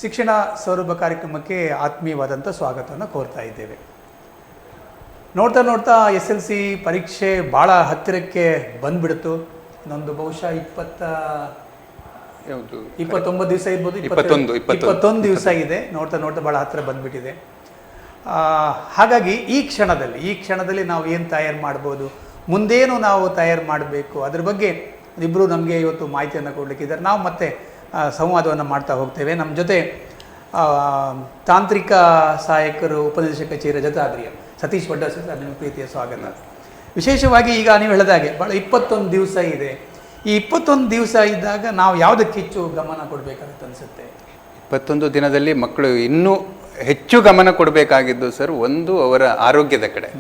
ಶಿಕ್ಷಣ ಸೌರಭ ಕಾರ್ಯಕ್ರಮಕ್ಕೆ ಆತ್ಮೀಯವಾದಂಥ ಸ್ವಾಗತವನ್ನು ಕೋರ್ತಾ ಇದ್ದೇವೆ. ನೋಡ್ತಾ ನೋಡ್ತಾ SLC ಪರೀಕ್ಷೆ ಭಾಳ ಹತ್ತಿರಕ್ಕೆ ಬಂದ್ಬಿಡ್ತು. ಇನ್ನೊಂದು ಬಹುಶಃ 29 ದಿವಸ ಇರ್ಬೋದು, 21 ದಿವಸ ಇದೆ. ನೋಡ್ತಾ ನೋಡ್ತಾ ಭಾಳ ಹತ್ತಿರ ಬಂದ್ಬಿಟ್ಟಿದೆ. ಹಾಗಾಗಿ ಈ ಕ್ಷಣದಲ್ಲಿ ನಾವು ಏನು ತಯಾರು ಮಾಡ್ಬೋದು, ಮುಂದೇನು ನಾವು ತಯಾರು ಮಾಡಬೇಕು, ಅದ್ರ ಬಗ್ಗೆ ಇಬ್ಬರು ನಮಗೆ ಇವತ್ತು ಮಾಹಿತಿಯನ್ನು ಕೊಡಲಿಕ್ಕಿದ್ದಾರೆ. ನಾವು ಮತ್ತೆ ಸಂವಾದವನ್ನು ಮಾಡ್ತಾ ಹೋಗ್ತೇವೆ. ನಮ್ಮ ಜೊತೆ ತಾಂತ್ರಿಕ ಸಹಾಯಕರು ಉಪನಿರ್ದೇಶಕ ಕಚೇರಿ ರಜತಾದ್ರಿಯ ಸತೀಶ್ ವಡ್ಡ ಸರ್, ನಿಮ್ಮ ಪ್ರೀತಿಯ ಸ್ವಾಗತ. ವಿಶೇಷವಾಗಿ ಈಗ ನೀವು ಹೇಳಿದಾಗೆ ಭಾಳ 21 ದಿವಸ ಇದೆ. ಈ 21 ದಿವಸ ಇದ್ದಾಗ ನಾವು ಯಾವುದಕ್ಕೆ ಹೆಚ್ಚು ಗಮನ ಕೊಡಬೇಕಾಗುತ್ತೆ ಅನಿಸುತ್ತೆ? 21 ದಿನದಲ್ಲಿ ಮಕ್ಕಳು ಇನ್ನೂ ಹೆಚ್ಚು ಗಮನ ಕೊಡಬೇಕಾಗಿದ್ದು ಸರ್, ಒಂದು ಅವರ ಆರೋಗ್ಯದ ಕಡೆಗೆ.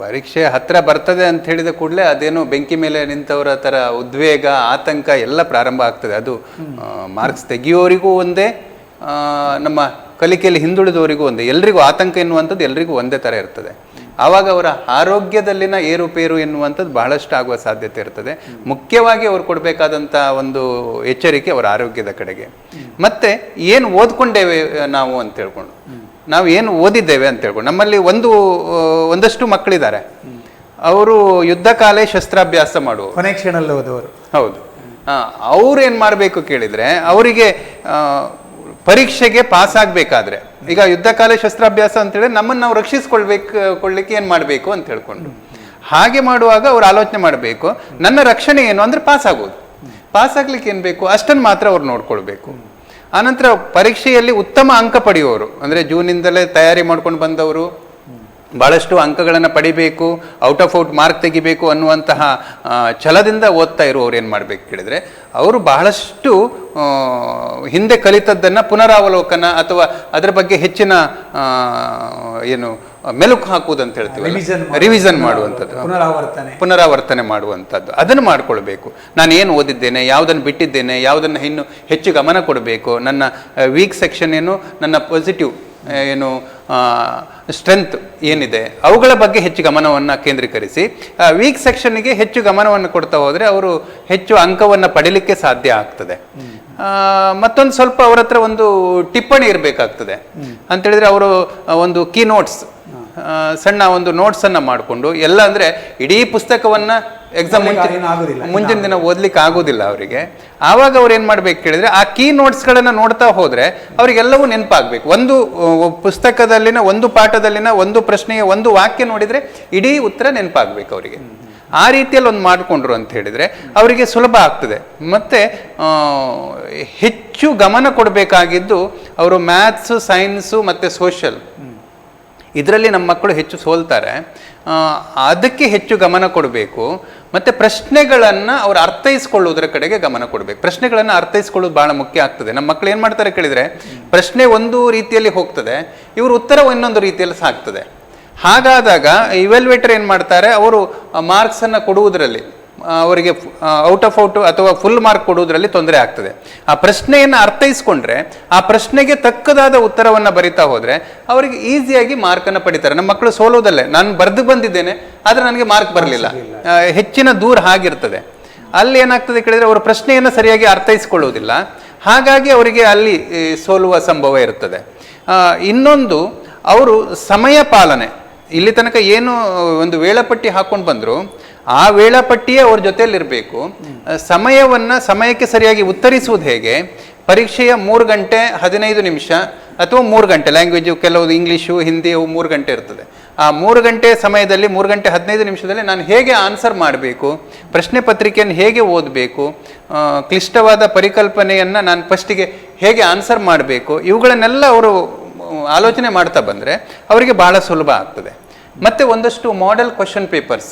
ಪರೀಕ್ಷೆ ಹತ್ತಿರ ಬರ್ತದೆ ಅಂತ ಹೇಳಿದ ಕೂಡಲೇ ಅದೇನೋ ಬೆಂಕಿ ಮೇಲೆ ನಿಂತವರ ಥರ ಉದ್ವೇಗ, ಆತಂಕ ಎಲ್ಲ ಪ್ರಾರಂಭ ಆಗ್ತದೆ. ಅದು ಮಾರ್ಕ್ಸ್ ತೆಗೆಯೋರಿಗೂ ಒಂದೇ, ನಮ್ಮ ಕಲಿಕೆಯಲ್ಲಿ ಹಿಂದುಳಿದವರಿಗೂ ಒಂದೇ, ಎಲ್ರಿಗೂ ಆತಂಕ ಎನ್ನುವಂಥದ್ದು ಎಲ್ರಿಗೂ ಒಂದೇ ಥರ ಇರ್ತದೆ. ಆವಾಗ ಅವರ ಆರೋಗ್ಯದಲ್ಲಿನ ಏರುಪೇರು ಎನ್ನುವಂಥದ್ದು ಬಹಳಷ್ಟು ಆಗುವ ಸಾಧ್ಯತೆ ಇರ್ತದೆ. ಮುಖ್ಯವಾಗಿ ಅವ್ರು ಕೊಡಬೇಕಾದಂಥ ಒಂದು ಎಚ್ಚರಿಕೆ ಅವರ ಆರೋಗ್ಯದ ಕಡೆಗೆ. ಮತ್ತು ಏನು ಓದ್ಕೊಂಡೇವೆ ನಾವು ಅಂತ ಹೇಳ್ಕೊಂಡು, ನಾವು ಏನು ಓದಿದ್ದೇವೆ ಅಂತ ಹೇಳ್ಕೊಂಡು, ನಮ್ಮಲ್ಲಿ ಒಂದಷ್ಟು ಮಕ್ಕಳಿದ್ದಾರೆ, ಅವರು ಯುದ್ಧ ಕಾಲೇ ಶಸ್ತ್ರಾಭ್ಯಾಸ ಮಾಡುವ ಕೊನೆ ಕ್ಷಣದಲ್ಲಿ ಓದುವರು. ಹೌದು. ಅವ್ರು ಏನು ಮಾಡಬೇಕು ಕೇಳಿದರೆ, ಅವರಿಗೆ ಪರೀಕ್ಷೆಗೆ ಪಾಸ್ ಆಗಬೇಕಾದ್ರೆ, ಈಗ ಯುದ್ಧ ಕಾಲ ಶಸ್ತ್ರಾಭ್ಯಾಸ ಅಂತೇಳಿ ನಮ್ಮನ್ನು ನಾವು ರಕ್ಷಿಸ್ಕೊಳ್ಲಿಕ್ಕೆ ಏನು ಮಾಡಬೇಕು ಅಂತ ಹೇಳ್ಕೊಂಡು, ಹಾಗೆ ಮಾಡುವಾಗ ಅವ್ರು ಆಲೋಚನೆ ಮಾಡಬೇಕು, ನನ್ನ ರಕ್ಷಣೆ ಏನು ಅಂದರೆ ಪಾಸ್ ಆಗೋದು. ಪಾಸ್ ಆಗ್ಲಿಕ್ಕೆ ಏನು ಬೇಕು ಅಷ್ಟನ್ನು ಮಾತ್ರ ಅವ್ರು ನೋಡ್ಕೊಳ್ಬೇಕು. ಆನಂತರ ಪರೀಕ್ಷೆಯಲ್ಲಿ ಉತ್ತಮ ಅಂಕ ಪಡೆಯುವವರು, ಅಂದರೆ ಜೂನಿಂದಲೇ ತಯಾರಿ ಮಾಡ್ಕೊಂಡು ಬಂದವರು, ಭಾಳಷ್ಟು ಅಂಕಗಳನ್ನು ಪಡಿಬೇಕು, ಔಟ್ ಆಫ್ ಔಟ್ ಮಾರ್ಕ್ ತೆಗಿಬೇಕು ಅನ್ನುವಂತಹ ಛಲದಿಂದ ಓದ್ತಾ ಇರುವವ್ರು ಏನು ಮಾಡಬೇಕು ಕೇಳಿದರೆ, ಅವರು ಬಹಳಷ್ಟು ಹಿಂದೆ ಕಲಿತದ್ದನ್ನು ಪುನರಾವಲೋಕನ ಅಥವಾ ಅದರ ಬಗ್ಗೆ ಹೆಚ್ಚಿನ ಮೆಲುಕು ಹಾಕುವುದಂತ ಹೇಳ್ತೀವಿ, ರಿವಿಷನ್ ಮಾಡುವಂಥದ್ದು, ಪುನರಾವರ್ತನೆ ಮಾಡುವಂಥದ್ದು, ಅದನ್ನು ಮಾಡ್ಕೊಳ್ಬೇಕು. ನಾನು ಏನು ಓದಿದ್ದೇನೆ, ಯಾವುದನ್ನು ಬಿಟ್ಟಿದ್ದೇನೆ, ಯಾವುದನ್ನು ಇನ್ನು ಹೆಚ್ಚು ಗಮನ ಕೊಡಬೇಕು, ನನ್ನ ವೀಕ್ ಸೆಕ್ಷನ್ ಏನು, ನನ್ನ ಪಾಸಿಟಿವ್ ಸ್ಟ್ರೆಂತ್ ಏನಿದೆ, ಅವುಗಳ ಬಗ್ಗೆ ಹೆಚ್ಚು ಗಮನವನ್ನು ಕೇಂದ್ರೀಕರಿಸಿ ವೀಕ್ ಸೆಕ್ಷನ್ಗೆ ಹೆಚ್ಚು ಗಮನವನ್ನು ಕೊಡ್ತಾ ಹೋದರೆ ಅವರು ಹೆಚ್ಚು ಅಂಕವನ್ನು ಪಡೀಲಿಕ್ಕೆ ಸಾಧ್ಯ ಆಗ್ತದೆ. ಮತ್ತೊಂದು ಸ್ವಲ್ಪ ಅವರ ಹತ್ರ ಒಂದು ಟಿಪ್ಪಣಿ ಇರಬೇಕಾಗ್ತದೆ. ಅಂತೇಳಿದರೆ ಅವರು ಒಂದು ಕೀ ನೋಟ್ಸ್, ಸಣ್ಣ ಒಂದು ನೋಟ್ಸನ್ನು ಮಾಡಿಕೊಂಡು, ಎಲ್ಲ ಅಂದರೆ ಇಡೀ ಪುಸ್ತಕವನ್ನು ಎಕ್ಸಾಮ್ ಮುಂಚಿನ ದಿನ ಓದ್ಲಿಕ್ಕೆ ಆಗೋದಿಲ್ಲ ಅವರಿಗೆ. ಆವಾಗ ಅವ್ರು ಏನು ಮಾಡ್ಬೇಕು ಕೇಳಿದ್ರೆ, ಆ ಕೀ ನೋಟ್ಸ್ಗಳನ್ನು ನೋಡ್ತಾ ಹೋದರೆ ಅವರಿಗೆಲ್ಲವೂ ನೆನಪಾಗಬೇಕು. ಒಂದು ಪುಸ್ತಕದಲ್ಲಿನ ಒಂದು ಪಾಠದಲ್ಲಿನ ಒಂದು ಪ್ರಶ್ನೆಯ ಒಂದು ವಾಕ್ಯ ನೋಡಿದರೆ ಇಡೀ ಉತ್ತರ ನೆನಪಾಗಬೇಕು ಅವರಿಗೆ. ಆ ರೀತಿಯಲ್ಲಿ ಒಂದು ಮಾಡಿಕೊಂಡ್ರು ಅಂತ ಹೇಳಿದರೆ ಅವರಿಗೆ ಸುಲಭ ಆಗ್ತದೆ. ಮತ್ತು ಹೆಚ್ಚು ಗಮನ ಕೊಡಬೇಕಾಗಿದ್ದು ಅವರು ಮ್ಯಾಥ್ಸು, ಸೈನ್ಸು ಮತ್ತು ಸೋಷಲ್, ಇದರಲ್ಲಿ ನಮ್ಮ ಮಕ್ಕಳು ಹೆಚ್ಚು ಸೋಲ್ತಾರೆ. ಅದಕ್ಕೆ ಹೆಚ್ಚು ಗಮನ ಕೊಡಬೇಕು. ಮತ್ತು ಪ್ರಶ್ನೆಗಳನ್ನು ಅವರು ಅರ್ಥೈಸ್ಕೊಳ್ಳೋದ್ರ ಕಡೆಗೆ ಗಮನ ಕೊಡಬೇಕು. ಪ್ರಶ್ನೆಗಳನ್ನು ಅರ್ಥೈಸ್ಕೊಳ್ಳೋದು ಭಾಳ ಮುಖ್ಯ ಆಗ್ತದೆ. ನಮ್ಮ ಮಕ್ಕಳು ಏನು ಮಾಡ್ತಾರೆ ಕೇಳಿದರೆ, ಪ್ರಶ್ನೆ ಒಂದು ರೀತಿಯಲ್ಲಿ ಹೋಗ್ತದೆ, ಇವರು ಉತ್ತರ ಇನ್ನೊಂದು ರೀತಿಯಲ್ಲಿ ಸಾಗ್ತದೆ. ಹಾಗಾದಾಗ ಇವ್ಯಾಲ್ಯುಯೇಟರ್ ಏನು ಮಾಡ್ತಾರೆ, ಅವರು ಮಾರ್ಕ್ಸನ್ನು ಕೊಡುವುದರಲ್ಲಿ, ಅವರಿಗೆ ಔಟ್ ಆಫ್ ಔಟ್ ಅಥವಾ ಫುಲ್ ಮಾರ್ಕ್ ಕೊಡುವುದರಲ್ಲಿ ತೊಂದರೆ ಆಗ್ತದೆ. ಆ ಪ್ರಶ್ನೆಯನ್ನು ಅರ್ಥೈಸ್ಕೊಂಡ್ರೆ, ಆ ಪ್ರಶ್ನೆಗೆ ತಕ್ಕದಾದ ಉತ್ತರವನ್ನು ಬರಿತಾ ಹೋದರೆ ಅವರಿಗೆ ಈಸಿಯಾಗಿ ಮಾರ್ಕನ್ನು ಪಡಿತಾರೆ. ನಮ್ಮ ಮಕ್ಕಳು ಸೋಲೋದಲ್ಲೇ, ನಾನು ಬರೆದು ಬಂದಿದ್ದೇನೆ ಆದರೆ ನನಗೆ ಮಾರ್ಕ್ ಬರಲಿಲ್ಲ, ಹೆಚ್ಚಿನ ದೂರ ಆಗಿರ್ತದೆ. ಅಲ್ಲಿ ಏನಾಗ್ತದೆ ಕೇಳಿದರೆ, ಅವರು ಪ್ರಶ್ನೆಯನ್ನು ಸರಿಯಾಗಿ ಅರ್ಥೈಸ್ಕೊಳ್ಳೋದಿಲ್ಲ, ಹಾಗಾಗಿ ಅವರಿಗೆ ಅಲ್ಲಿ ಸೋಲುವ ಸಂಭವ ಇರ್ತದೆ. ಇನ್ನೊಂದು, ಅವರು ಸಮಯ ಪಾಲನೆ, ಇಲ್ಲಿ ತನಕ ಏನು ಒಂದು ವೇಳಾಪಟ್ಟಿ ಹಾಕ್ಕೊಂಡು ಬಂದರು, ಆ ವೇಳಾಪಟ್ಟಿಯೇ ಅವ್ರ ಜೊತೆಯಲ್ಲಿರಬೇಕು. ಸಮಯಕ್ಕೆ ಸರಿಯಾಗಿ ಉತ್ತರಿಸುವುದು ಹೇಗೆ, ಪರೀಕ್ಷೆಯ 3 ಗಂಟೆ 15 ನಿಮಿಷ ಅಥವಾ 3 ಗಂಟೆ, ಲ್ಯಾಂಗ್ವೇಜು ಕೆಲವು ಇಂಗ್ಲೀಷು, ಹಿಂದಿ, ಅವು 3 ಗಂಟೆ ಇರ್ತದೆ. ಆ 3 ಗಂಟೆ ಸಮಯದಲ್ಲಿ 3 ಗಂಟೆ 15 ನಿಮಿಷದಲ್ಲಿ ನಾನು ಹೇಗೆ ಆನ್ಸರ್ ಮಾಡಬೇಕು, ಪ್ರಶ್ನೆ ಪತ್ರಿಕೆಯನ್ನು ಹೇಗೆ ಓದಬೇಕು, ಕ್ಲಿಷ್ಟವಾದ ಪರಿಕಲ್ಪನೆಯನ್ನು ನಾನು ಫಸ್ಟಿಗೆ ಹೇಗೆ ಆನ್ಸರ್ ಮಾಡಬೇಕು, ಇವುಗಳನ್ನೆಲ್ಲ ಅವರು ಆಲೋಚನೆ ಮಾಡ್ತಾ ಬಂದರೆ ಅವರಿಗೆ ಬಹಳ ಸುಲಭ ಆಗ್ತದೆ. ಮತ್ತೆ ಒಂದಷ್ಟು ಮಾಡೆಲ್ ಕ್ವಶನ್ ಪೇಪರ್ಸ್,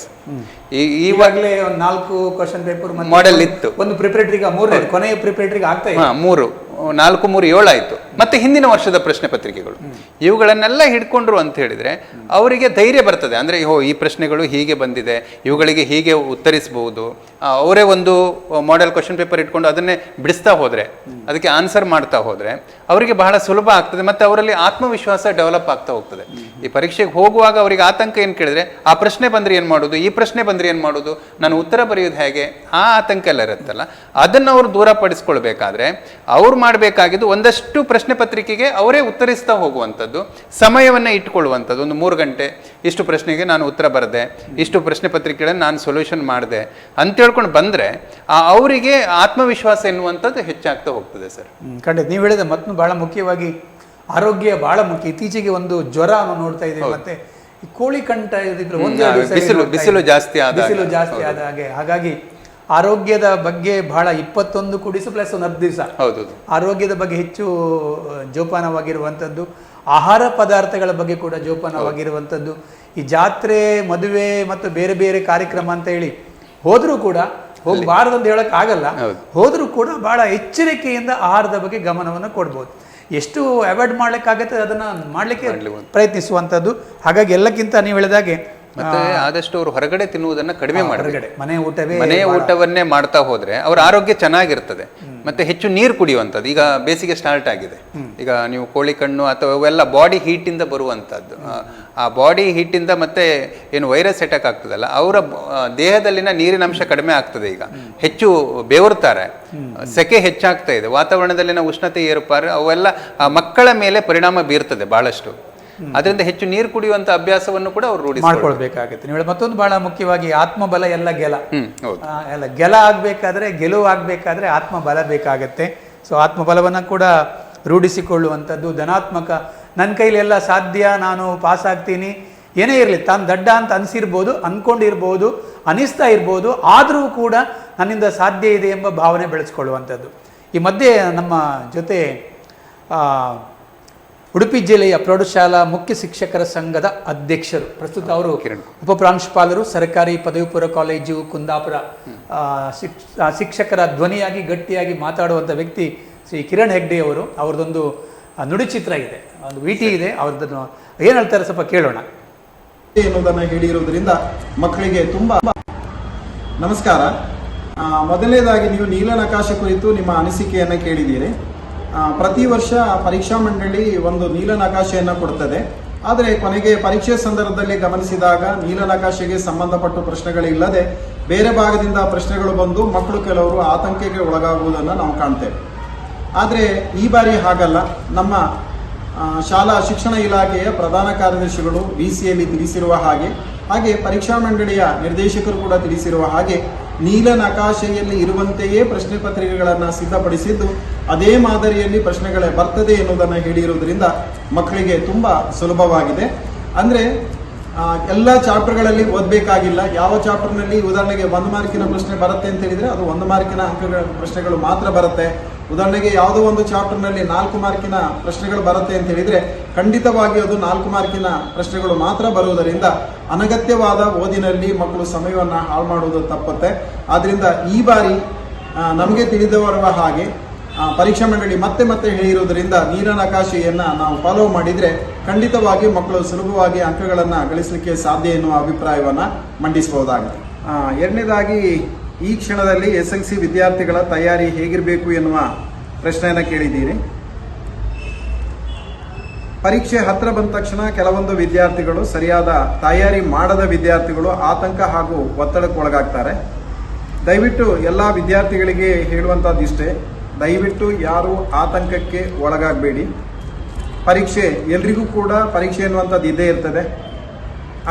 ಈವಾಗಲೇ ಒಂದು 4 ಕ್ವಶನ್ ಪೇಪರ್ ಮಾಡೆಲ್ ಇತ್ತು. ಒಂದು ಪ್ರಿಪರೇಟರಿಗೆ, ಕೊನೆಯ ಪ್ರಿಪರೇಟರಿಗೆ ಆಗ್ತಾ ಇದೆ 3, 4, 3, 7 ಆಯಿತು. ಮತ್ತೆ ಹಿಂದಿನ ವರ್ಷದ ಪ್ರಶ್ನೆ ಪತ್ರಿಕೆಗಳು, ಇವುಗಳನ್ನೆಲ್ಲ ಹಿಡ್ಕೊಂಡ್ರು ಅಂತ ಹೇಳಿದರೆ ಅವರಿಗೆ ಧೈರ್ಯ ಬರ್ತದೆ. ಅಂದರೆ ಈ ಪ್ರಶ್ನೆಗಳು ಹೀಗೆ ಬಂದಿದೆ, ಇವುಗಳಿಗೆ ಹೀಗೆ ಉತ್ತರಿಸಬಹುದು. ಅವರೇ ಒಂದು ಮಾಡೆಲ್ ಕ್ವಶನ್ ಪೇಪರ್ ಇಟ್ಕೊಂಡು ಅದನ್ನೇ ಬಿಡಿಸ್ತಾ ಹೋದರೆ, ಅದಕ್ಕೆ ಆನ್ಸರ್ ಮಾಡ್ತಾ ಹೋದರೆ ಅವರಿಗೆ ಬಹಳ ಸುಲಭ ಆಗ್ತದೆ. ಮತ್ತು ಅವರಲ್ಲಿ ಆತ್ಮವಿಶ್ವಾಸ ಡೆವಲಪ್ ಆಗ್ತಾ ಹೋಗ್ತದೆ. ಈ ಪರೀಕ್ಷೆಗೆ ಹೋಗುವಾಗ ಅವರಿಗೆ ಆತಂಕ ಏನು ಕೇಳಿದರೆ, ಆ ಪ್ರಶ್ನೆ ಬಂದರೆ ಏನು ಮಾಡೋದು, ಈ ಪ್ರಶ್ನೆ ಬಂದರೆ ಏನು ಮಾಡೋದು, ನಾನು ಉತ್ತರ ಬರೆಯೋದು ಹೇಗೆ, ಆ ಆತಂಕ ಎಲ್ಲ ಇರುತ್ತಲ್ಲ, ಅದನ್ನು ಅವರು ದೂರಪಡಿಸ್ಕೊಳ್ಬೇಕಾದ್ರೆ ಅವ್ರು ಮಾಡಬೇಕಾಗಿದ್ದು ಒಂದಷ್ಟು ಪ್ರಶ್ನೆ ಪತ್ರಿಕೆಗೆ ಅವರೇ ಉತ್ತರಿಸ್ತಾ ಹೋಗುವಂಥದ್ದು, ಸಮಯವನ್ನು ಇಟ್ಕೊಳ್ಳುವಂಥದ್ದು. ಒಂದು 3 ಗಂಟೆ ಇಷ್ಟು ಪ್ರಶ್ನೆಗೆ ನಾನು ಉತ್ತರ ಬರೆದೆ, ಇಷ್ಟು ಪ್ರಶ್ನೆ ಪತ್ರಿಕೆಗಳನ್ನು ನಾನು ಸೊಲ್ಯೂಷನ್ ಮಾಡಿದೆ ಅಂತ ಹೇಳ್ಕೊಂಡು ಬಂದರೆ ಅವರಿಗೆ ಆತ್ಮವಿಶ್ವಾಸ ಎನ್ನುವಂಥದ್ದು ಹೆಚ್ಚಾಗ್ತಾ ಹೋಗ್ತದೆ ಸರ್. ಖಂಡಿತ ನೀವು ಹೇಳಿದ ಮತ್ತು ಬಹಳ ಮುಖ್ಯವಾಗಿ ಆರೋಗ್ಯ ಬಹಳ ಮುಖ್ಯ. ಇತ್ತೀಚೆಗೆ ಒಂದು ಜ್ವರ ನೋಡ್ತಾ ಇದ್ದೀವಿ, ಮತ್ತೆ ಈ ಕೋಳಿ ಕಂಠ ಬಿಸಿಲು ಜಾಸ್ತಿ ಆದ ಹಾಗೆ. ಹಾಗಾಗಿ ಆರೋಗ್ಯದ ಬಗ್ಗೆ ಬಹಳ 21 ಕೂಡಿಸು ಪ್ಲಸ್ 10 ದಿವಸ ಆರೋಗ್ಯದ ಬಗ್ಗೆ ಹೆಚ್ಚು ಜೋಪಾನವಾಗಿರುವಂಥದ್ದು, ಆಹಾರ ಪದಾರ್ಥಗಳ ಬಗ್ಗೆ ಕೂಡ ಜೋಪಾನವಾಗಿರುವಂಥದ್ದು. ಈ ಜಾತ್ರೆ, ಮದುವೆ ಮತ್ತು ಬೇರೆ ಬೇರೆ ಕಾರ್ಯಕ್ರಮ ಅಂತ ಹೇಳಿ ಹೋದ್ರೂ ಕೂಡ ಹೋಗಬಾರದು ಅಂತ ಹೇಳಕ್ ಆಗಲ್ಲ, ಹೋದ್ರೂ ಕೂಡ ಬಹಳ ಎಚ್ಚರಿಕೆಯಿಂದ ಆಹಾರದ ಬಗ್ಗೆ ಗಮನವನ್ನು ಕೊಡ್ಬೋದು. ಎಷ್ಟು ಅವಾಯ್ಡ್ ಮಾಡ್ಲಿಕ್ಕಾಗತ್ತೆ ಅದನ್ನ ಮಾಡ್ಲಿಕ್ಕೆ ಪ್ರಯತ್ನಿಸುವಂಥದ್ದು. ಹಾಗಾಗಿ ಎಲ್ಲಕ್ಕಿಂತ ನೀವು ಹೇಳಿದಾಗೆ ಮತ್ತೆ ಆದಷ್ಟು ಅವರು ಹೊರಗಡೆ ತಿನ್ನುವುದನ್ನ ಕಡಿಮೆ ಮಾಡಬೇಕು. ಮನೆ ಊಟವನ್ನೇ ಮಾಡ್ತಾ ಹೋದ್ರೆ ಅವ್ರ ಆರೋಗ್ಯ ಚೆನ್ನಾಗಿರ್ತದೆ. ಮತ್ತೆ ಹೆಚ್ಚು ನೀರು ಕುಡಿಯುವಂಥದ್ದು. ಈಗ ಬೇಸಿಗೆ ಸ್ಟಾರ್ಟ್ ಆಗಿದೆ, ಈಗ ನೀವು ಕೋಳಿ ಕಣ್ಣು ಅಥವಾ ಅವೆಲ್ಲ ಬಾಡಿ ಹೀಟಿಂದ ಬರುವಂಥದ್ದು. ಆ ಬಾಡಿ ಹೀಟಿಂದ ಮತ್ತೆ ಏನು ವೈರಸ್ ಅಟ್ಯಾಕ್ ಆಗ್ತದಲ್ಲ, ಅವರ ದೇಹದಲ್ಲಿನ ನೀರಿನ ಅಂಶ ಕಡಿಮೆ ಆಗ್ತದೆ. ಈಗ ಹೆಚ್ಚು ಬೆವರ್ತಾರೆ, ಸೆಕೆ ಹೆಚ್ಚಾಗ್ತಾ ಇದೆ, ವಾತಾವರಣದಲ್ಲಿನ ಉಷ್ಣತೆ ಏರುಪಾರು ಅವೆಲ್ಲ ಮಕ್ಕಳ ಮೇಲೆ ಪರಿಣಾಮ ಬೀರ್ತದೆ ಬಹಳಷ್ಟು. ಅದರಿಂದ ಹೆಚ್ಚು ನೀರು ಕುಡಿಯುವಂತ ಅಭ್ಯಾಸವನ್ನು ಕೂಡ ಅವರು ಮಾಡ್ಕೊಳ್ಬೇಕಾಗುತ್ತೆ. ನೀವು ಮತ್ತೊಂದು ಬಹಳ ಮುಖ್ಯವಾಗಿ ಆತ್ಮಬಲ ಎಲ್ಲ ಗೆಲ ಆಗ್ಬೇಕಾದ್ರೆ, ಗೆಲುವು ಆಗ್ಬೇಕಾದ್ರೆ ಆತ್ಮಬಲ ಬೇಕಾಗತ್ತೆ. ಸೊ ಆತ್ಮಬಲವನ್ನ ಕೂಡ ರೂಢಿಸಿಕೊಳ್ಳುವಂಥದ್ದು, ಧನಾತ್ಮಕ, ನನ್ನ ಕೈಲಿ ಎಲ್ಲ ಸಾಧ್ಯ, ನಾನು ಪಾಸ್ ಆಗ್ತೀನಿ, ಏನೇ ಇರಲಿ, ತಾನು ದಡ್ಡ ಅಂತ ಅನಿಸಿರ್ಬೋದು, ಅನ್ಕೊಂಡಿರ್ಬೋದು, ಅನಿಸ್ತಾ ಇರ್ಬೋದು, ಆದರೂ ಕೂಡ ನನ್ನಿಂದ ಸಾಧ್ಯ ಇದೆ ಎಂಬ ಭಾವನೆ ಬೆಳೆಸ್ಕೊಳ್ಳುವಂಥದ್ದು. ಈ ಮಧ್ಯೆ ನಮ್ಮ ಜೊತೆ ಉಡುಪಿ ಜಿಲ್ಲೆಯ ಪ್ರೌಢಶಾಲಾ ಮುಖ್ಯ ಶಿಕ್ಷಕರ ಸಂಘದ ಅಧ್ಯಕ್ಷರು, ಪ್ರಸ್ತುತ ಅವರು ಉಪಪ್ರಾಂಶುಪಾಲರು, ಸರ್ಕಾರಿ ಪದವಿ ಪೂರ್ವ ಕಾಲೇಜು ಕುಂದಾಪುರ, ಶಿಕ್ಷಕರ ಧ್ವನಿಯಾಗಿ ಗಟ್ಟಿಯಾಗಿ ಮಾತಾಡುವಂಥ ವ್ಯಕ್ತಿ ಶ್ರೀ ಕಿರಣ್ ಹೆಗ್ಡೆ ಅವರು. ಅವ್ರದ್ದೊಂದು ನುಡಿಚಿತ್ರ ಇದೆ, ಒಂದು ವಿಟಿ ಇದೆ, ಅವ್ರದ್ದನ್ನು ಏನು ಹೇಳ್ತಾರೆ ಸ್ವಲ್ಪ ಕೇಳೋಣ. ಎನ್ನುವುದನ್ನು ಹೇಳಿರುವುದರಿಂದ ಮಕ್ಕಳಿಗೆ ತುಂಬ ನಮಸ್ಕಾರ. ಮೊದಲನೇದಾಗಿ ನೀವು ನೀಲನಕಾಶೆ ಕುರಿತು ನಿಮ್ಮ ಅನಿಸಿಕೆಯನ್ನು ಕೇಳಿದ್ದೀರಿ. ಪ್ರತಿ ವರ್ಷ ಪರೀಕ್ಷಾ ಮಂಡಳಿ ಒಂದು ನೀಲನಕಾಶೆಯನ್ನು ಕೊಡುತ್ತದೆ. ಆದರೆ ಕೊನೆಗೆ ಪರೀಕ್ಷೆ ಸಂದರ್ಭದಲ್ಲಿ ಗಮನಿಸಿದಾಗ ನೀಲನಕಾಶೆಗೆ ಸಂಬಂಧಪಟ್ಟ ಪ್ರಶ್ನೆಗಳಿಲ್ಲದೆ ಬೇರೆ ಭಾಗದಿಂದ ಪ್ರಶ್ನೆಗಳು ಬಂದು ಮಕ್ಕಳು ಕೆಲವರು ಆತಂಕಕ್ಕೆ ಒಳಗಾಗುವುದನ್ನು ನಾವು ಕಾಣ್ತೇವೆ. ಆದರೆ ಈ ಬಾರಿ ಹಾಗಲ್ಲ. ನಮ್ಮ ಶಾಲಾ ಶಿಕ್ಷಣ ಇಲಾಖೆಯ ಪ್ರಧಾನ ಕಾರ್ಯದರ್ಶಿಗಳು VCಯಲ್ಲಿ ತಿಳಿಸಿರುವ ಹಾಗೆ ಪರೀಕ್ಷಾ ಮಂಡಳಿಯ ನಿರ್ದೇಶಕರು ಕೂಡ ತಿಳಿಸಿರುವ ಹಾಗೆ ನೀಲನಕಾಶೆಯಲ್ಲಿ ಇರುವಂತೆಯೇ ಪ್ರಶ್ನೆ ಪತ್ರಿಕೆಗಳನ್ನು ಸಿದ್ಧಪಡಿಸಿದ್ದು ಅದೇ ಮಾದರಿಯಲ್ಲಿ ಪ್ರಶ್ನೆಗಳೇ ಬರ್ತದೆ ಎನ್ನುವುದನ್ನು ಹೇಳಿರುವುದರಿಂದ ಮಕ್ಕಳಿಗೆ ತುಂಬ ಸುಲಭವಾಗಿದೆ. ಅಂದರೆ ಎಲ್ಲ ಚಾಪ್ಟರ್ಗಳಲ್ಲಿ ಓದಬೇಕಾಗಿಲ್ಲ. ಯಾವ ಚಾಪ್ಟರ್ನಲ್ಲಿ ಉದಾಹರಣೆಗೆ 1 ಮಾರ್ಕಿನ ಪ್ರಶ್ನೆ ಬರುತ್ತೆ ಅಂತ ಹೇಳಿದರೆ ಅದು 1 ಮಾರ್ಕಿನ ಅಂಕಗಳ ಪ್ರಶ್ನೆಗಳು ಮಾತ್ರ ಬರುತ್ತೆ. ಉದಾಹರಣೆಗೆ ಯಾವುದೋ ಒಂದು ಚಾಪ್ಟರ್ನಲ್ಲಿ 4 ಮಾರ್ಕಿನ ಪ್ರಶ್ನೆಗಳು ಬರುತ್ತೆ ಅಂತ ಹೇಳಿದರೆ ಖಂಡಿತವಾಗಿ ಅದು 4 ಮಾರ್ಕಿನ ಪ್ರಶ್ನೆಗಳು ಮಾತ್ರ ಬರುವುದರಿಂದ ಅನಗತ್ಯವಾದ ಓದಿನಲ್ಲಿ ಮಕ್ಕಳು ಸಮಯವನ್ನು ಹಾಳು ಮಾಡುವುದು ತಪ್ಪುತ್ತೆ. ಆದ್ದರಿಂದ ಈ ಬಾರಿ ನಮಗೆ ತಿಳಿದವರುವ ಹಾಗೆ ಪರೀಕ್ಷಾ ಮಂಡಳಿ ಮತ್ತೆ ಹೇಳಿರುವುದರಿಂದ ನೀಲನಕಾಶೆಯನ್ನು ನಾವು ಫಾಲೋ ಮಾಡಿದರೆ ಖಂಡಿತವಾಗಿ ಮಕ್ಕಳು ಸುಲಭವಾಗಿ ಅಂಕಗಳನ್ನು ಗಳಿಸಲಿಕ್ಕೆ ಸಾಧ್ಯ ಎನ್ನುವ ಅಭಿಪ್ರಾಯವನ್ನು ಮಂಡಿಸಬಹುದಾಗಿದೆ. ಎರಡನೇದಾಗಿ ಈ ಕ್ಷಣದಲ್ಲಿ SLC ವಿದ್ಯಾರ್ಥಿಗಳ ತಯಾರಿ ಹೇಗಿರಬೇಕು ಎನ್ನುವ ಪ್ರಶ್ನೆಯನ್ನು ಕೇಳಿದ್ದೀರಿ. ಪರೀಕ್ಷೆ ಹತ್ತಿರ ಬಂದ ತಕ್ಷಣ ಕೆಲವೊಂದು ವಿದ್ಯಾರ್ಥಿಗಳು ಸರಿಯಾದ ತಯಾರಿ ಮಾಡದ ವಿದ್ಯಾರ್ಥಿಗಳು ಆತಂಕ ಹಾಗೂ ಒತ್ತಡಕ್ಕೆ ಒಳಗಾಗ್ತಾರೆ. ದಯವಿಟ್ಟು ಎಲ್ಲ ವಿದ್ಯಾರ್ಥಿಗಳಿಗೆ ಹೇಳುವಂಥದ್ದು ಇಷ್ಟೇ, ದಯವಿಟ್ಟು ಯಾರು ಆತಂಕಕ್ಕೆ ಒಳಗಾಗಬೇಡಿ. ಪರೀಕ್ಷೆ ಎಲ್ರಿಗೂ ಕೂಡ ಪರೀಕ್ಷೆ ಎನ್ನುವಂಥದ್ದು ಇದ್ದೇ ಇರ್ತದೆ.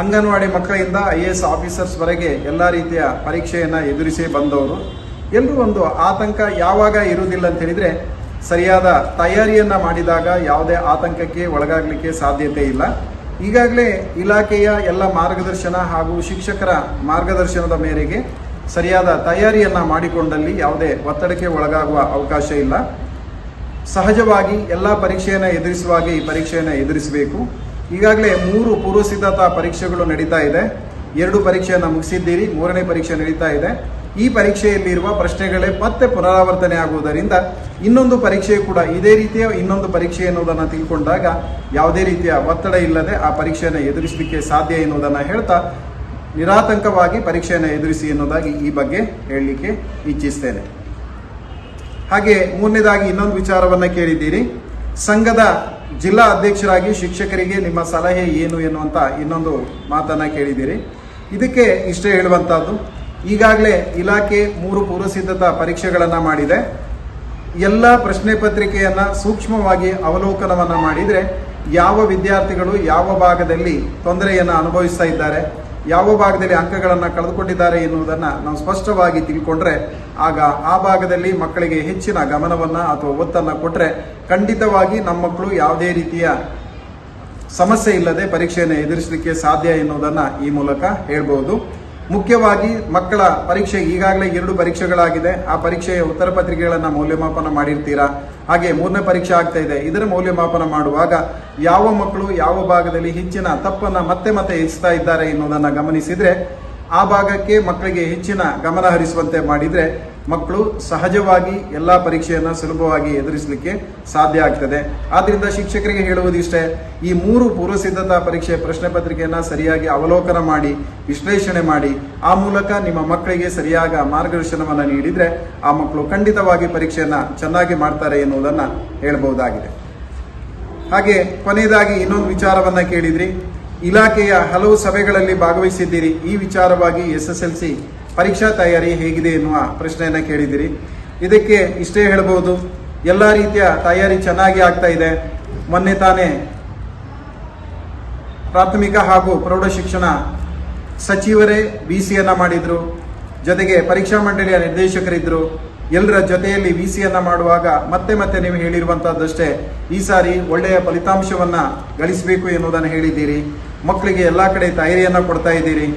ಅಂಗನವಾಡಿ ಮಕ್ಕಳಿಂದ IAS ಆಫೀಸರ್ಸ್ವರೆಗೆ ಎಲ್ಲ ರೀತಿಯ ಪರೀಕ್ಷೆಯನ್ನು ಎದುರಿಸಿ ಬಂದವರು ಎಲ್ಲರೂ ಒಂದು ಆತಂಕ ಯಾವಾಗ ಇರುವುದಿಲ್ಲ ಅಂತ ಹೇಳಿದರೆ ಸರಿಯಾದ ತಯಾರಿಯನ್ನು ಮಾಡಿದಾಗ ಯಾವುದೇ ಆತಂಕಕ್ಕೆ ಒಳಗಾಗಲಿಕ್ಕೆ ಸಾಧ್ಯತೆ ಇಲ್ಲ. ಈಗಾಗಲೇ ಇಲಾಖೆಯ ಎಲ್ಲ ಮಾರ್ಗದರ್ಶನ ಹಾಗೂ ಶಿಕ್ಷಕರ ಮಾರ್ಗದರ್ಶನದ ಮೇರೆಗೆ ಸರಿಯಾದ ತಯಾರಿಯನ್ನು ಮಾಡಿಕೊಂಡಲ್ಲಿ ಯಾವುದೇ ಒತ್ತಡಕ್ಕೆ ಒಳಗಾಗುವ ಅವಕಾಶ ಇಲ್ಲ. ಸಹಜವಾಗಿ ಎಲ್ಲ ಪರೀಕ್ಷೆಯನ್ನು ಎದುರಿಸುವಾಗ ಈ ಪರೀಕ್ಷೆಯನ್ನು ಎದುರಿಸಬೇಕು. ಈಗಾಗಲೇ 3 ಪೂರ್ವ ಸಿದ್ಧತಾ ಪರೀಕ್ಷೆಗಳು ನಡೀತಾ ಇದೆ. 2 ಪರೀಕ್ಷೆಯನ್ನು ಮುಗಿಸಿದ್ದೀರಿ, 3ನೇ ಪರೀಕ್ಷೆ ನಡೀತಾ ಇದೆ. ಈ ಪರೀಕ್ಷೆಯಲ್ಲಿರುವ ಪ್ರಶ್ನೆಗಳೇ ಮತ್ತೆ ಪುನರಾವರ್ತನೆ ಆಗುವುದರಿಂದ ಇನ್ನೊಂದು ಪರೀಕ್ಷೆ ಕೂಡ ಇದೇ ರೀತಿಯ ಇನ್ನೊಂದು ಪರೀಕ್ಷೆ ಎನ್ನುವುದನ್ನು ತಿಳ್ಕೊಂಡಾಗ ಯಾವುದೇ ರೀತಿಯ ಒತ್ತಡ ಇಲ್ಲದೆ ಆ ಪರೀಕ್ಷೆಯನ್ನು ಎದುರಿಸಲಿಕ್ಕೆ ಸಾಧ್ಯ ಎನ್ನುವುದನ್ನು ಹೇಳ್ತಾ ನಿರಾತಂಕವಾಗಿ ಪರೀಕ್ಷೆಯನ್ನು ಎದುರಿಸಿ ಎನ್ನುವುದಾಗಿ ಈ ಬಗ್ಗೆ ಹೇಳಲಿಕ್ಕೆ ಇಚ್ಛಿಸ್ತೇನೆ. ಹಾಗೆ ಮೂರನೇದಾಗಿ ಇನ್ನೊಂದು ವಿಚಾರವನ್ನು ಕೇಳಿದ್ದೀರಿ. ಸಂಘದ ಜಿಲ್ಲಾ ಅಧ್ಯಕ್ಷರಾಗಿ ಶಿಕ್ಷಕರಿಗೆ ನಿಮ್ಮ ಸಲಹೆ ಏನು ಎನ್ನುವಂಥ ಇನ್ನೊಂದು ಮಾತನ್ನು ಕೇಳಿದ್ದೀರಿ. ಇದಕ್ಕೆ ಇಷ್ಟೇ ಹೇಳುವಂಥದ್ದು, ಈಗಾಗಲೇ ಇಲಾಖೆ 3 ಪೂರ್ವ ಸಿದ್ಧತಾ ಪರೀಕ್ಷೆಗಳನ್ನು ಮಾಡಿದೆ. ಎಲ್ಲ ಪ್ರಶ್ನೆ ಪತ್ರಿಕೆಯನ್ನು ಸೂಕ್ಷ್ಮವಾಗಿ ಅವಲೋಕನವನ್ನು ಮಾಡಿದರೆ ಯಾವ ವಿದ್ಯಾರ್ಥಿಗಳು ಯಾವ ಭಾಗದಲ್ಲಿ ತೊಂದರೆಯನ್ನು ಅನುಭವಿಸ್ತಾ ಇದ್ದಾರೆ, ಯಾವ ಭಾಗದಲ್ಲಿ ಅಂಕಗಳನ್ನು ಕಳೆದುಕೊಂಡಿದ್ದಾರೆ ಎನ್ನುವುದನ್ನು ನಾವು ಸ್ಪಷ್ಟವಾಗಿ ತಿಳ್ಕೊಂಡ್ರೆ ಆಗ ಆ ಭಾಗದಲ್ಲಿ ಮಕ್ಕಳಿಗೆ ಹೆಚ್ಚಿನ ಗಮನವನ್ನು ಅಥವಾ ಒತ್ತನ್ನು ಕೊಟ್ಟರೆ ಖಂಡಿತವಾಗಿ ನಮ್ಮ ಮಕ್ಕಳು ಯಾವುದೇ ರೀತಿಯ ಸಮಸ್ಯೆ ಇಲ್ಲದೆ ಪರೀಕ್ಷೆಯನ್ನು ಎದುರಿಸಲಿಕ್ಕೆ ಸಾಧ್ಯ ಎನ್ನುವುದನ್ನು ಈ ಮೂಲಕ ಹೇಳ್ಬೋದು. ಮುಖ್ಯವಾಗಿ ಮಕ್ಕಳ ಪರೀಕ್ಷೆ ಈಗಾಗಲೇ 2 ಪರೀಕ್ಷೆಗಳಾಗಿದೆ. ಆ ಪರೀಕ್ಷೆಯ ಉತ್ತರ ಪತ್ರಿಕೆಗಳನ್ನು ಮೌಲ್ಯಮಾಪನ ಮಾಡಿರ್ತೀರಾ. ಹಾಗೆ 3ನೇ ಪರೀಕ್ಷೆ ಆಗ್ತಾ ಇದೆ. ಇದರ ಮೌಲ್ಯಮಾಪನ ಮಾಡುವಾಗ ಯಾವ ಮಕ್ಕಳು ಯಾವ ಭಾಗದಲ್ಲಿ ಹೆಚ್ಚಿನ ತಪ್ಪನ್ನು ಮತ್ತೆ ಎಸೆಸ್ತಾ ಇದ್ದಾರೆ ಎನ್ನುವುದನ್ನು ಗಮನಿಸಿದರೆ ಆ ಭಾಗಕ್ಕೆ ಮಕ್ಕಳಿಗೆ ಹೆಚ್ಚಿನ ಗಮನ ಹರಿಸುವಂತೆ ಮಾಡಿದರೆ ಮಕ್ಕಳು ಸಹಜವಾಗಿ ಎಲ್ಲ ಪರೀಕ್ಷೆಯನ್ನು ಸುಲಭವಾಗಿ ಎದುರಿಸಲಿಕ್ಕೆ ಸಾಧ್ಯ ಆಗ್ತದೆ. ಆದ್ದರಿಂದ ಶಿಕ್ಷಕರಿಗೆ ಹೇಳುವುದಿಷ್ಟೇ, ಈ 3 ಪೂರ್ವಸಿದ್ಧತಾ ಪರೀಕ್ಷೆ ಪ್ರಶ್ನೆ ಪತ್ರಿಕೆಯನ್ನು ಸರಿಯಾಗಿ ಅವಲೋಕನ ಮಾಡಿ ವಿಶ್ಲೇಷಣೆ ಮಾಡಿ ಆ ಮೂಲಕ ನಿಮ್ಮ ಮಕ್ಕಳಿಗೆ ಸರಿಯಾದ ಮಾರ್ಗದರ್ಶನವನ್ನು ನೀಡಿದರೆ ಆ ಮಕ್ಕಳು ಖಂಡಿತವಾಗಿ ಪರೀಕ್ಷೆಯನ್ನು ಚೆನ್ನಾಗಿ ಮಾಡ್ತಾರೆ ಎನ್ನುವುದನ್ನು ಹೇಳಬಹುದಾಗಿದೆ. ಹಾಗೆ ಕೊನೆಯದಾಗಿ ಇನ್ನೊಂದು ವಿಚಾರವನ್ನು ಕೇಳಿದ್ರಿ. ಇಲಾಖೆಯ ಹಲವು ಸಭೆಗಳಲ್ಲಿ ಭಾಗವಹಿಸಿದ್ದೀರಿ. ಈ ವಿಚಾರವಾಗಿ SSLC ಪರೀಕ್ಷಾ ತಯಾರಿ ಹೇಗಿದೆ ಎನ್ನುವ ಪ್ರಶ್ನೆಯನ್ನು ಕೇಳಿದ್ದೀರಿ. ಇದಕ್ಕೆ ಇಷ್ಟೇ ಹೇಳಬಹುದು, ಎಲ್ಲ ರೀತಿಯ ತಯಾರಿ ಚೆನ್ನಾಗಿ ಆಗ್ತಾ ಇದೆ. ಮೊನ್ನೆ ತಾನೇ ಪ್ರಾಥಮಿಕ ಹಾಗೂ ಪ್ರೌಢಶಿಕ್ಷಣ ಸಚಿವರೇ VCಯನ್ನು ಮಾಡಿದ್ರು, ಜೊತೆಗೆ ಪರೀಕ್ಷಾ ಮಂಡಳಿಯ ನಿರ್ದೇಶಕರಿದ್ದರು. ಎಲ್ಲರ ಜೊತೆಯಲ್ಲಿ VCಯನ್ನು ಮಾಡುವಾಗ ಮತ್ತೆ ನೀವು ಹೇಳಿರುವಂತಹದ್ದಷ್ಟೇ, ಈ ಸಾರಿ ಒಳ್ಳೆಯ ಫಲಿತಾಂಶವನ್ನು ಗಳಿಸಬೇಕು ಎನ್ನುವುದನ್ನು ಹೇಳಿದ್ದೀರಿ. ಮಕ್ಕಳಿಗೆ ಎಲ್ಲ ಕಡೆ ತಯಾರಿಯನ್ನು ಕೊಡ್ತಾ ಇದ್ದೀರಿ.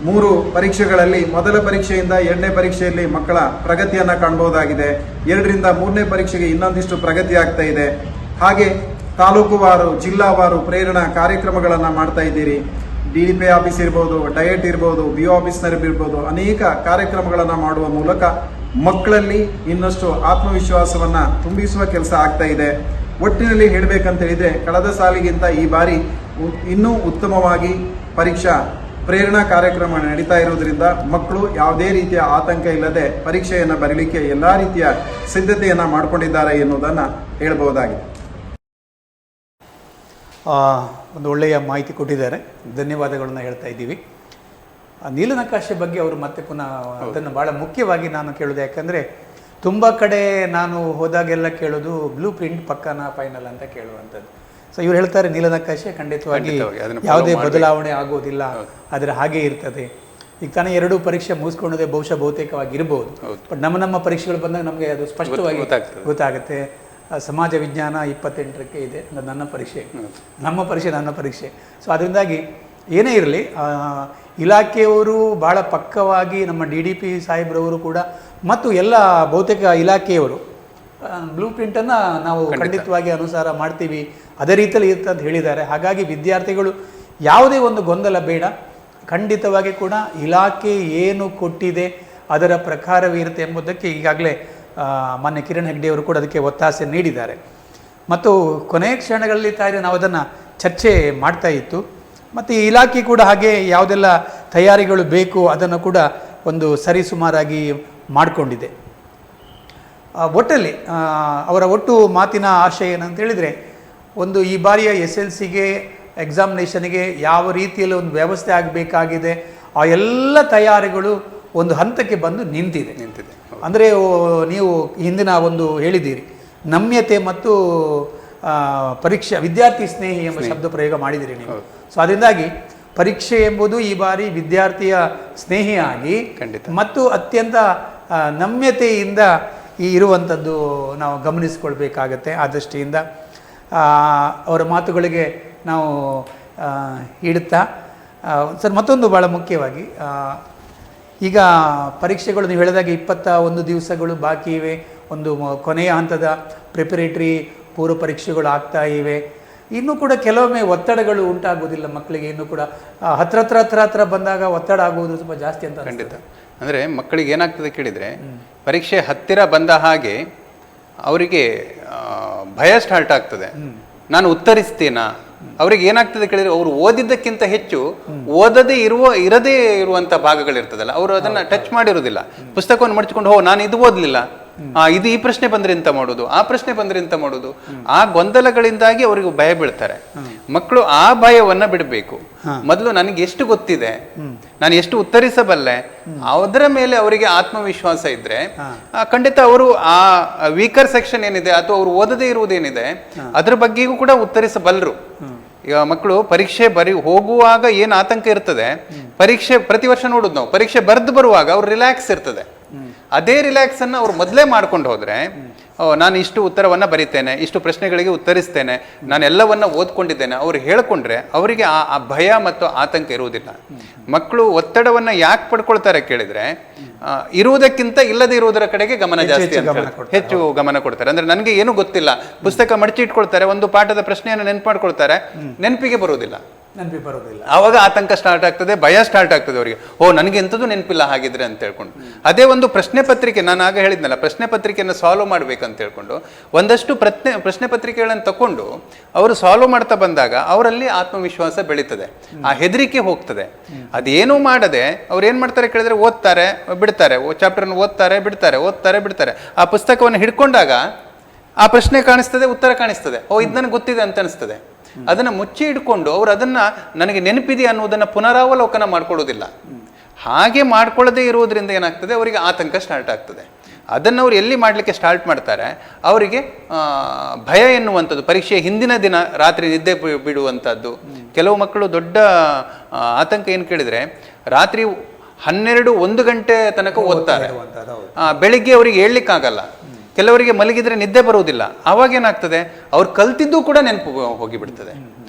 3 ಪರೀಕ್ಷೆಗಳಲ್ಲಿ ಮೊದಲ ಪರೀಕ್ಷೆಯಿಂದ 2ನೇ ಪರೀಕ್ಷೆಯಲ್ಲಿ ಮಕ್ಕಳ ಪ್ರಗತಿಯನ್ನು ಕಾಣಬಹುದಾಗಿದೆ. 2ರಿಂದ 3ನೇ ಪರೀಕ್ಷೆಗೆ ಇನ್ನೊಂದಿಷ್ಟು ಪ್ರಗತಿ ಆಗ್ತಾ ಇದೆ. ಹಾಗೆ ತಾಲೂಕುವಾರು ಜಿಲ್ಲಾವಾರು ಪ್ರೇರಣಾ ಕಾರ್ಯಕ್ರಮಗಳನ್ನು ಮಾಡ್ತಾ ಇದ್ದೀರಿ. DDP ಆಫೀಸ್ ಇರ್ಬೋದು, ಡಯಟ್ ಇರ್ಬೋದು, BO ಆಫೀಸ್ನರ್ ಇರ್ಬೋದು, ಅನೇಕ ಕಾರ್ಯಕ್ರಮಗಳನ್ನು ಮಾಡುವ ಮೂಲಕ ಮಕ್ಕಳಲ್ಲಿ ಇನ್ನಷ್ಟು ಆತ್ಮವಿಶ್ವಾಸವನ್ನು ತುಂಬಿಸುವ ಕೆಲಸ ಆಗ್ತಾ ಇದೆ. ಒಟ್ಟಿನಲ್ಲಿ ಹೇಳಬೇಕಂತ ಹೇಳಿದ್ರೆ ಕಳೆದ ಸಾಲಿಗಿಂತ ಈ ಬಾರಿ ಇನ್ನೂ ಉತ್ತಮವಾಗಿ ಪರೀಕ್ಷಾ ಪ್ರೇರಣಾ ಕಾರ್ಯಕ್ರಮ ನಡೀತಾ ಇರೋದ್ರಿಂದ ಮಕ್ಕಳು ಯಾವುದೇ ರೀತಿಯ ಆತಂಕ ಇಲ್ಲದೆ ಪರೀಕ್ಷೆಯನ್ನು ಬರೀಲಿಕ್ಕೆ ಎಲ್ಲ ರೀತಿಯ ಸಿದ್ಧತೆಯನ್ನು ಮಾಡಿಕೊಂಡಿದ್ದಾರೆ ಎನ್ನುವುದನ್ನು ಹೇಳಬಹುದಾಗಿದೆ. ಒಂದು ಒಳ್ಳೆಯ ಮಾಹಿತಿ ಕೊಟ್ಟಿದ್ದಾರೆ, ಧನ್ಯವಾದಗಳನ್ನು ಹೇಳ್ತಾ ಇದ್ದೀವಿ. ನೀಲನಕಾಶೆ ಬಗ್ಗೆ ಅವರು ಮತ್ತೆ ಪುನಃ ಅದನ್ನು ಭಾಳ ಮುಖ್ಯವಾಗಿ ನಾನು ಕೇಳೋದು, ಯಾಕಂದರೆ ತುಂಬ ಕಡೆ ನಾನು ಹೋದಾಗೆಲ್ಲ ಕೇಳೋದು ಬ್ಲೂ ಪ್ರಿಂಟ್ ಪಕ್ಕನ ಫೈನಲ್ ಅಂತ ಕೇಳುವಂಥದ್ದು. ಸೊ ಇವ್ರು ಹೇಳ್ತಾರೆ ನೀಲನಕಾಶೆ ಖಂಡಿತವಾಗಿ ಯಾವುದೇ ಬದಲಾವಣೆ ಆಗೋದಿಲ್ಲ, ಆದರೆ ಹಾಗೆ ಇರ್ತದೆ. ಈಗ ತಾನೇ 2 ಪರೀಕ್ಷೆ ಮುಗಿಸ್ಕೊಂಡದೆ ಬಹುತೇಕವಾಗಿ ಇರಬಹುದು. ಬಟ್ ನಮ್ಮ ಪರೀಕ್ಷೆಗಳು ಬಂದಾಗ ನಮಗೆ ಅದು ಸ್ಪಷ್ಟವಾಗಿ ಗೊತ್ತಾಗುತ್ತೆ. ಸಮಾಜ ವಿಜ್ಞಾನ 28ಕ್ಕೆ ಇದೆ, ನನ್ನ ಪರೀಕ್ಷೆ ನನ್ನ ಪರೀಕ್ಷೆ. ಸೊ ಅದರಿಂದಾಗಿ ಏನೇ ಇರಲಿ, ಇಲಾಖೆಯವರು ಭಾಳ ಪಕ್ಕವಾಗಿ ನಮ್ಮ DDP ಸಾಹೇಬ್ರವರು ಕೂಡ ಮತ್ತು ಎಲ್ಲ ಬಹುತೇಕ ಇಲಾಖೆಯವರು ಬ್ಲೂ ಪ್ರಿಂಟನ್ನು ನಾವು ಖಂಡಿತವಾಗಿ ಅನುಸಾರ ಮಾಡ್ತೀವಿ, ಅದೇ ರೀತಿಯಲ್ಲಿ ಇರುತ್ತೆ ಅಂತ ಹೇಳಿದ್ದಾರೆ. ಹಾಗಾಗಿ ವಿದ್ಯಾರ್ಥಿಗಳು ಯಾವುದೇ ಒಂದು ಗೊಂದಲ ಬೇಡ, ಖಂಡಿತವಾಗಿ ಕೂಡ ಇಲಾಖೆ ಏನು ಕೊಟ್ಟಿದೆ ಅದರ ಪ್ರಕಾರವೇ ಇರುತ್ತೆ ಎಂಬುದಕ್ಕೆ ಈಗಾಗಲೇ ಮಾನ್ಯ ಕಿರಣ್ ಹೆಗ್ಡೆ ಅವರು ಕೂಡ ಅದಕ್ಕೆ ಒತ್ತಾಸೆ ನೀಡಿದ್ದಾರೆ. ಮತ್ತು ಕೊನೆಯ ಕ್ಷಣಗಳಲ್ಲಿ ನಾವು ಅದನ್ನು ಚರ್ಚೆ ಮಾಡ್ತಾ ಇತ್ತು. ಮತ್ತು ಈ ಇಲಾಖೆ ಕೂಡ ಹಾಗೆ ಯಾವುದೆಲ್ಲ ತಯಾರಿಗಳು ಬೇಕು ಅದನ್ನು ಕೂಡ ಒಂದು ಸರಿಸುಮಾರಾಗಿ ಮಾಡಿಕೊಂಡಿದೆ. ಒಟ್ಟಲ್ಲಿ ಅವರ ಒಟ್ಟು ಮಾತಿನ ಆಶಯ ಏನಂತ ಹೇಳಿದರೆ, ಒಂದು ಈ ಬಾರಿಯ SLCಗೆ ಎಕ್ಸಾಮಿನೇಷನ್ಗೆ ಯಾವ ರೀತಿಯಲ್ಲಿ ಒಂದು ವ್ಯವಸ್ಥೆ ಆಗಬೇಕಾಗಿದೆ ಆ ಎಲ್ಲ ತಯಾರಿಗಳು ಒಂದು ಹಂತಕ್ಕೆ ಬಂದು ನಿಂತಿದೆ. ಅಂದರೆ ನೀವು ಹಿಂದಿನ ಒಂದು ಹೇಳಿದ್ದೀರಿ, ನಮ್ಯತೆ ಮತ್ತು ಪರೀಕ್ಷೆ ವಿದ್ಯಾರ್ಥಿ ಸ್ನೇಹಿ ಎಂಬ ಶಬ್ದ ಪ್ರಯೋಗ ಮಾಡಿದ್ದೀರಿ ನೀವು. ಸೊ ಅದರಿಂದಾಗಿ ಪರೀಕ್ಷೆ ಎಂಬುದು ಈ ಬಾರಿ ವಿದ್ಯಾರ್ಥಿಯ ಸ್ನೇಹಿಯಾಗಿ ಮತ್ತು ಅತ್ಯಂತ ನಮ್ಯತೆಯಿಂದ ಇರುವಂಥದ್ದು ನಾವು ಗಮನಿಸಿಕೊಳ್ಬೇಕಾಗತ್ತೆ. ಆ ದೃಷ್ಟಿಯಿಂದ ಅವರ ಮಾತುಗಳಿಗೆ ನಾವು ಇಡುತ್ತಾ ಸರ್, ಮತ್ತೊಂದು ಭಾಳ ಮುಖ್ಯವಾಗಿ ಈಗ ಪರೀಕ್ಷೆಗಳು ನೀವು ಹೇಳಿದಾಗ 21 ದಿವಸಗಳು ಬಾಕಿ ಇವೆ. ಒಂದು ಕೊನೆಯ ಹಂತದ ಪ್ರಿಪರೇಟರಿ ಪೂರ್ವ ಪರೀಕ್ಷೆಗಳು ಆಗ್ತಾ ಇವೆ. ಇನ್ನೂ ಕೂಡ ಕೆಲವೊಮ್ಮೆ ಒತ್ತಡಗಳು ಉಂಟಾಗೋದಿಲ್ಲ ಮಕ್ಕಳಿಗೆ. ಇನ್ನೂ ಕೂಡ ಹತ್ರ ಬಂದಾಗ ಒತ್ತಡ ಆಗುವುದು ತುಂಬ ಜಾಸ್ತಿ ಅಂತ. ಖಂಡಿತ. ಅಂದರೆ ಮಕ್ಕಳಿಗೆ ಏನಾಗ್ತದೆ ಕೇಳಿದರೆ, ಪರೀಕ್ಷೆ ಹತ್ತಿರ ಬಂದ ಹಾಗೆ ಅವರಿಗೆ ಭಯ ಸ್ಟಾರ್ಟ್ ಆಗ್ತದೆ. ನಾನು ಉತ್ತರಿಸ್ತೀನಾ? ಅವ್ರಿಗೆ ಏನಾಗ್ತದೆ ಕೇಳಿದ್ರೆ, ಅವರು ಓದಿದ್ದಕ್ಕಿಂತ ಹೆಚ್ಚು ಇರದೇ ಇರುವಂಥ ಭಾಗಗಳಿರ್ತದಲ್ಲ, ಅವರು ಅದನ್ನು ಟಚ್ ಮಾಡಿರೋದಿಲ್ಲ. ಪುಸ್ತಕವನ್ನು ಮಡಚಿಕೊಂಡು ನಾನು ಇದು ಓದಲಿಲ್ಲ, ಇದು ಈ ಪ್ರಶ್ನೆ ಬಂದ್ರೆ ಎಂತ ಮಾಡೋದು, ಆ ಪ್ರಶ್ನೆ ಬಂದ್ರೆ ಎಂತ ಮಾಡೋದು, ಆ ಗೊಂದಲಗಳಿಂದಾಗಿ ಅವರಿಗೆ ಭಯ ಬೀಳ್ತಾರೆ. ಮಕ್ಕಳು ಆ ಭಯವನ್ನ ಬಿಡಬೇಕು. ಮೊದಲು ನನಗೆ ಎಷ್ಟು ಗೊತ್ತಿದೆ, ನಾನು ಎಷ್ಟು ಉತ್ತರಿಸಬಲ್ಲೆ, ಅದರ ಮೇಲೆ ಅವರಿಗೆ ಆತ್ಮವಿಶ್ವಾಸ ಇದ್ರೆ ಖಂಡಿತ ಅವರು ಆ ವೀಕರ್ ಸೆಕ್ಷನ್ ಏನಿದೆ ಅಥವಾ ಅವರು ಓದದೇ ಇರುವುದೇನಿದೆ ಅದ್ರ ಬಗ್ಗೆಯೂ ಕೂಡ ಉತ್ತರಿಸಬಲ್ಲರು. ಈಗ ಮಕ್ಕಳು ಪರೀಕ್ಷೆ ಹೋಗುವಾಗ ಏನು ಆತಂಕ ಇರ್ತದೆ, ಪರೀಕ್ಷೆ ಪ್ರತಿ ವರ್ಷ ನೋಡುದು ನಾವು, ಪರೀಕ್ಷೆ ಬರೆದು ಬರುವಾಗ ಅವ್ರು ರಿಲ್ಯಾಕ್ಸ್ ಇರ್ತದೆ. ಅದೇ ರಿಲ್ಯಾಕ್ಸ್ ಅನ್ನ ಅವ್ರು ಮೊದಲೇ ಮಾಡ್ಕೊಂಡು ಹೋದ್ರೆ, ನಾನು ಇಷ್ಟು ಉತ್ತರವನ್ನ ಬರಿತೇನೆ, ಇಷ್ಟು ಪ್ರಶ್ನೆಗಳಿಗೆ ಉತ್ತರಿಸ್ತೇನೆ, ನಾನು ಎಲ್ಲವನ್ನ ಓದ್ಕೊಂಡಿದ್ದೇನೆ, ಅವ್ರು ಹೇಳ್ಕೊಂಡ್ರೆ ಅವರಿಗೆ ಆ ಭಯ ಮತ್ತು ಆತಂಕ ಇರುವುದಿಲ್ಲ. ಮಕ್ಕಳು ಒತ್ತಡವನ್ನ ಯಾಕೆ ಪಡ್ಕೊಳ್ತಾರೆ ಕೇಳಿದ್ರೆ, ಇರುವುದಕ್ಕಿಂತ ಇಲ್ಲದೆ ಇರುವುದರ ಕಡೆಗೆ ಗಮನ ಜಾಸ್ತಿ, ಹೆಚ್ಚು ಗಮನ ಕೊಡ್ತಾರೆ. ಅಂದ್ರೆ ನನಗೆ ಏನು ಗೊತ್ತಿಲ್ಲ, ಪುಸ್ತಕ ಮಡಚಿ ಇಟ್ಕೊಳ್ತಾರೆ, ಒಂದು ಪಾಠದ ಪ್ರಶ್ನೆಯನ್ನು ನೆನ್ಪು ಮಾಡ್ಕೊಳ್ತಾರೆ, ನೆನಪಿಗೆ ಬರುವುದಿಲ್ಲ. ಆವಾಗ ಆತಂಕ ಸ್ಟಾರ್ಟ್ ಆಗ್ತದೆ, ಭಯ ಸ್ಟಾರ್ಟ್ ಆಗ್ತದೆ ಅವರಿಗೆ. ನನಗೆ ಎಂಥದ್ದು ನೆನಪಿಲ್ಲ ಹಾಗಿದ್ರೆ ಅಂತ ಹೇಳ್ಕೊಂಡು. ಅದೇ ಒಂದು ಪ್ರಶ್ನೆ ಪತ್ರಿಕೆ, ನಾನು ಆಗ ಹೇಳಿದ್ನಲ್ಲ, ಪ್ರಶ್ನೆ ಪತ್ರಿಕೆಯನ್ನು ಸಾಲ್ವ್ ಮಾಡ್ಬೇಕಂತ ಹೇಳ್ಕೊಂಡು ಒಂದಷ್ಟು ಪ್ರಶ್ನೆ ಪತ್ರಿಕೆಗಳನ್ನು ತಕೊಂಡು ಅವರು ಸಾಲ್ವ್ ಮಾಡ್ತಾ ಬಂದಾಗ ಅವರಲ್ಲಿ ಆತ್ಮವಿಶ್ವಾಸ ಬೆಳೀತದೆ, ಆ ಹೆದರಿಕೆ ಹೋಗ್ತದೆ. ಅದೇನೂ ಮಾಡದೆ ಅವ್ರು ಏನ್ ಮಾಡ್ತಾರೆ ಕೇಳಿದ್ರೆ, ಓದ್ತಾರೆ ಬಿಡ್ತಾರೆ, ಚಾಪ್ಟರ್ನ ಓದ್ತಾರೆ ಬಿಡ್ತಾರೆ, ಓದ್ತಾರೆ ಬಿಡ್ತಾರೆ. ಆ ಪುಸ್ತಕವನ್ನು ಹಿಡ್ಕೊಂಡಾಗ ಆ ಪ್ರಶ್ನೆ ಕಾಣಿಸ್ತದೆ, ಉತ್ತರ ಕಾಣಿಸ್ತದೆ, ಇದು ನನಗೆ ಗೊತ್ತಿದೆ ಅಂತ ಅನಿಸ್ತದೆ. ಅದನ್ನ ಮುಚ್ಚಿ ಇಟ್ಕೊಂಡು ಅವ್ರು ಅದನ್ನ ನನಗೆ ನೆನಪಿದೆ ಅನ್ನೋದನ್ನ ಪುನರಾವಲೋಕನ ಮಾಡ್ಕೊಳ್ಳೋದಿಲ್ಲ. ಹಾಗೆ ಮಾಡ್ಕೊಳ್ಳದೆ ಇರುವುದರಿಂದ ಏನಾಗ್ತದೆ, ಅವರಿಗೆ ಆತಂಕ ಸ್ಟಾರ್ಟ್ ಆಗ್ತದೆ. ಅದನ್ನು ಅವ್ರು ಎಲ್ಲಿ ಮಾಡಲಿಕ್ಕೆ ಸ್ಟಾರ್ಟ್ ಮಾಡ್ತಾರೆ, ಅವರಿಗೆ ಭಯ ಎನ್ನುವಂಥದ್ದು, ಪರೀಕ್ಷೆಯ ಹಿಂದಿನ ದಿನ ರಾತ್ರಿ ನಿದ್ದೆ ಬಿಡುವಂಥದ್ದು. ಕೆಲವು ಮಕ್ಕಳು ದೊಡ್ಡ ಆತಂಕ ಏನು ಕೇಳಿದ್ರೆ, ರಾತ್ರಿ 12-1 ಗಂಟೆ ತನಕ ಓದ್ತಾರೆ, ಬೆಳಿಗ್ಗೆ ಅವರಿಗೆ ಏಳ್ಲಿಕ್ಕಾಗಲ್ಲ. ಕೆಲವರಿಗೆ ಮಲಗಿದ್ರೆ ನಿದ್ದೆ ಬರುವುದಿಲ್ಲ. ಆವಾಗ ಏನಾಗ್ತದೆ, ಅವ್ರು ಕಲ್ತಿದ್ದು ಕೂಡ ನೆನಪು ಹೋಗಿಬಿಡ್ತದೆ.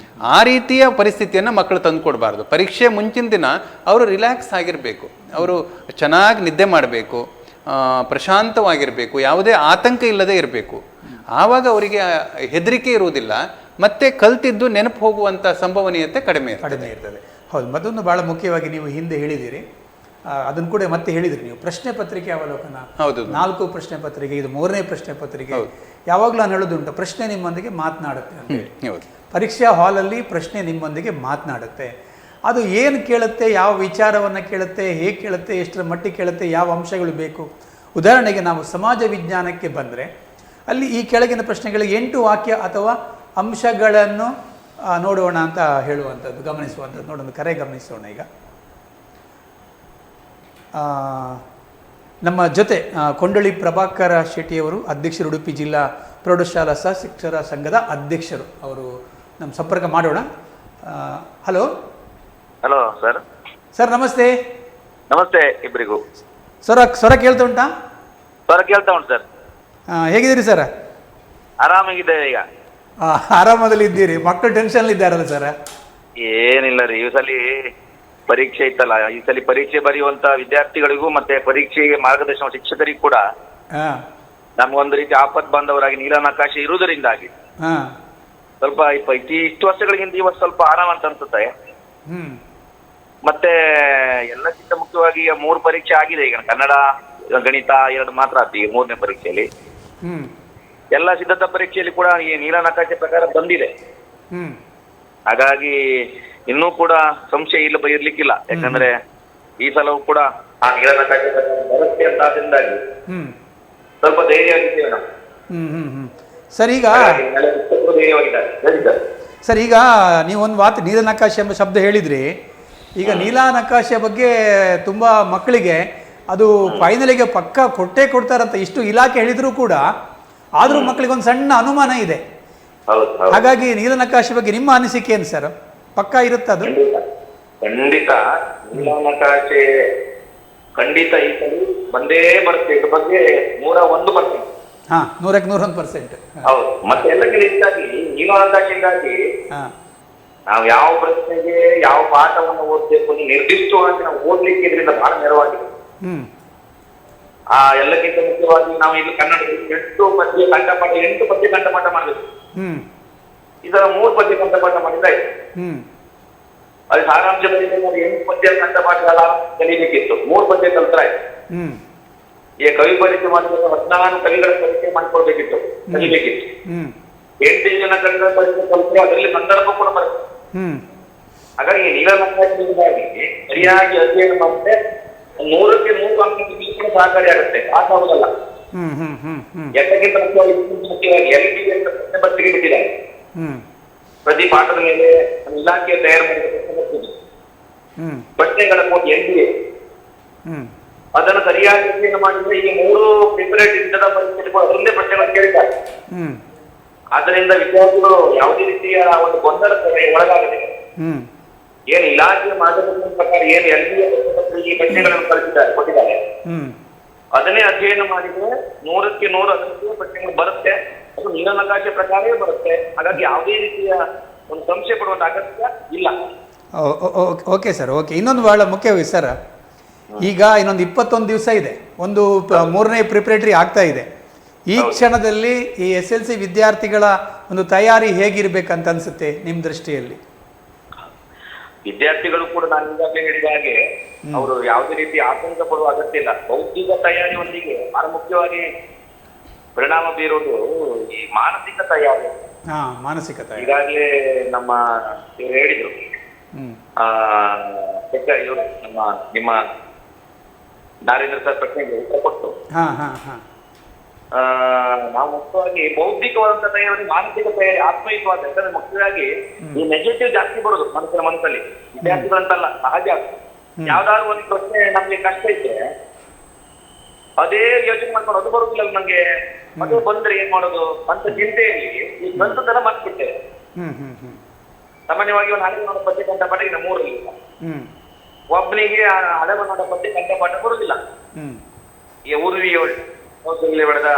ಆ ರೀತಿಯ ಪರಿಸ್ಥಿತಿಯನ್ನು ಮಕ್ಕಳು ತಂದು ಕೊಡಬಾರ್ದು. ಪರೀಕ್ಷೆ ಮುಂಚಿನ ದಿನ ಅವರು ರಿಲ್ಯಾಕ್ಸ್ ಆಗಿರಬೇಕು, ಅವರು ಚೆನ್ನಾಗಿ ನಿದ್ದೆ ಮಾಡಬೇಕು, ಪ್ರಶಾಂತವಾಗಿರಬೇಕು, ಯಾವುದೇ ಆತಂಕ ಇಲ್ಲದೆ ಇರಬೇಕು. ಆವಾಗ ಅವರಿಗೆ ಹೆದರಿಕೆ ಇರುವುದಿಲ್ಲ, ಮತ್ತೆ ಕಲ್ತಿದ್ದು ನೆನಪು ಹೋಗುವಂಥ ಸಂಭವನೀಯತೆ ಕಡಿಮೆ ಇರ್ತದೆ. ಹೌದು, ಮತ್ತೊಂದು ಬಹಳ ಮುಖ್ಯವಾಗಿ ನೀವು ಹಿಂದೆ ಹೇಳಿದ್ದೀರಿ, ಅದನ್ನು ಕೂಡ ಮತ್ತೆ ಹೇಳಿದ್ರಿ ನೀವು, ಪ್ರಶ್ನೆ ಪತ್ರಿಕೆ ಅವಲೋಕನ. 4 ಪ್ರಶ್ನೆ ಪತ್ರಿಕೆ, ಇದು 3ನೇ ಪ್ರಶ್ನೆ ಪತ್ರಿಕೆ. ಯಾವಾಗಲೂ ನಾನು ಹೇಳೋದುಂಟು, ಪ್ರಶ್ನೆ ನಿಮ್ಮೊಂದಿಗೆ ಮಾತನಾಡುತ್ತೆ ಅಂತ ಹೇಳಿ. ಪರೀಕ್ಷಾ ಹಾಲಲ್ಲಿ ಪ್ರಶ್ನೆ ನಿಮ್ಮೊಂದಿಗೆ ಮಾತನಾಡುತ್ತೆ. ಅದು ಏನು ಕೇಳುತ್ತೆ, ಯಾವ ವಿಚಾರವನ್ನು ಕೇಳುತ್ತೆ, ಹೇಗೆ ಕೇಳುತ್ತೆ, ಎಷ್ಟರ ಮಟ್ಟಿಗೆ ಕೇಳುತ್ತೆ, ಯಾವ ಅಂಶಗಳು ಬೇಕು. ಉದಾಹರಣೆಗೆ ನಾವು ಸಮಾಜ ವಿಜ್ಞಾನಕ್ಕೆ ಬಂದರೆ ಅಲ್ಲಿ ಈ ಕೆಳಗಿನ ಪ್ರಶ್ನೆಗಳಿಗೆ 8 ವಾಕ್ಯ ಅಥವಾ ಅಂಶಗಳನ್ನು ನೋಡೋಣ ಅಂತ ಹೇಳುವಂಥದ್ದು, ಗಮನಿಸುವಂಥದ್ದು. ನೋಡೋಣ, ಕರೆ ಗಮನಿಸೋಣ. ಈಗ ನಮ್ಮ ಜೊತೆ ಕೊಂಡಳಿ ಪ್ರಭಾಕರ ಶೆಟ್ಟಿಯವರು, ಅಧ್ಯಕ್ಷರು, ಉಡುಪಿ ಜಿಲ್ಲಾ ಪ್ರೌಢಶಾಲಾ ಸಹಶಿಕ್ಷಕರ ಸಂಘದ ಅಧ್ಯಕ್ಷರು, ಅವರು ನಮ್ಮ ಸಂಪರ್ಕ ಮಾಡೋಣ. Hello hello sir. ಸರ್ ನಮಸ್ತೆ. ನಮಸ್ತೆ ಇಬ್ಬರಿಗೂ. ಸ್ವರ ಕೇಳ್ತಾ ಉಂಟಾ? ಸ್ವರ ಕೇಳ್ತಾ ಉಂಟು ಸರ್. ಹೇಗಿದ್ದೀರಿ ಸರ್? ಆರಾಮಾಗಿದ್ದೇವೆ. ಈಗ ಆರಾಮದಲ್ಲಿ ಇದ್ದೀರಿ? ಮಕ್ಕಳು ಟೆನ್ಷನ್ ಇದ್ದಾರಲ್ಲ ಸರ್? ಏನಿಲ್ಲ ರೀ, ಈ ಸಲ ಪರೀಕ್ಷೆ ಇತ್ತಲ್ಲ, ಈ ಸಲ ಪರೀಕ್ಷೆ ಬರೆಯುವಂತ ವಿದ್ಯಾರ್ಥಿಗಳಿಗೂ ಮತ್ತೆ ಪರೀಕ್ಷೆಗೆ ಮಾರ್ಗದರ್ಶನ ಶಿಕ್ಷಕರಿಗೂ ಕೂಡ ನಮ್ಗೊಂದು ರೀತಿ ಆಪತ್ ಬಾಂಧವರಾಗಿ ನೀಲನಕಾಶೆ ಇರುವುದರಿಂದಾಗಿ ಸ್ವಲ್ಪ ಇಷ್ಟು ವರ್ಷಗಳಿಗಿಂತ ಈ ವರ್ಷ ಸ್ವಲ್ಪ ಆರಾಮ ಅಂತ ಅನ್ಸುತ್ತೆ. ಮತ್ತೆ ಎಲ್ಲಕ್ಕಿಂತ ಮುಖ್ಯವಾಗಿ ಈಗ 3 ಪರೀಕ್ಷೆ ಆಗಿದೆ. ಈಗ ಕನ್ನಡ, ಗಣಿತ 2 ಮಾತ್ರ ಆಯ್ತು ಈಗ 3ನೇ ಪರೀಕ್ಷೆಯಲ್ಲಿ. ಎಲ್ಲ ಸಿದ್ಧತಾ ಪರೀಕ್ಷೆಯಲ್ಲಿ ಕೂಡ ಈ ನೀಲನಕಾಶೆ ಪ್ರಕಾರ ಬಂದಿದೆ. ಹಾಗಾಗಿ ಇನ್ನೂ ಕೂಡ ಸಂಶಯ ಇರ್ಲಿಕ್ಕಿಲ್ಲ. ಯಾಕಂದ್ರೆ ಈ ಸಲವೂ ಕೂಡ ಆ ನೀಲನಕಾಶೆ ಬರುತ್ತೆ ಅಂತ ಆದ್ರಿಂದಾಗಿ ಸ್ವಲ್ಪ ಧೈರ್ಯವಾಗಿದ್ದೇವೆ ನಾವು. ಸರ್ ಈಗ ಸರ್ ಈಗ ನೀವೊಂದು ಮಾತು ನೀಲನಕಾಶೆ ಎಂಬ ಶಬ್ದ ಹೇಳಿದ್ರಿ. ಈಗ ನೀಲನಕಾಶೆ ಬಗ್ಗೆ ತುಂಬ ಮಕ್ಕಳಿಗೆ ಅದು ಫೈನಲಿಗೆ ಪಕ್ಕ ಕೊಡ್ತಾರಂತ ಇಷ್ಟು ಇಲಾಖೆ ಹೇಳಿದ್ರು ಕೂಡ ಆದರೂ ಮಕ್ಕಳಿಗೆ ಒಂದು ಸಣ್ಣ ಅನುಮಾನ ಇದೆ. ಹಾಗಾಗಿ ನೀಲನಕಾಶೆ ಬಗ್ಗೆ ನಿಮ್ಮ ಅನಿಸಿಕೆ ಏನು ಸರ್? ಪಕ್ಕ ಇರುತ್ತೆ ಅದು? ಖಂಡಿತ ನೀಲನಕಾಶೆ ಖಂಡಿತ ಈ ಸಲ ಬಂದೇ ಬರುತ್ತೆ. ಇದ್ರ ಬಗ್ಗೆ 101%. 100% ಹೌದು. ಮತ್ತೆ ಎಲ್ಲಕ್ಕಿಂತ ಹೆಚ್ಚಾಗಿ ನೀಲನಕಾಶೆಗಾಗಿ ನಾವು ಯಾವ ಪ್ರಶ್ನೆಗೆ ಯಾವ ಪಾಠವನ್ನು ಓದ್ಬೇಕು ನಿರ್ದಿಷ್ಟವಾಗಿ ನಾವು ಓದ್ಲಿಕ್ಕೆ ಇದರಿಂದ ಬಹಳ ನೆರವಾಗಿದೆ. ಎಲ್ಲಕ್ಕಿಂತ ಮುಖ್ಯವಾಗಿ ನಾವು ಈಗ ಕನ್ನಡ 8 ಪದ್ಯ ಕಂಠಪಾಠ 8 ಪದ್ಯ ಕಂಠಪಾಠ ಮಾಡಬೇಕು. ಇದರ 3 ಪದ್ಯ ಕಂಠಪಾಠ ಮಾಡಿದ್ರೆ ಅದು ಸಾರಾಂಶ ಬರೀಬೇಕಾದ್ರೆ 8 ಪದ್ಯ ಕಂಠಪಾಠ ಕಲಿಬೇಕಿತ್ತು, 3 ಪದ್ಯ ಕಲ್ತ್ರೆ ಈಗ ಕವಿ ಪರಿಚಯ ಮಾಡಬೇಕು, 14 ಕವಿಗಳ ಪರಿಚಯ ಮಾಡ್ಕೊಳ್ಬೇಕಿತ್ತು, ಕಲಿಬೇಕಿತ್ತು. 8 ಜನ ಕವಿಗಳ ಪರಿಚಯ ಕಲ್ತ್ರೆ ಅದರಲ್ಲಿ ಸಂದರ್ಭ ಕೂಡ ಬರುತ್ತೆ. ಹಾಗಾಗಿ ನೀಲನಕಾಶೆಯಿಂದಾಗಿ ಸರಿಯಾಗಿ ಅಧ್ಯಯನ ಮಾಡಿದ್ರೆ 100ಕ್ಕೆ 100 ಅಂಕ ಸಹಕಾರಿ ಆಗುತ್ತೆ. ಆಗೋದಲ್ಲ ಎಲ್ಲಕ್ಕಿಂತ ಮುಖ್ಯವಾಗಿ LDB ಅಂತ ಪ್ರಶ್ನೆ ಪತ್ರಿಕೆ ಬಿಟ್ಟಿದ್ದಾರೆ. ಪ್ರತಿ ಪಾಠದ ಮೇಲೆ ಇಲಾಖೆ ತಯಾರು ಮಾಡಿದ ಪ್ರಶ್ನೆ ಪತ್ರಿಕೆ, ಪ್ರಶ್ನೆಗಳ ಕೋಟ್ LDA, ಅದನ್ನು ಸರಿಯಾಗಿ ಅಧ್ಯಯನ ಮಾಡಿದ್ರೆ ಈಗ 3 ಪ್ರಿಪರೇಟ್ ಇಂಟದ ಪರೀಕ್ಷೆಗಳು ಅದರಲ್ಲೇ ಪ್ರಶ್ನೆಗಳನ್ನು ಕೇಳಿದ್ದಾರೆ. ಆದ್ದರಿಂದ ವಿದ್ಯಾರ್ಥಿಗಳು ಯಾವುದೇ ರೀತಿಯ ಒಂದು ಗೊಂದಲಕ್ಕೆ ಒಳಗಾಗದೆ ಏನು ಇಲಾಖೆಯ ಮಾರ್ಗದರ್ಶನದ ಪ್ರಕಾರ ಏನು LDA ಪ್ರಶ್ನೆ ಪತ್ರಿಕೆ ಪ್ರಶ್ನೆಗಳನ್ನು ಕೊಟ್ಟಿದ್ದಾರೆ ಅದನ್ನೇ ಅಧ್ಯಯನ ಮಾಡಿದ್ರೆ 100ಕ್ಕೆ 100 ಅದಕ್ಕೆ ಪ್ರಶ್ನೆಗಳು ಬರುತ್ತೆ. ಅದು ನೀಲನಕಾಶೆ ಪ್ರಕಾರವೇ ಬರುತ್ತೆ. ಹಾಗಾಗಿ ಯಾವುದೇ ರೀತಿಯ ಒಂದು ಸಂಶಯ ಪಡುವಂತ ಅಗತ್ಯ ಇಲ್ಲ. Okay sir, okay. ಇನ್ನೊಂದು ಬಹಳ ಮುಖ್ಯವಾಗಿ ಸರ್, ಈಗ ಇನ್ನೊಂದು 21 ದಿವಸ ಇದೆ, ಒಂದು 3ನೇ ಪ್ರಿಪರೇಟರಿ ಆಗ್ತಾ ಇದೆ. ಈ ಕ್ಷಣದಲ್ಲಿ ಈ SLC ವಿದ್ಯಾರ್ಥಿಗಳ ಒಂದು ತಯಾರಿ ಹೇಗಿರ್ಬೇಕಂತ ಅನ್ಸುತ್ತೆ ನಿಮ್ಮ ದೃಷ್ಟಿಯಲ್ಲಿ? ವಿದ್ಯಾರ್ಥಿಗಳು ಕೂಡ ನಾನು ಈಗಾಗಲೇ ಹೇಳಿದ ಹಾಗೆ ಅವರು ಯಾವುದೇ ರೀತಿ ಆತಂಕ ಪಡುವ ಅಗತ್ಯ ಇಲ್ಲ. ಬೌದ್ಧಿಕ ತಯಾರಿಯೊಂದಿಗೆ ಬಹಳ ಮುಖ್ಯವಾಗಿ ಪರಿಣಾಮ ಬೀರೋದು ಈ ಮಾನಸಿಕ ತಯಾರಿ. ಮಾನಸಿಕ ತಯಾರಿ ಈಗಾಗಲೇ ನಮ್ಮ ಇವರು ಹೇಳಿದ್ರು, ಇವರು ನಿಮ್ಮ ನಾರೇಂದ್ರ ಸರ್ ಪ್ರಶ್ನೆಗೆ ಉತ್ತರ ಕೊಟ್ಟು ನಾವು ಮುಖ್ಯವಾಗಿ ಬೌದ್ಧಿಕವಾದಂತ ತಯಾರಿ, ಮಾನಸಿಕ ತಯಾರಿ, ಆತ್ಮವಿಶ್ವಾಸ. ಯಾಕಂದ್ರೆ ಮುಖ್ಯವಾಗಿ ಈ ನೆಗೆಟಿವ್ ಜಾಸ್ತಿ ಬರೋದು ಮನಸ್ಸಲ್ಲಿ ವಿದ್ಯಾರ್ಥಿಗಳಂತಲ್ಲ, ಸಹಜ. ಯಾವ್ದಾದ್ರು ಒಂದು ಪ್ರಶ್ನೆ ನಮ್ಗೆ ಕಷ್ಟ ಇದ್ರೆ ಅದೇ ಯೋಚನೆ ಮಾಡ್ಕೊಂಡು ಅದು ಬರುದಿಲ್ಲ ನಂಗೆ, ಅದು ಬಂದ್ರೆ ಏನ್ ಮಾಡೋದು ಅಂತ ಚಿಂತೆಯಲ್ಲಿ ಈ ಬಂದದೆಲ್ಲ ಮರ್ತ್ಬಿಟ್ಟೆ. ಸಾಮಾನ್ಯವಾಗಿ ಒಂದು ಹಳೆ ನೋಡೋ ಪದ್ಯ ಕಂಠಪಾಠ ಈಗ 3 ಒಬ್ಬನಿಗೆ ಹಳೆ ನೋಡೋ ಪದ್ಯ ಕಂಠಪಾಠ ಬರುದಿಲ್ಲ. ಈ ಊರ್ವಿ ಕೌಸಲ್ಯ ಬೆಳೆದ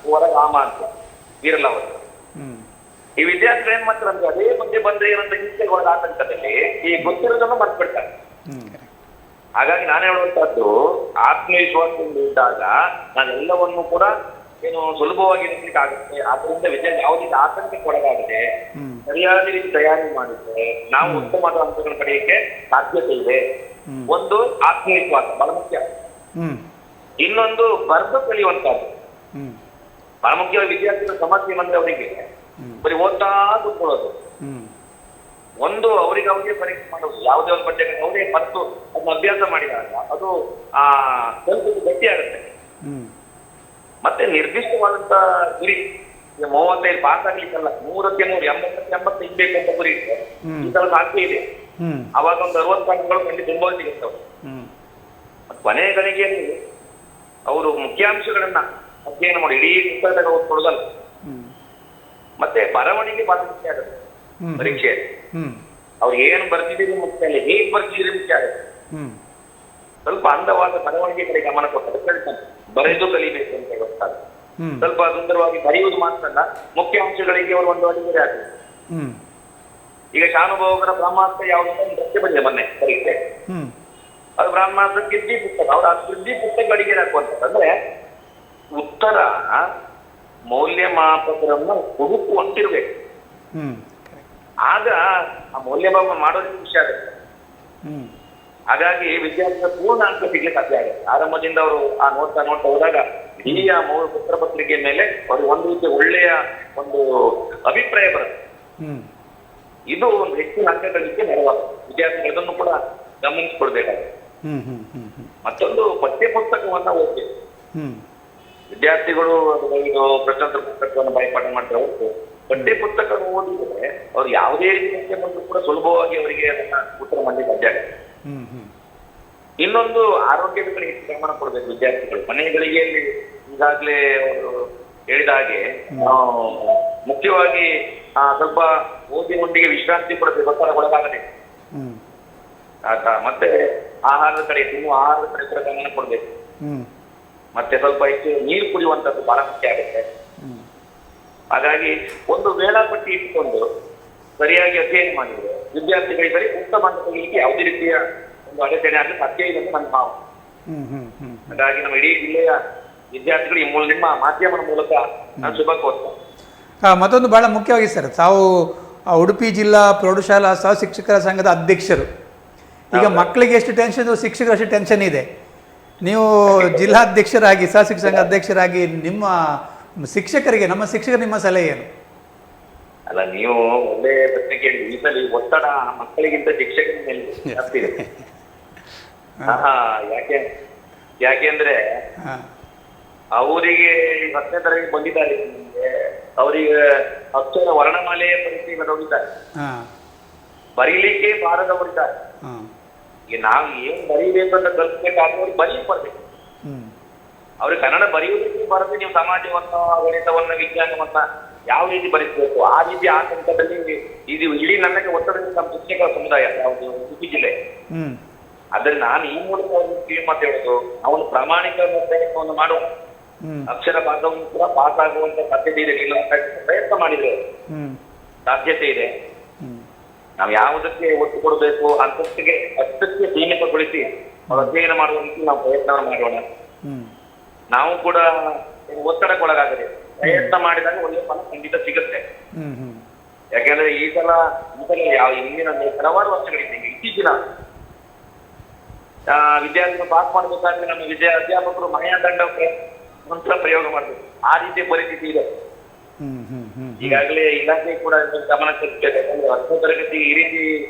ಹೊರ ರಾಮ ಅಂತ ವೀರಲ್ಲ ಅವರು. ಈ ವಿದ್ಯಾರ್ಥಿಗಳು ಏನ್ ಮಾಡ್ತಾರೆ ಅಂದ್ರೆ ಅದೇ ಪದ್ಯ ಬಂದ್ರೆ ಏನಂತ ಹಿಂಸೆಗಳ ಆತಂಕದಲ್ಲಿ ಈ ಗೊತ್ತಿರೋದನ್ನು ಮರ್ತ್ಬಿಡ್ತಾರೆ. ಹಾಗಾಗಿ ನಾನು ಹೇಳುವಂತಹದ್ದು, ಆತ್ಮವಿಶ್ವಾಸದಿಂದ ಇದ್ದಾಗ ನಾನೆಲ್ಲವನ್ನು ಕೂಡ ಏನು ಸುಲಭವಾಗಿ ನಿರ್ಲಿಕ್ಕೆ ಆಗುತ್ತೆ. ಆದ್ರಿಂದ ವಿದ್ಯಾರ್ಥಿ ಯಾವುದೇ ಆತಂಕಕ್ಕೆ ಒಳಗಾಗದೆ ಸರಿಯಾದ ರೀತಿ ತಯಾರಿ ಮಾಡಿದ್ರೆ ನಾವು ಉತ್ತಮವಾದ ಅಂಶಗಳನ್ನು ಪಡೆಯಕ್ಕೆ ಸಾಧ್ಯತೆ ಇದೆ. ಒಂದು ಆತ್ಮವಿಶ್ವಾಸ ಬಹಳ ಮುಖ್ಯ. ಇನ್ನೊಂದು ಬರೆದು ಕಲಿಯುವಂತಹದ್ದು ಬಹಳ ಮುಖ್ಯವಾಗಿ. ವಿದ್ಯಾರ್ಥಿಗಳ ಸಮಸ್ಯೆ ಬಂದ್ರೆ ಅವರಿಗೆ ಬರೀ ಓದ್ತಾ ಕೂತ್ಕೊಳ್ಳೋದು, ಒಂದು ಅವರಿಗೆ ಪರೀಕ್ಷೆ ಮಾಡೋದು, ಯಾವುದೇ ಒಂದು ಪಠ್ಯಕ್ಕೆ ಅವರೇ ಮತ್ತು ಅದನ್ನ ಅಭ್ಯಾಸ ಮಾಡಿದಾಗ ಅದು ಸ್ವಲ್ಪ ಗಟ್ಟಿ ಆಗುತ್ತೆ. ಮತ್ತೆ ನಿರ್ದಿಷ್ಟವಾದಂತ ಗುರಿ, 35 ಪಾಸ್ ಆಗ್ಲಿಕ್ಕಲ್ಲ, 100ಕ್ಕೆ 100, 80ಕ್ಕೆ 80 ಇಗ್ಬೇಕು ಅಂತ ಗುರಿ ಇತ್ತು. ಈ ತರ ಸಾಧ್ಯ ಇದೆ. ಅವಾಗ ಒಂದು 60 ಅಂಕಗಳು ಖಂಡಿತ ತುಂಬಾ ಸಿಗುತ್ತವೆ. ಕೊನೆಯ ಗಳಿಗೆಯಲ್ಲಿ ಅವರು ಮುಖ್ಯಾಂಶಗಳನ್ನ ಅಧ್ಯಯನ ಮಾಡಿ ಇಡೀ ಪುಸ್ತಕದಾಗ ಓದ್ಕೊಡೋದಲ್ಲ. ಮತ್ತೆ ಬರವಣಿಗೆ ಬಹಳ ಮುಖ್ಯ ಆಗುತ್ತೆ ಪರೀಕ್ಷೆಯಲ್ಲಿ. ಅವ್ರು ಏನು ಬರ್ತಿದ್ದೀರಿ ಮುಖ್ಯ ಅಲ್ಲ, ಹೇಗ್ ಬರ್ತಿದ್ದೀರಿ ಮುಖ್ಯ ಆಗುತ್ತೆ. ಸ್ವಲ್ಪ ಅಂದವಾದ ಬರವಣಿಗೆ ಕಡೆ ಗಮನ ಕೊಟ್ಟರೆ ಕಲಿತಾನೆ. ಬರೆದು ಕಲಿಬೇಕು ಅಂತ ಗೊತ್ತಾಗುತ್ತೆ. ಸ್ವಲ್ಪ ಸುಂದರವಾಗಿ ಬರೆಯುವುದು ಮಾತ್ರ ಅಲ್ಲ, ಮುಖ್ಯಾಂಶಗಳಿಗೆ ಅವರು ಒಂದು ಅಡಿಗೆ ಆಗ್ತದೆ. ಈಗ ಶಾನುಭೋಗರ ಬ್ರಹ್ಮಾಸ್ತ್ರ ಯಾವುದಂತ ಒಂದು ಪ್ರಶ್ನೆ ಬಂದಿದೆ ಮೊನ್ನೆ ಪರೀಕ್ಷೆ. ಅದು ಬ್ರಹ್ಮಾಸ್ತ್ರ ಕೃತಿ ಪುಸ್ತಕ. ಅವ್ರು ಆ ಕೃತಿ ಪುಸ್ತಕ ಅಡಿಗೆ ಹಾಕುವಂಥದ್ದು. ಅಂದ್ರೆ ಉತ್ತರ ಮೌಲ್ಯಮಾಪಕರನ್ನ ಹುಡುಕುವಂತಿರ್ಬೇಕು. ಆಗ ಆ ಮೌಲ್ಯಮಾಪನ ಮಾಡೋದಕ್ಕೆ ಖುಷಿ ಆಗುತ್ತೆ. ಹಾಗಾಗಿ ವಿದ್ಯಾರ್ಥಿಗಳ ಪೂರ್ಣ ಅಂಕ ಸಿಗ್ಲಿಕ್ಕೆ ಸಾಧ್ಯ ಆಗುತ್ತೆ. ಆರಂಭದಿಂದ ಅವರು ಆ ನೋಡ್ತಾ ಹೋದಾಗ ಇಡೀ ಆ ಪುತ್ರ ಪತ್ರಿಕೆ ಮೇಲೆ ಅವ್ರಿಗೆ ಒಂದು ರೀತಿಯ ಒಳ್ಳೆಯ ಒಂದು ಅಭಿಪ್ರಾಯ ಬರುತ್ತೆ. ಇದು ಒಂದು ಹೆಚ್ಚಿನ ಅಂಕ ಗಳಿಕೆ ನೆರವಾಗುತ್ತೆ. ವಿದ್ಯಾರ್ಥಿಗಳು ಇದನ್ನು ಕೂಡ ಗಮನಿಸಿಕೊಳ್ಬೇಕಾಗುತ್ತೆ. ಮತ್ತೊಂದು ಪಠ್ಯ ಪುಸ್ತಕವನ್ನ ಓದ್ಬೇಕು. ವಿದ್ಯಾರ್ಥಿಗಳು ಇದು ಪ್ರಶ್ನೋತ್ತರ ಪುಸ್ತಕವನ್ನು ಬಾಯ್ಪಾಠ ಮಾಡ್ತಾರೆ ಹೊರತು ಪಠ್ಯ ಪುಸ್ತಕ ಓದಿದ್ರೆ ಅವ್ರು ಯಾವುದೇ ರೀತಿಯ ಬಂದು ಕೂಡ ಸುಲಭವಾಗಿ ಅವರಿಗೆ ಅದನ್ನ ಉತ್ತರ ಮಾಡಲಿಕ್ಕೆ ಸಾಧ್ಯ ಆಗುತ್ತೆ. ಇನ್ನೊಂದು ಆರೋಗ್ಯದ ಕಡೆ ಹೆಚ್ಚು ಗಮನ ಕೊಡ್ಬೇಕು ವಿದ್ಯಾರ್ಥಿಗಳು. ಮನೆಗಳಿಗೆ ಈಗಾಗಲೇ ಅವರು ಹೇಳಿದ ಹಾಗೆ ಮುಖ್ಯವಾಗಿ ಸ್ವಲ್ಪ ಓದಿನೊಂದಿಗೆ ವಿಶ್ರಾಂತಿ ಕೊಡಬೇಕು, ಒತ್ತಡ ಒಳಗಾಗದೆ. ಮತ್ತೆ ಆಹಾರದ ಕಡೆ, ತಿನ್ನುವ ಆಹಾರದ ಕಡೆ ಕೂಡ ಗಮನ ಕೊಡ್ಬೇಕು. ಮತ್ತೆ ಸ್ವಲ್ಪ ಹೆಚ್ಚು ನೀರು ಕುಡಿಯುವಂಥದ್ದು ಬಹಳ ಮುಖ್ಯ ಆಗುತ್ತೆ. ಹಾಗಾಗಿ ಒಂದು ವೇಳಾಪಟ್ಟಿ ಇಟ್ಟುಕೊಂಡು ಸರಿಯಾಗಿ ಅಧ್ಯಯನ ಮಾಡಿದ್ರೆ ವಿದ್ಯಾರ್ಥಿಗಳಿಗೆ ಬರೀ ಉತ್ತಮ ಅಂತ ತೆಗಿಲಿಕ್ಕೆ ಯಾವುದೇ ರೀತಿಯ ಒಂದು ಅಡಚಣೆ ಆಗಲು ಸಾಧ್ಯ ಇದೆ ಅಂತ ನನ್ನ ಭಾವ. ಹಾಗಾಗಿ ನಮ್ಮ ಇಡೀ ಜಿಲ್ಲೆಯ ವಿದ್ಯಾರ್ಥಿಗಳು ನಿಮ್ಮ ಮಾಧ್ಯಮದ ಮೂಲಕ ನಾನು ಶುಭ ಕೋರ್ತೇನೆ. ಮತ್ತೊಂದು ಬಹಳ ಮುಖ್ಯವಾಗಿ ಸರ್, ತಾವು ಉಡುಪಿ ಜಿಲ್ಲಾ ಪ್ರೌಢಶಾಲಾ ಸಹ ಶಿಕ್ಷಕರ ಸಂಘದ ಅಧ್ಯಕ್ಷರು. ಈಗ ಮಕ್ಕಳಿಗೆ ಎಷ್ಟು ಟೆನ್ಷನ್, ಶಿಕ್ಷಕರು ಅಷ್ಟು ಟೆನ್ಷನ್ ಇದೆ. ನೀವು ಜಿಲ್ಲಾಧ್ಯಕ್ಷರಾಗಿ, ಸಹ ಶಿಕ್ಷಕ ಸಂಘ ಅಧ್ಯಕ್ಷರಾಗಿ ನಿಮ್ಮ ಶಿಕ್ಷಕರಿಗೆ, ನಮ್ಮ ಶಿಕ್ಷಕರು ನಿಮ್ಮ ಸಲಹೆ ಏನು? ಅಲ್ಲ, ನೀವು ಒಳ್ಳೆ ಪ್ರಶ್ನೆ ಕೇಳಿ. ಈ ಸಲ ಒತ್ತಡ ಮಕ್ಕಳಿಗಿಂತ ಶಿಕ್ಷಕರ ಮೇಲೆ ಜಾಸ್ತಿ ಇದೆ. ಯಾಕೆಂದ್ರೆ ಅವರಿಗೆ 10ನೇ ತರಗತಿ ಬಂದಿದ್ದಾರೆ, ಅವರಿಗೆ ಅಕ್ಷರ ವರ್ಣಮಾಲೆಯ ಪರೀಕ್ಷೆಗೆ ಹೋಗಿದ್ದಾರೆ, ಬರೀಲಿಕ್ಕೆ ಬಾರದವರಿದ್ದಾರೆ. ಈಗ ನಾವು ಏನ್ ಬರೀಬೇಕು ಅಂತ ಕಲ್ಸ್ಬೇಕಾದ್ರೆ ಅವ್ರಿಗೆ ಬರೀಲಿಕ್ಕೆ ಬರ್ಬೇಕು. ಅವ್ರಿಗೆ ಕನ್ನಡ ಬರೆಯುವುದಕ್ಕೆ ಬರದೆ ನೀವು ಸಮಾಜವನ್ನ, ಗಣಿತವನ್ನ, ವಿಜ್ಞಾನವನ್ನ ಯಾವ ರೀತಿ ಬರೀಬೇಕು ಆ ರೀತಿ ಆತಂಕದಲ್ಲಿ ಇದು ಇಡೀ ನನ್ನಕ್ಕೆ ಒತ್ತಡದಿಂದ ನಮ್ಮ ಶಿಕ್ಷಕರ ಸಮುದಾಯ ಯಾವುದು ಉಡುಪಿ ಜಿಲ್ಲೆ. ಆದ್ರೆ ನಾನು ಈ ಮೂಲಕ ಕಿವಿ ಮಾತು ಹೇಳೋದು, ಅವನು ಪ್ರಾಮಾಣಿಕ ಪ್ರಯತ್ನವನ್ನು ಮಾಡುವ ಅಕ್ಷರ ಭಾಗವನ್ನು ಕೂಡ ಪಾಸ್ ಆಗುವಂತ ಸಾಧ್ಯತೆ ಇದೆ. ಪ್ರಯತ್ನ ಮಾಡಿದ್ರೆ ಸಾಧ್ಯತೆ ಇದೆ. ನಾವು ಯಾವುದಕ್ಕೆ ಒತ್ತು ಕೊಡಬೇಕು ಅಂತಕ್ಕೆ ಅಷ್ಟಕ್ಕೆ ಸೀಮಿತಗೊಳಿಸಿ ಅವ್ರ ಅಧ್ಯಯನ ಮಾಡುವ ರೀತಿ ನಾವು ಪ್ರಯತ್ನವನ್ನು ಮಾಡೋಣ. ನಾವು ಕೂಡ ಒತ್ತಡಕ್ಕೊಳಗಾಗದೆ ಪ್ರಯತ್ನ ಮಾಡಿದಾಗ ಒಳ್ಳೆ ಫಲ ಖಂಡಿತ ಸಿಗುತ್ತೆ. ಯಾಕೆಂದ್ರೆ ಈ ಸಲ ಯಾವ ಹಿಂದಿನ ಹಲವಾರು ವರ್ಷಗಳಿಂದ ಇತ್ತೀಚಿನ ವಿದ್ಯಾರ್ಥಿಗಳು ಪಾಸ್ ಮಾಡಬೇಕಾದ್ರೆ ನಮ್ಮ ಅಧ್ಯಾಪಕರು ಮನೆಯ ದಂಡ ಮಂತ್ರ ಪ್ರಯೋಗ ಮಾಡಬೇಕು. ಆ ರೀತಿಯ ಪರಿಸ್ಥಿತಿ ಇದೆ. ಈಗಾಗಲೇ ಇಲಾಖೆ ಕೂಡ ಗಮನ ಹರಿಸಬೇಕು. ಯಾಕಂದ್ರೆ 10ನೇ ತರಗತಿ ಈ ರೀತಿ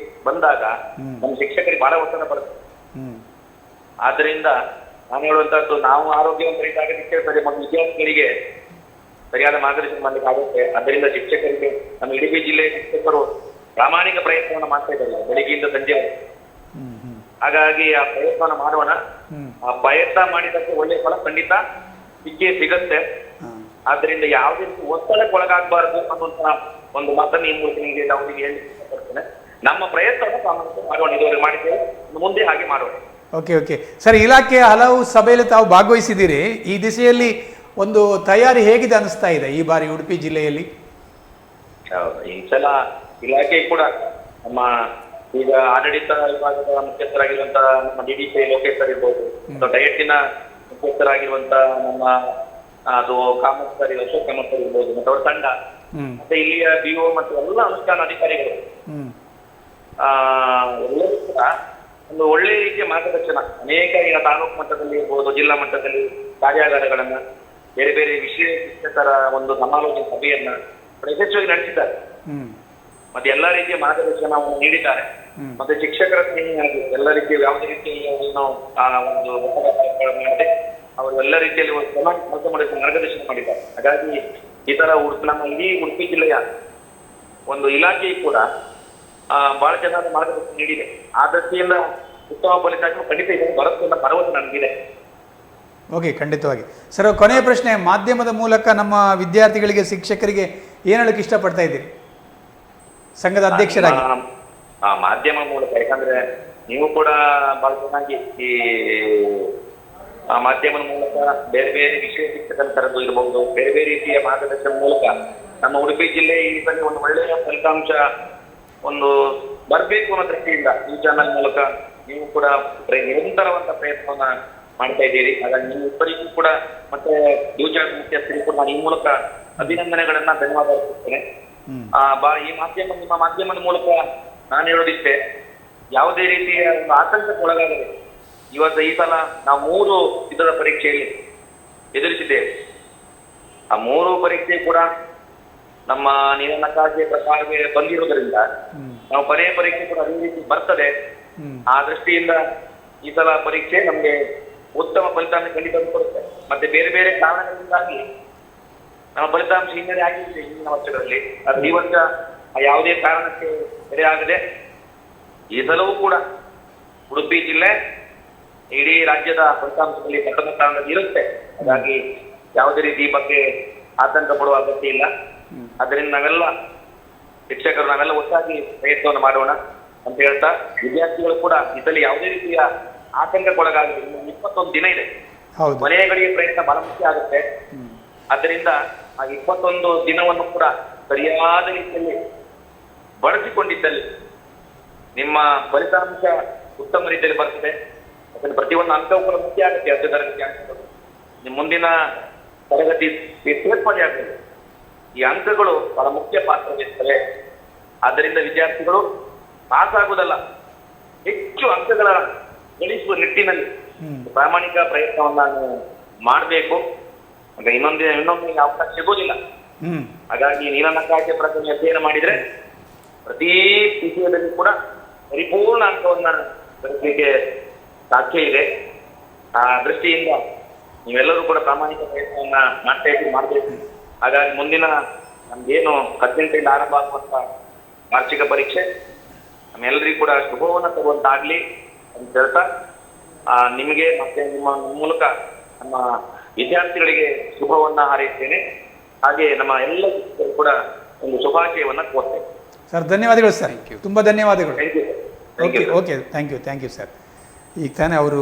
ಬಂದಾಗ ನಮ್ಮ ಶಿಕ್ಷಕರಿಗೆ ಬಹಳ ಒತ್ತಡ ಬರುತ್ತೆ. ಆದ್ರಿಂದ ನಾನು ಹೇಳುವಂತದ್ದು, ನಾವು ಆರೋಗ್ಯವಂತರಿದ್ದಾಗ ಶಿಕ್ಷಕರಿಗೆ ಮತ್ತು ವಿದ್ಯಾರ್ಥಿಗಳಿಗೆ ಸರಿಯಾದ ಮಾರ್ಗದರ್ಶನ ಮಾಡ್ಲಿಕ್ಕೆ ಆಗುತ್ತೆ. ಅದರಿಂದ ಶಿಕ್ಷಕರಿಗೆ ನಮ್ಮ ಇಡೀ ಜಿಲ್ಲೆಯ ಶಿಕ್ಷಕರು ಪ್ರಾಮಾಣಿಕ ಪ್ರಯತ್ನವನ್ನು ಮಾಡ್ತಾ ಇದ್ದಾರೆ ಬೆಳಿಗ್ಗೆಯಿಂದ ಸಂಜೆ. ಹಾಗಾಗಿ ಆ ಪ್ರಯತ್ನವನ್ನು ಮಾಡೋಣ. ಆ ಪ್ರಯತ್ನ ಮಾಡಿದ್ದಕ್ಕೆ ಒಳ್ಳೆಯ ಫಲ ಖಂಡಿತ ಸಿಗುತ್ತೆ. ಆದ್ರಿಂದ ಯಾವುದೇ ಒತ್ತಡಕ್ಕೆ ಒಳಗಾಗಬಾರದು ಅನ್ನುವಂತ ಒಂದು ಮಾತನ್ನು ಈ ಮೂಲಕ ನಿಮಗೆ ಅವರಿಗೆ ಹೇಳಿ ಇಷ್ಟಪಡ್ತೇನೆ. ನಮ್ಮ ಪ್ರಯತ್ನವನ್ನು ಪ್ರಾಮಾಣಿಕ ಮಾಡೋಣ. ಇದುವರೆಗೆ ಮಾಡಿದ್ದೇವೆ, ಮುಂದೆ ಹಾಗೆ ಮಾಡೋಣ. ಓಕೆ ಸರ್, ಇಲಾಖೆಯ ಹಲವು ಸಭೆಯಲ್ಲಿ ತಾವು ಭಾಗವಹಿಸಿದ್ದೀರಿ. ಈ ದಿಸೆಯಲ್ಲಿ ಒಂದು ತಯಾರಿ ಹೇಗಿದೆ ಅನಿಸ್ತಾ ಇದೆ ಈ ಬಾರಿ ಉಡುಪಿ ಜಿಲ್ಲೆಯಲ್ಲಿ? ಹೌದು, ಈ ಸಲ ಇಲಾಖೆ ಕೂಡ ನಮ್ಮ ಈಗ ಆಡಳಿತ ವಿಭಾಗದ ಮುಖ್ಯಸ್ಥರಾಗಿರುವಂತಹ ನಮ್ಮ DDP ಲೋಕೇಶ್ ಸರ್ ಇರ್ಬೋದು, ಡಯಟಿನ ಮುಖ್ಯಸ್ಥರಾಗಿರುವಂತ ನಮ್ಮ ಅದು ಕಾಮತ್ ಅಶೋಕ್ ಕಾಮತ್ ಇರ್ಬೋದು, ಮತ್ತೆ ಅವರ ತಂಡ, ಮತ್ತೆ ಇಲ್ಲಿಯ BO ಮತ್ತು ಎಲ್ಲ ಅನುಷ್ಠಾನ ಅಧಿಕಾರಿಗಳು ಎಲ್ಲರೂ ಕೂಡ ಒಂದು ಒಳ್ಳೆ ರೀತಿಯ ಮಾರ್ಗದರ್ಶನ, ಅನೇಕ ಈಗ ತಾಲೂಕು ಮಟ್ಟದಲ್ಲಿ ಇರ್ಬೋದು, ಜಿಲ್ಲಾ ಮಟ್ಟದಲ್ಲಿ ಕಾರ್ಯಾಗಾರಗಳನ್ನ, ಬೇರೆ ಬೇರೆ ವಿಷಯ ಶಿಕ್ಷಕರ ಒಂದು ಸಮಾಲೋಚನಾ ಸಭೆಯನ್ನ ಯಶಸ್ವಿಯಾಗಿ ನಡೆಸಿದ್ದಾರೆ. ಮತ್ತೆ ಎಲ್ಲಾ ರೀತಿಯ ಮಾರ್ಗದರ್ಶನವನ್ನು ನೀಡಿದ್ದಾರೆ. ಮತ್ತೆ ಶಿಕ್ಷಕರ ಸ್ನೇಹಿಯಾಗಿ ಎಲ್ಲ ರೀತಿಯ ಯಾವುದೇ ರೀತಿಯಲ್ಲಿ ನಾವು ಒಂದು ಮಾಡದೆ ಅವರು ಎಲ್ಲ ರೀತಿಯಲ್ಲಿ ಒಂದು ಚೆನ್ನಾಗಿ ಕೆಲಸ ಮಾಡೋದಕ್ಕೆ ಮಾರ್ಗದರ್ಶನ ಮಾಡಿದ್ದಾರೆ. ಹಾಗಾಗಿ ಈ ತರ ನಮ್ಮ ಇಡೀ ಉಡುಪಿ ಜಿಲ್ಲೆಯ ಒಂದು ಇಲಾಖೆಯು ಕೂಡ ಬಹಳ ಚೆನ್ನಾದ ಮಾರ್ಗದರ್ಶನ ನೀಡಿದೆ. ಆ ದೃಷ್ಟಿಯಿಂದ ಉತ್ತಮ ಫಲಿತಾಂಶ ಖಂಡಿತ ಇದನ್ನು ಬರುತ್ತೆ ಅನ್ನೋ ಭರವಸೆ ನನಗಿದೆ. ಓಕೆ, ಖಂಡಿತವಾಗಿ ಸರ್. ಕೊನೆಯ ಪ್ರಶ್ನೆ, ಮಾಧ್ಯಮದ ಮೂಲಕ ನಮ್ಮ ವಿದ್ಯಾರ್ಥಿಗಳಿಗೆ, ಶಿಕ್ಷಕರಿಗೆ ಏನು ಹೇಳಕ್ಕೆ ಇಷ್ಟಪಡ್ತಾ ಇದ್ದೀರಿ ಸಂಘದ ಅಧ್ಯಕ್ಷರಾಗಿ? ಮಾಧ್ಯಮ ಮೂಲಕ, ಯಾಕಂದ್ರೆ ನೀವು ಕೂಡ ಬಹಳ ಚೆನ್ನಾಗಿ ಈ ಮಾಧ್ಯಮದ ಮೂಲಕ ಬೇರೆ ಬೇರೆ ವಿಷಯ ಶಿಕ್ಷಕರ ತರದ್ದು ಇರಬಹುದು, ಬೇರೆ ಬೇರೆ ರೀತಿಯ ಮಾರ್ಗದರ್ಶನ ಮೂಲಕ ನಮ್ಮ ಉಡುಪಿ ಜಿಲ್ಲೆ ಈ ಸಲ ಒಂದು ಒಳ್ಳೆಯ ಫಲಿತಾಂಶ ಒಂದು ಬರಬೇಕು ಅನ್ನೋ ದೃಷ್ಟಿಯಿಂದ ಈ ಚಾನಲ್ ಮೂಲಕ ನೀವು ಕೂಡ ನಿರಂತರವಾದ ಪ್ರಯತ್ನವನ್ನ ಮಾಡ್ತಾ ಇದ್ದೀರಿ. ಹಾಗಾಗಿ ನೀವು ಇಬ್ಬರಿಗೂ ಕೂಡ ಮತ್ತೆ ನ್ಯೂಸ್ ಚಾನಲ್ ಮುಖ್ಯಸ್ಥರಿಗೂ ಕೂಡ ನಾನು ಈ ಮೂಲಕ ಅಭಿನಂದನೆಗಳನ್ನ ಧನ್ಯವಾದ ಅರ್ಪಿಸ್ತೇನೆ. ಈ ನಿಮ್ಮ ಮಾಧ್ಯಮದ ಮೂಲಕ ನಾನು ಹೇಳೋದಿಷ್ಟೇ, ಯಾವುದೇ ರೀತಿಯ ಒಂದು ಆತಂಕಕ್ಕೆ ಒಳಗಾಗದೆ ಈ ಸಲ ನಾವು 3 ವಿಧದ ಪರೀಕ್ಷೆಯಲ್ಲಿ ಎದುರಿಸಿದ್ದೇವೆ. ಆ 3 ಪರೀಕ್ಷೆ ಕೂಡ ನಮ್ಮ ನಿಯಮಕಾಶೆ ಪ್ರಕಾರವೇ ಬಂದಿರೋದ್ರಿಂದ ನಾವು ಕೊನೆಯ ಪರೀಕ್ಷೆ ಕೂಡ ಅದೇ ರೀತಿ ಬರ್ತದೆ. ಆ ದೃಷ್ಟಿಯಿಂದ ಈ ಸಲ ಪರೀಕ್ಷೆ ನಮ್ಗೆ ಉತ್ತಮ ಫಲಿತಾಂಶ ಖಂಡಿತ ಕೊಡುತ್ತೆ. ಮತ್ತೆ ಬೇರೆ ಬೇರೆ ಕಾರಣಗಳಿಂದಾಗಿ ನಮ್ಮ ಫಲಿತಾಂಶ ಹಿನ್ನಡೆ ಆಗಿರುತ್ತೆ ಹಿಂದಿನ ವರ್ಷಗಳಲ್ಲಿ. ಅದು ಈ ವರ್ಷ ಯಾವುದೇ ಕಾರಣಕ್ಕೆ ಬೆಲೆ ಆಗದೆ ಈ ಸಲವೂ ಕೂಡ ಉಡುಪಿ ಜಿಲ್ಲೆ ಇಡೀ ರಾಜ್ಯದ ಫಲಿತಾಂಶದಲ್ಲಿ ಪ್ರಥಮ ಸ್ಥಾನದಲ್ಲಿ ಇರುತ್ತೆ. ಹಾಗಾಗಿ ಯಾವುದೇ ರೀತಿ ಈ ಬಗ್ಗೆ ಆತಂಕ ಪಡುವ ಅಗತ್ಯ ಇಲ್ಲ. ಅದರಿಂದ ನಾವೆಲ್ಲ ಶಿಕ್ಷಕರು ನಾವೆಲ್ಲ ಒಟ್ಟಾಗಿ ಪ್ರಯತ್ನವನ್ನು ಮಾಡೋಣ ಅಂತ ಹೇಳ್ತಾ, ವಿದ್ಯಾರ್ಥಿಗಳು ಕೂಡ ಇದರಲ್ಲಿ ಯಾವುದೇ ರೀತಿಯ ಆತಂಕಕ್ಕೊಳಗಾಗಲಿ. 21 ದಿನ ಇದೆ, ಕೊನೆಯ ಗಡಿಯ ಪ್ರಯತ್ನ ಬಹಳ ಮುಖ್ಯ ಆಗುತ್ತೆ. ಅದರಿಂದ ಆ 21 ದಿನವನ್ನು ಕೂಡ ಸರಿಯಾದ ರೀತಿಯಲ್ಲಿ ಬಳಸಿಕೊಂಡಿದ್ದಲ್ಲಿ ನಿಮ್ಮ ಫಲಿತಾಂಶ ಉತ್ತಮ ರೀತಿಯಲ್ಲಿ ಬರ್ತದೆ. ಯಾಕಂದ್ರೆ ಪ್ರತಿಯೊಂದು ಅಂಕವು ಕೂಡ ಮುಖ್ಯ ಆಗುತ್ತೆ. 10ನೇ ತರಗತಿ ಅಂಕಗಳು ನಿಮ್ಮ ಮುಂದಿನ ತರಗತಿ ಸೇರ್ಪಡೆ ಆಗ್ತದೆ. ಈ ಅಂಕಗಳು ಬಹಳ ಮುಖ್ಯ ಪಾತ್ರ ವಹಿಸ್ತವೆ. ಆದ್ದರಿಂದ ವಿದ್ಯಾರ್ಥಿಗಳು ಪಾಸ್ ಆಗುವುದಲ್ಲ, ಹೆಚ್ಚು ಅಂಕಗಳ ಗಳಿಸುವ ನಿಟ್ಟಿನಲ್ಲಿ ಪ್ರಾಮಾಣಿಕ ಪ್ರಯತ್ನವನ್ನ ಮಾಡಬೇಕು. ಇನ್ನೊಮ್ಮೆ ಅವಕಾಶ ಸಿಗೋದಿಲ್ಲ. ಹಾಗಾಗಿ ನೀಲನಕಾಶೆ ಪ್ರಕರಣ ಅಧ್ಯಯನ ಮಾಡಿದ್ರೆ ಪ್ರತಿ ವಿಷಯದಲ್ಲಿ ಕೂಡ ಪರಿಪೂರ್ಣ ಅಂಕವನ್ನ ಗಳಿಸಲಿಕ್ಕೆ ಸಾಧ್ಯ ಇದೆ. ಆ ದೃಷ್ಟಿಯಿಂದ ನೀವೆಲ್ಲರೂ ಕೂಡ ಪ್ರಾಮಾಣಿಕ ಪ್ರಯತ್ನವನ್ನ ಮಾಡ್ಬೇಕು. ಹಾಗಾಗಿ ಮುಂದಿನ ನಮ್ಗೇನು 18ರಿಂದ ಆರಂಭ ಆಗುವಂತ ವಾರ್ಷಿಕ ಪರೀಕ್ಷೆ ನಮ್ಮೆಲ್ಲರಿಗೂ ಕೂಡ ಶುಭವನ್ನ ತರುವಂತಾಗ್ಲಿ ಅಂತ ಹೇಳ್ತಾ ನಿಮಗೆ ಮತ್ತೆ ನಿಮ್ಮ ಮೂಲಕ ನಮ್ಮ ವಿದ್ಯಾರ್ಥಿಗಳಿಗೆ ಶುಭವನ್ನ ಹಾರೈಸ್ತೇನೆ. ಹಾಗೆ ನಮ್ಮ ಎಲ್ಲ ಶಿಕ್ಷಕರು ಕೂಡ ಒಂದು ಶುಭಾಶಯವನ್ನ ಕೋರ್ತೇನೆ. ಸರ್ ಧನ್ಯವಾದಗಳು ಸರ್, ತುಂಬಾ ಧನ್ಯವಾದಗಳು. Thank you. Okay thank you sir. ಈಗ ತಾನೇ ಅವರು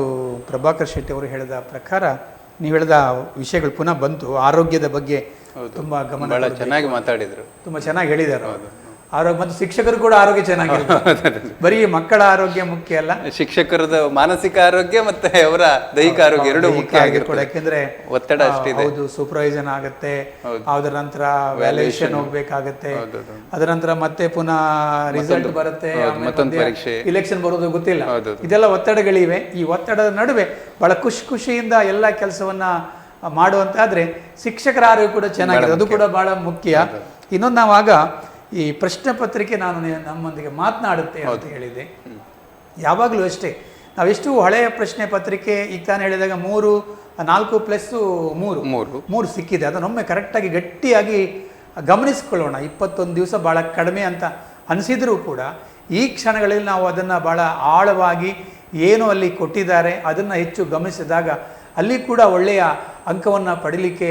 ಪ್ರಭಾಕರ್ ಶೆಟ್ಟಿ ಅವರು ಹೇಳಿದ ಪ್ರಕಾರ ನೀವು ಹೇಳಿದ ವಿಷಯಗಳು ಪುನಃ ಬಂತು. ಆರೋಗ್ಯದ ಬಗ್ಗೆ ತುಂಬ ಗಮನ, ಬಹಳ ಚೆನ್ನಾಗಿ ಮಾತಾಡಿದ್ರು, ತುಂಬ ಚೆನ್ನಾಗಿ ಹೇಳಿದ್ದಾರೆ. ಆರೋಗ್ಯ ಮತ್ತು ಶಿಕ್ಷಕರು ಕೂಡ ಆರೋಗ್ಯ ಚೆನ್ನಾಗಿರುತ್ತೆ. ಬರೀ ಮಕ್ಕಳ ಆರೋಗ್ಯ ಮುಖ್ಯ ಅಲ್ಲ, ಶಿಕ್ಷಕರದ ಮಾನಸಿಕ ಆರೋಗ್ಯ ಮತ್ತೆ ಅವರ ದೈಹಿಕ ಆರೋಗ್ಯ ಎರಡೂ ಮುಖ್ಯ ಆಗಿರ್ತದೆ. ಯಾಕೆಂದ್ರೆ ಒತ್ತಡ ಅಷ್ಟಿದೆ. ಹೌದು, ಸೂಪರ್ವೈಸನ್ ಆಗುತ್ತೆ, ಅದರ ನಂತರ ವ್ಯಾಲ್ಯೂಯೇಷನ್ ಹೋಗ್ಬೇಕಾಗತ್ತೆ, ಅದರ ನಂತರ ಮತ್ತೆ ಪುನಃ ರಿಸಲ್ಟ್ ಬರುತ್ತೆ, ಮತ್ತೊಂದು ಪರೀಕ್ಷೆ, ಇಲೆಕ್ಷನ್ ಬರೋದು ಗೊತ್ತಿಲ್ಲ. ಇದೆಲ್ಲ ಒತ್ತಡಗಳಿವೆ. ಈ ಒತ್ತಡದ ನಡುವೆ ಬಹಳ ಖುಷಿಯಿಂದ ಎಲ್ಲ ಕೆಲಸವನ್ನ ಮಾಡುವಂತಾದ್ರೆ ಶಿಕ್ಷಕರ ಆರೋಗ್ಯ ಕೂಡ ಚೆನ್ನಾಗಿದೆ, ಅದು ಕೂಡ ಬಹಳ ಮುಖ್ಯ. ಇನ್ನೊಂದು ನಾವಾಗ ಈ ಪ್ರಶ್ನೆ ಪತ್ರಿಕೆ ನಾನು ನಮ್ಮೊಂದಿಗೆ ಮಾತನಾಡುತ್ತೆ ಅಂತ ಹೇಳಿದೆ. ಯಾವಾಗಲೂ ಅಷ್ಟೇ, ನಾವೆಷ್ಟು ಹಳೆಯ ಪ್ರಶ್ನೆ ಪತ್ರಿಕೆ ಈಗ ತಾನು ಹೇಳಿದಾಗ 4+3 ಸಿಕ್ಕಿದೆ, ಅದನ್ನೊಮ್ಮೆ ಕರೆಕ್ಟಾಗಿ ಗಟ್ಟಿಯಾಗಿ ಗಮನಿಸ್ಕೊಳ್ಳೋಣ. 21 ದಿವಸ ಭಾಳ ಕಡಿಮೆ ಅಂತ ಅನಿಸಿದರೂ ಕೂಡ ಈ ಕ್ಷಣಗಳಲ್ಲಿ ನಾವು ಅದನ್ನು ಭಾಳ ಆಳವಾಗಿ ಏನು ಅಲ್ಲಿ ಕೊಟ್ಟಿದ್ದಾರೆ ಅದನ್ನು ಹೆಚ್ಚು ಗಮನಿಸಿದಾಗ ಅಲ್ಲಿ ಕೂಡ ಒಳ್ಳೆಯ ಅಂಕವನ್ನು ಪಡಿಲಿಕ್ಕೆ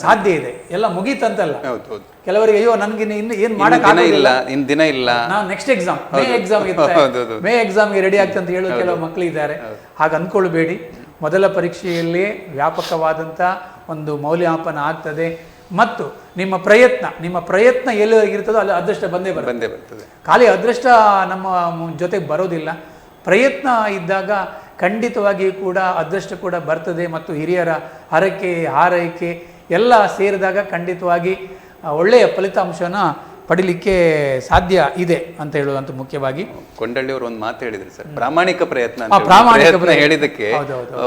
ಸಾಧ್ಯ ಇದೆ. ಎಲ್ಲ ಮುಗೀತಂತಲ್ಲ, ಕೆಲವರಿಗೆ ಅಯ್ಯೋ ನನ್ಗೆ ಇನ್ನು ಏನು ದಿನ ಇಲ್ಲ, ನಾವು ನೆಕ್ಸ್ಟ್ ಎಕ್ಸಾಮ್ ಮೇ ಎಕ್ಸಾಮ್ಗೆ ರೆಡಿ ಆಗ್ತಂತ ಹೇಳೋ ಕೆಲವು ಮಕ್ಕಳಿದ್ದಾರೆ. ಹಾಗೆ ಅಂದ್ಕೊಳ್ಬೇಡಿ. ಮೊದಲ ಪರೀಕ್ಷೆಯಲ್ಲಿ ವ್ಯಾಪಕವಾದಂಥ ಒಂದು ಮೌಲ್ಯಮಾಪನ ಆಗ್ತದೆ ಮತ್ತು ನಿಮ್ಮ ಪ್ರಯತ್ನ ಎಲ್ಲಿರ್ತದೋ ಅಲ್ಲಿ ಅದೃಷ್ಟ ಬಂದೇ ಬರ್ತದೆ. ಖಾಲಿ ಅದೃಷ್ಟ ನಮ್ಮ ಜೊತೆಗೆ ಬರೋದಿಲ್ಲ, ಪ್ರಯತ್ನ ಇದ್ದಾಗ ಖಂಡಿತವಾಗಿ ಕೂಡ ಅದೃಷ್ಟ ಕೂಡ ಬರ್ತದೆ. ಮತ್ತು ಹಿರಿಯರ ಹಾರೈಕೆ ಎಲ್ಲ ಸೇರಿದಾಗ ಖಂಡಿತವಾಗಿ ಒಳ್ಳೆಯ ಫಲಿತಾಂಶನ ಪಡಿಲಿಕ್ಕೆ ಸಾಧ್ಯ ಇದೆ ಅಂತ ಹೇಳುವಂತ ಮುಖ್ಯವಾಗಿ ಕೊಂಡಳ್ಳಿ ಅವರು ಒಂದು ಮಾತು ಹೇಳಿದ್ರು ಸರ್, ಪ್ರಾಮಾಣಿಕ ಪ್ರಯತ್ನ ಹೇಳಿದಕ್ಕೆ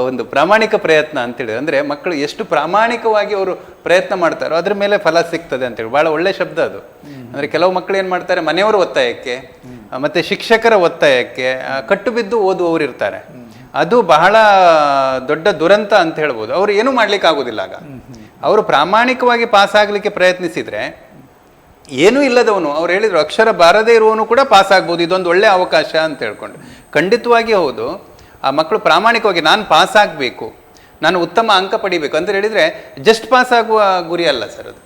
ಒಂದು ಪ್ರಾಮಾಣಿಕ ಪ್ರಯತ್ನ ಅಂತ ಹೇಳಿದ್ರೆ ಅಂದ್ರೆ ಮಕ್ಕಳು ಎಷ್ಟು ಪ್ರಾಮಾಣಿಕವಾಗಿ ಅವರು ಪ್ರಯತ್ನ ಮಾಡ್ತಾರೋ ಅದ್ರ ಮೇಲೆ ಫಲ ಸಿಗ್ತದೆ ಅಂತ ಹೇಳಿ ಬಹಳ ಒಳ್ಳೆ ಶಬ್ದ ಅದು. ಅಂದ್ರೆ ಕೆಲವು ಮಕ್ಕಳು ಏನ್ ಮಾಡ್ತಾರೆ, ಮನೆಯವರ ಒತ್ತಾಯಕ್ಕೆ ಮತ್ತೆ ಶಿಕ್ಷಕರ ಒತ್ತಾಯಕ್ಕೆ ಕಟ್ಟು ಬಿದ್ದು ಓದುವವರು ಇರ್ತಾರೆ. ಅದು ಬಹಳ ದೊಡ್ಡ ದುರಂತ ಅಂತ ಹೇಳ್ಬೋದು. ಅವ್ರು ಏನು ಮಾಡ್ಲಿಕ್ಕೆ ಆಗುದಿಲ್ಲ. ಆಗ ಅವರು ಪ್ರಾಮಾಣಿಕವಾಗಿ ಪಾಸ್ ಆಗ್ಲಿಕ್ಕೆ ಪ್ರಯತ್ನಿಸಿದ್ರೆ ಏನೂ ಇಲ್ಲದವನು, ಅವ್ರು ಹೇಳಿದ್ರು ಅಕ್ಷರ ಬಾರದೇ ಇರುವವನು ಕೂಡ ಪಾಸ್ ಆಗ್ಬೋದು, ಇದೊಂದು ಒಳ್ಳೆ ಅವಕಾಶ ಅಂತ ಹೇಳ್ಕೊಂಡು. ಖಂಡಿತವಾಗಿ ಹೌದು, ಆ ಮಕ್ಕಳು ಪ್ರಾಮಾಣಿಕವಾಗಿ ನಾನು ಪಾಸ್ ಆಗಬೇಕು, ನಾನು ಉತ್ತಮ ಅಂಕ ಪಡಿಬೇಕು ಅಂತ ಹೇಳಿದ್ರೆ ಜಸ್ಟ್ ಪಾಸ್ ಆಗುವ ಗುರಿ ಅಲ್ಲ ಸರ್. ಅದು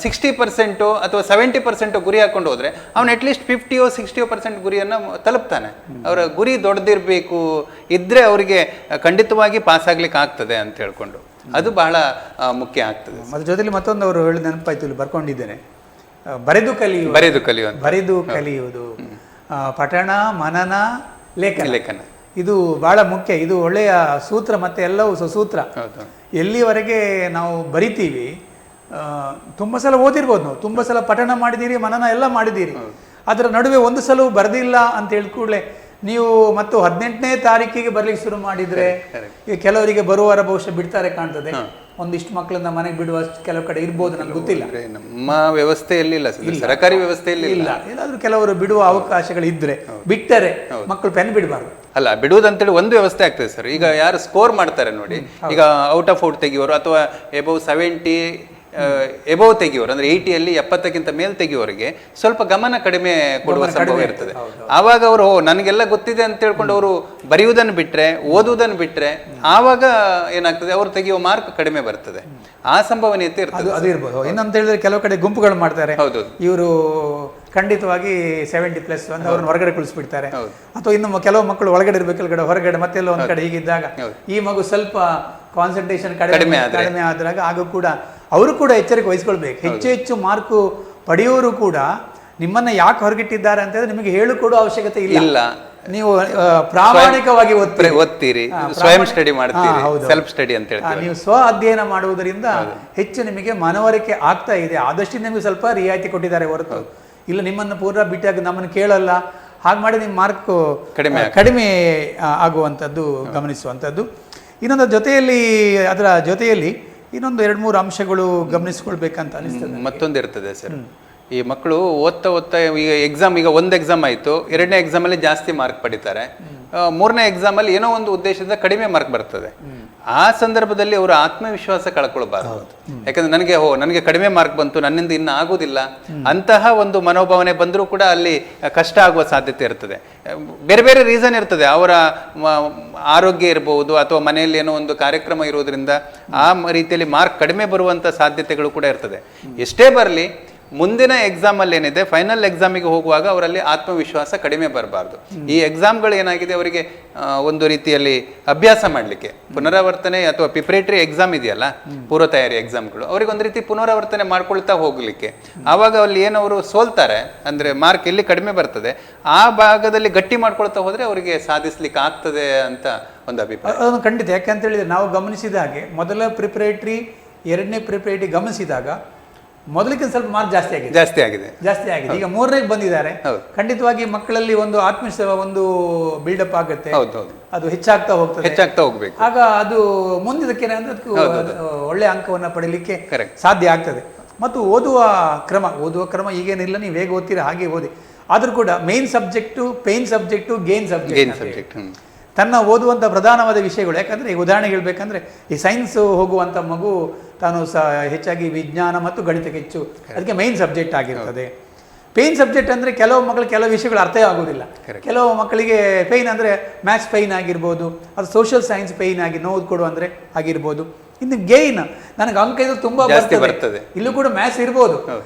60% ಅಥವಾ 70% ಗುರಿ ಹಾಕೊಂಡು ಹೋದ್ರೆ ಅವನು ಅಟ್ಲೀಸ್ಟ್ 50-60% ಗುರಿಯನ್ನು ತಲುಪ್ತಾನೆ. ಅವರ ಗುರಿ ದೊಡ್ಡದಿರಬೇಕು ಇದ್ರೆ ಅವರಿಗೆ ಖಂಡಿತವಾಗಿ ಪಾಸ್ ಆಗ್ಲಿಕ್ಕೆ ಆಗ್ತದೆ ಅಂತ ಹೇಳ್ಕೊಂಡು ಅದು ಬಹಳ ಮುಖ್ಯ ಆಗ್ತದೆ. ಅದ್ರ ಜೊತೆಲಿ ಮತ್ತೊಂದು ಅವರು ಹೇಳಿದ ನೆನಪಾಯ್ತು, ಇಲ್ಲಿ ಬರ್ಕೊಂಡಿದ್ದೇನೆ, ಬರೆದು ಕಲಿಯುವುದು, ಪಠಣ, ಮನನ, ಲೇಖನ, ಇದು ಬಹಳ ಮುಖ್ಯ. ಇದು ಒಳ್ಳೆಯ ಸೂತ್ರ, ಮತ್ತೆ ಎಲ್ಲವೂ ಸುಸೂತ್ರ. ಎಲ್ಲಿವರೆಗೆ ನಾವು ಬರಿತೀವಿ, ತುಂಬ ಸಲ ಓದಿರ್ಬೋದು, ನಾವು ತುಂಬ ಸಲ ಪಠಣ ಮಾಡಿದ್ದೀರಿ, ಮನನ ಎಲ್ಲ ಮಾಡಿದ್ದೀರಿ, ಅದರ ನಡುವೆ ಒಂದು ಸಲ ಬರೆದಿಲ್ಲ ಅಂತ ಹೇಳಿದ ಕೂಡಲೇ ನೀವು ಮತ್ತು 18ನೇ ತಾರೀಕಿಗೆ ಬರ್ಲಿಕ್ಕೆ ಶುರು ಮಾಡಿದ್ರೆ ಕೆಲವರಿಗೆ ಬರುವಾರ ಬಹುಶಃ ಬಿಡ್ತಾರೆ ಕಾಣ್ತದೆ. ಒಂದಿಷ್ಟು ಮಕ್ಕಳನ್ನ ಮನೆಗೆ ಬಿಡುವ ಕೆಲವು ಕಡೆ ಇರ್ಬೋದು, ನನ್ಗೆ ಗೊತ್ತಿಲ್ಲ. ನಮ್ಮ ವ್ಯವಸ್ಥೆಯಲ್ಲಿ ಇಲ್ಲ, ಸರ್ಕಾರಿ ವ್ಯವಸ್ಥೆಯಲ್ಲಿ ಇಲ್ಲ. ಏನಾದ್ರೂ ಕೆಲವರು ಬಿಡುವ ಅವಕಾಶಗಳು ಇದ್ರೆ ಬಿಟ್ಟರೆ ಮಕ್ಕಳು ಪೆನ್ ಬಿಡಬಾರ್ದು. ಅಲ್ಲ, ಬಿಡುವುದಂತೇಳಿ ಒಂದು ವ್ಯವಸ್ಥೆ ಆಗ್ತದೆ ಸರ್. ಈಗ ಯಾರು ಸ್ಕೋರ್ ಮಾಡ್ತಾರೆ ನೋಡಿ, ಈಗ ಔಟ್ ಆಫ್ ಔಟ್ ತೆಗಿಯೋರು ಅಥವಾ ಎಬವ್ 70 ಎಬವ್ ತೆಗಿಯೋರು, ಅಂದ್ರೆ 80ಯಲ್ಲಿ 70ಕ್ಕಿಂತ ಮೇಲೆ ತೆಗಿಯೋರಿಗೆ ಸ್ವಲ್ಪ ಗಮನ ಕಡಿಮೆ ಕೊಡುವ ಸಂಭವ ಇರ್ತದೆ. ಆವಾಗ ಅವರು ನನಗೆಲ್ಲ ಗೊತ್ತಿದೆ ಅಂತ ಹೇಳ್ಕೊಂಡು ಅವರು ಬರೆಯುವುದನ್ನು ಬಿಟ್ರೆ, ಓದುವುದನ್ನು ಬಿಟ್ರೆ ಆವಾಗ ಏನಾಗ್ತದೆ, ಅವರು ತೆಗೆಯುವ ಮಾರ್ಕ್ ಕಡಿಮೆ ಬರ್ತದೆ. ಆ ಸಂಭವನೀಯತೆ ಇರ್ತದೆ. ಅದು ಇರ್ಬೋದು. ಏನಂತ ಹೇಳಿದ್ರೆ ಕೆಲವು ಕಡೆ ಗುಂಪುಗಳು ಮಾಡ್ತಾರೆ, ಇವರು ಖಂಡಿತವಾಗಿ 70+ ಅಂತ ಅವ್ರನ್ನ ಹೊರಗಡೆ ಕುಳಿಸ್ಬಿಡ್ತಾರೆ. ಅಥವಾ ಇನ್ನು ಕೆಲವು ಮಕ್ಕಳು ಒಳಗಡೆ ಇರ್ಬೇಕು, ಕೆಳಗಡೆ ಹೊರಗಡೆ ಮತ್ತೆಲ್ಲ ಒಂದ್ ಕಡೆ ಹೀಗಿದ್ದಾಗ ಈ ಮಗು ಸ್ವಲ್ಪ ಕಾನ್ಸಂಟ್ರೇಷನ್ ಕಡಿಮೆ ಆದಾಗ ಆಗ ಕೂಡ ಅವರು ಕೂಡ ಎಚ್ಚರಿಕೆ ವಹಿಸ್ಕೊಳ್ಬೇಕು. ಹೆಚ್ಚು ಮಾರ್ಕು ಪಡೆಯೋರು ಕೂಡ ನಿಮ್ಮನ್ನ ಯಾಕೆ ಹೊರಗಿಟ್ಟಿದ್ದಾರೆ ಅಂತ ಹೇಳಿದ್ರೆ ನಿಮಗೆ ಹೇಳಿಕೊಡುವ ಅವಶ್ಯಕತೆ ಇಲ್ಲ. ನೀವು ಪ್ರಾಮಾಣಿಕವಾಗಿ ಓದ್ತೀರಿ, ಸ್ವಯಂ ಸ್ಟಡಿ ಮಾಡ್ತೀರಿ, ಸೆಲ್ಫ್ ಸ್ಟಡಿ ಅಂತ ಹೇಳ್ತೀವಿ. ನೀವು ಸ್ವ ಅಧ್ಯಯನ ಮಾಡುವುದರಿಂದ ಹೆಚ್ಚು ನಿಮಗೆ ಮನವರಿಕೆ ಆಗ್ತಾ ಇದೆ. ಆದಷ್ಟು ನಿಮಗೆ ಸ್ವಲ್ಪ ರಿಯಾಯಿತಿ ಕೊಟ್ಟಿದ್ದಾರೆ ಹೊರತು ಇಲ್ಲ ನಿಮ್ಮನ್ನು ಪೂರ್ಣ ಬಿಟ್ಟಾಗ ನಮ್ಮನ್ನು ಕೇಳಲ್ಲ, ಹಾಗೆ ಮಾಡಿ ನಿಮ್ಮ ಮಾರ್ಕ್ ಕಡಿಮೆ ಆಗುವಂಥದ್ದು ಗಮನಿಸುವಂಥದ್ದು. ಇನ್ನೊಂದು ಅದರ ಜೊತೆಯಲ್ಲಿ ಇನ್ನೊಂದು 2-3 ಅಂಶಗಳು ಗಮನಿಸ್ಕೊಳ್ಬೇಕಂತ ಅನಿಸ್ತದೆ. ಮತ್ತೊಂದು ಇರ್ತದೆ ಸರ್, ಈ ಮಕ್ಕಳು ಓದ್ತಾ ಈಗ ಒಂದು ಎಕ್ಸಾಮ್ ಆಯಿತು, 2ನೇ ಎಕ್ಸಾಮಲ್ಲಿ ಜಾಸ್ತಿ ಮಾರ್ಕ್ ಪಡಿತಾರೆ, 3ನೇ ಎಕ್ಸಾಮಲ್ಲಿ ಏನೋ ಒಂದು ಉದ್ದೇಶದಿಂದ ಕಡಿಮೆ ಮಾರ್ಕ್ ಬರ್ತದೆ. ಆ ಸಂದರ್ಭದಲ್ಲಿ ಅವರು ಆತ್ಮವಿಶ್ವಾಸ ಕಳ್ಕೊಳ್ಬಾರ್ದು. ಯಾಕಂದ್ರೆ ನನಗೆ ಕಡಿಮೆ ಮಾರ್ಕ್ ಬಂತು, ನನ್ನಿಂದ ಇನ್ನು ಆಗೋದಿಲ್ಲ ಅಂತಹ ಒಂದು ಮನೋಭಾವನೆ ಬಂದರೂ ಕೂಡ ಅಲ್ಲಿ ಕಷ್ಟ ಆಗುವ ಸಾಧ್ಯತೆ ಇರ್ತದೆ. ಬೇರೆ ಬೇರೆ ರೀಸನ್ ಇರ್ತದೆ, ಅವರ ಆರೋಗ್ಯ ಇರಬಹುದು ಅಥವಾ ಮನೆಯಲ್ಲಿ ಏನೋ ಒಂದು ಕಾರ್ಯಕ್ರಮ ಇರೋದ್ರಿಂದ ಆ ರೀತಿಯಲ್ಲಿ ಮಾರ್ಕ್ ಕಡಿಮೆ ಬರುವಂಥ ಸಾಧ್ಯತೆಗಳು ಕೂಡ ಇರ್ತದೆ. ಎಷ್ಟೇ ಬರಲಿ, ಮುಂದಿನ ಎಕ್ಸಾಮಲ್ಲಿ ಏನಿದೆ, ಫೈನಲ್ ಎಕ್ಸಾಮಿಗೆ ಹೋಗುವಾಗ ಅವರಲ್ಲಿ ಆತ್ಮವಿಶ್ವಾಸ ಕಡಿಮೆ ಬರಬಾರ್ದು. ಈ ಎಕ್ಸಾಮ್ಗಳು ಏನಾಗಿದೆ, ಅವರಿಗೆ ಒಂದು ರೀತಿಯಲ್ಲಿ ಅಭ್ಯಾಸ ಮಾಡಲಿಕ್ಕೆ ಪುನರಾವರ್ತನೆ ಅಥವಾ ಪ್ರಿಪರೇಟರಿ ಎಕ್ಸಾಮ್ ಇದೆಯಲ್ಲ, ಪೂರ್ವ ತಯಾರಿ ಎಕ್ಸಾಮ್ಗಳು, ಅವ್ರಿಗೆ ಒಂದು ರೀತಿ ಪುನರಾವರ್ತನೆ ಮಾಡ್ಕೊಳ್ತಾ ಹೋಗ್ಲಿಕ್ಕೆ, ಆವಾಗ ಅಲ್ಲಿ ಏನವರು ಸೋಲ್ತಾರೆ ಅಂದರೆ ಮಾರ್ಕ್ ಎಲ್ಲಿ ಕಡಿಮೆ ಬರ್ತದೆ ಆ ಭಾಗದಲ್ಲಿ ಗಟ್ಟಿ ಮಾಡ್ಕೊಳ್ತಾ ಹೋದರೆ ಅವರಿಗೆ ಸಾಧಿಸ್ಲಿಕ್ಕೆ ಆಗ್ತದೆ ಅಂತ ಒಂದು ಅಭಿಪ್ರಾಯ. ಅದನ್ನು ಖಂಡಿತ. ಯಾಕಂತ ಹೇಳಿದ್ರೆ ನಾವು ಗಮನಿಸಿದ ಹಾಗೆ ಮೊದಲ ಪ್ರಿಪರೇಟರಿ, ಎರಡನೇ ಪ್ರಿಪರೇಟರಿ ಗಮನಿಸಿದಾಗ ಮೊದಲಿಗೆ ಸ್ವಲ್ಪ ಮಾರ್ಕ್ ಜಾಸ್ತಿ ಆಗಿದೆ. ಈಗ ಮೂರನೇಗೆ ಬಂದಿದ್ದಾರೆ. ಖಂಡಿತವಾಗಿ ಮಕ್ಕಳಲ್ಲಿ ಒಂದು ಆತ್ಮವಿಶ್ವಾಸ ಒಂದು ಬಿಲ್ಡಪ್ ಆಗುತ್ತೆ, ಅದು ಹೆಚ್ಚಾಗ್ತಾ ಹೋಗ್ಬೇಕು. ಆಗ ಅದು ಮುಂದಿದಕ್ಕೆ ಅದಕ್ಕೆ ಒಳ್ಳೆ ಅಂಕವನ್ನು ಪಡೀಲಿಕ್ಕೆ ಸಾಧ್ಯ ಆಗ್ತದೆ. ಮತ್ತು ಓದುವ ಕ್ರಮ ಈಗೇನಿಲ್ಲ, ನೀವು ಹೇಗೆ ಓದ್ತೀರಾ ಹಾಗೆ ಓದಿ. ಆದ್ರೂ ಕೂಡ main subject, pain subject, gain subject ತನ್ನ ಓದುವಂಥ ಪ್ರಧಾನವಾದ ವಿಷಯಗಳು. ಯಾಕಂದರೆ ಈಗ ಉದಾಹರಣೆ ಹೇಳಬೇಕಂದ್ರೆ, ಈ ಸೈನ್ಸ್ ಹೋಗುವಂಥ ಮಗು ತಾನು ಹೆಚ್ಚಾಗಿ ವಿಜ್ಞಾನ ಮತ್ತು ಗಣಿತಕ್ಕೆ ಹೆಚ್ಚು, ಅದಕ್ಕೆ ಮೈನ್ ಸಬ್ಜೆಕ್ಟ್ ಆಗಿರ್ತದೆ. ಪೇನ್ ಸಬ್ಜೆಕ್ಟ್ ಅಂದರೆ ಕೆಲವು ಮಕ್ಕಳು ಕೆಲವು ವಿಷಯಗಳು ಅರ್ಥ ಆಗೋದಿಲ್ಲ. ಕೆಲವು ಮಕ್ಕಳಿಗೆ ಪೇಯ್ನ್ ಅಂದರೆ ಮ್ಯಾಥ್ಸ್ ಪೇಯ್ನ್ ಆಗಿರ್ಬೋದು, ಅದು ಸೋಷಿಯಲ್ ಸೈನ್ಸ್ ಪೇಯ್ನ್ ಆಗಿ ನೋವು ಕೊಡು ಅಂದರೆ ಆಗಿರ್ಬೋದು. ಇನ್ನು ಗೇಯ್ನ್, ನನಗೆ ಅಂಕ ಇದು ತುಂಬ ಬರ್ತದೆ, ಇಲ್ಲೂ ಕೂಡ ಮ್ಯಾಥ್ಸ್ ಇರ್ಬೋದು.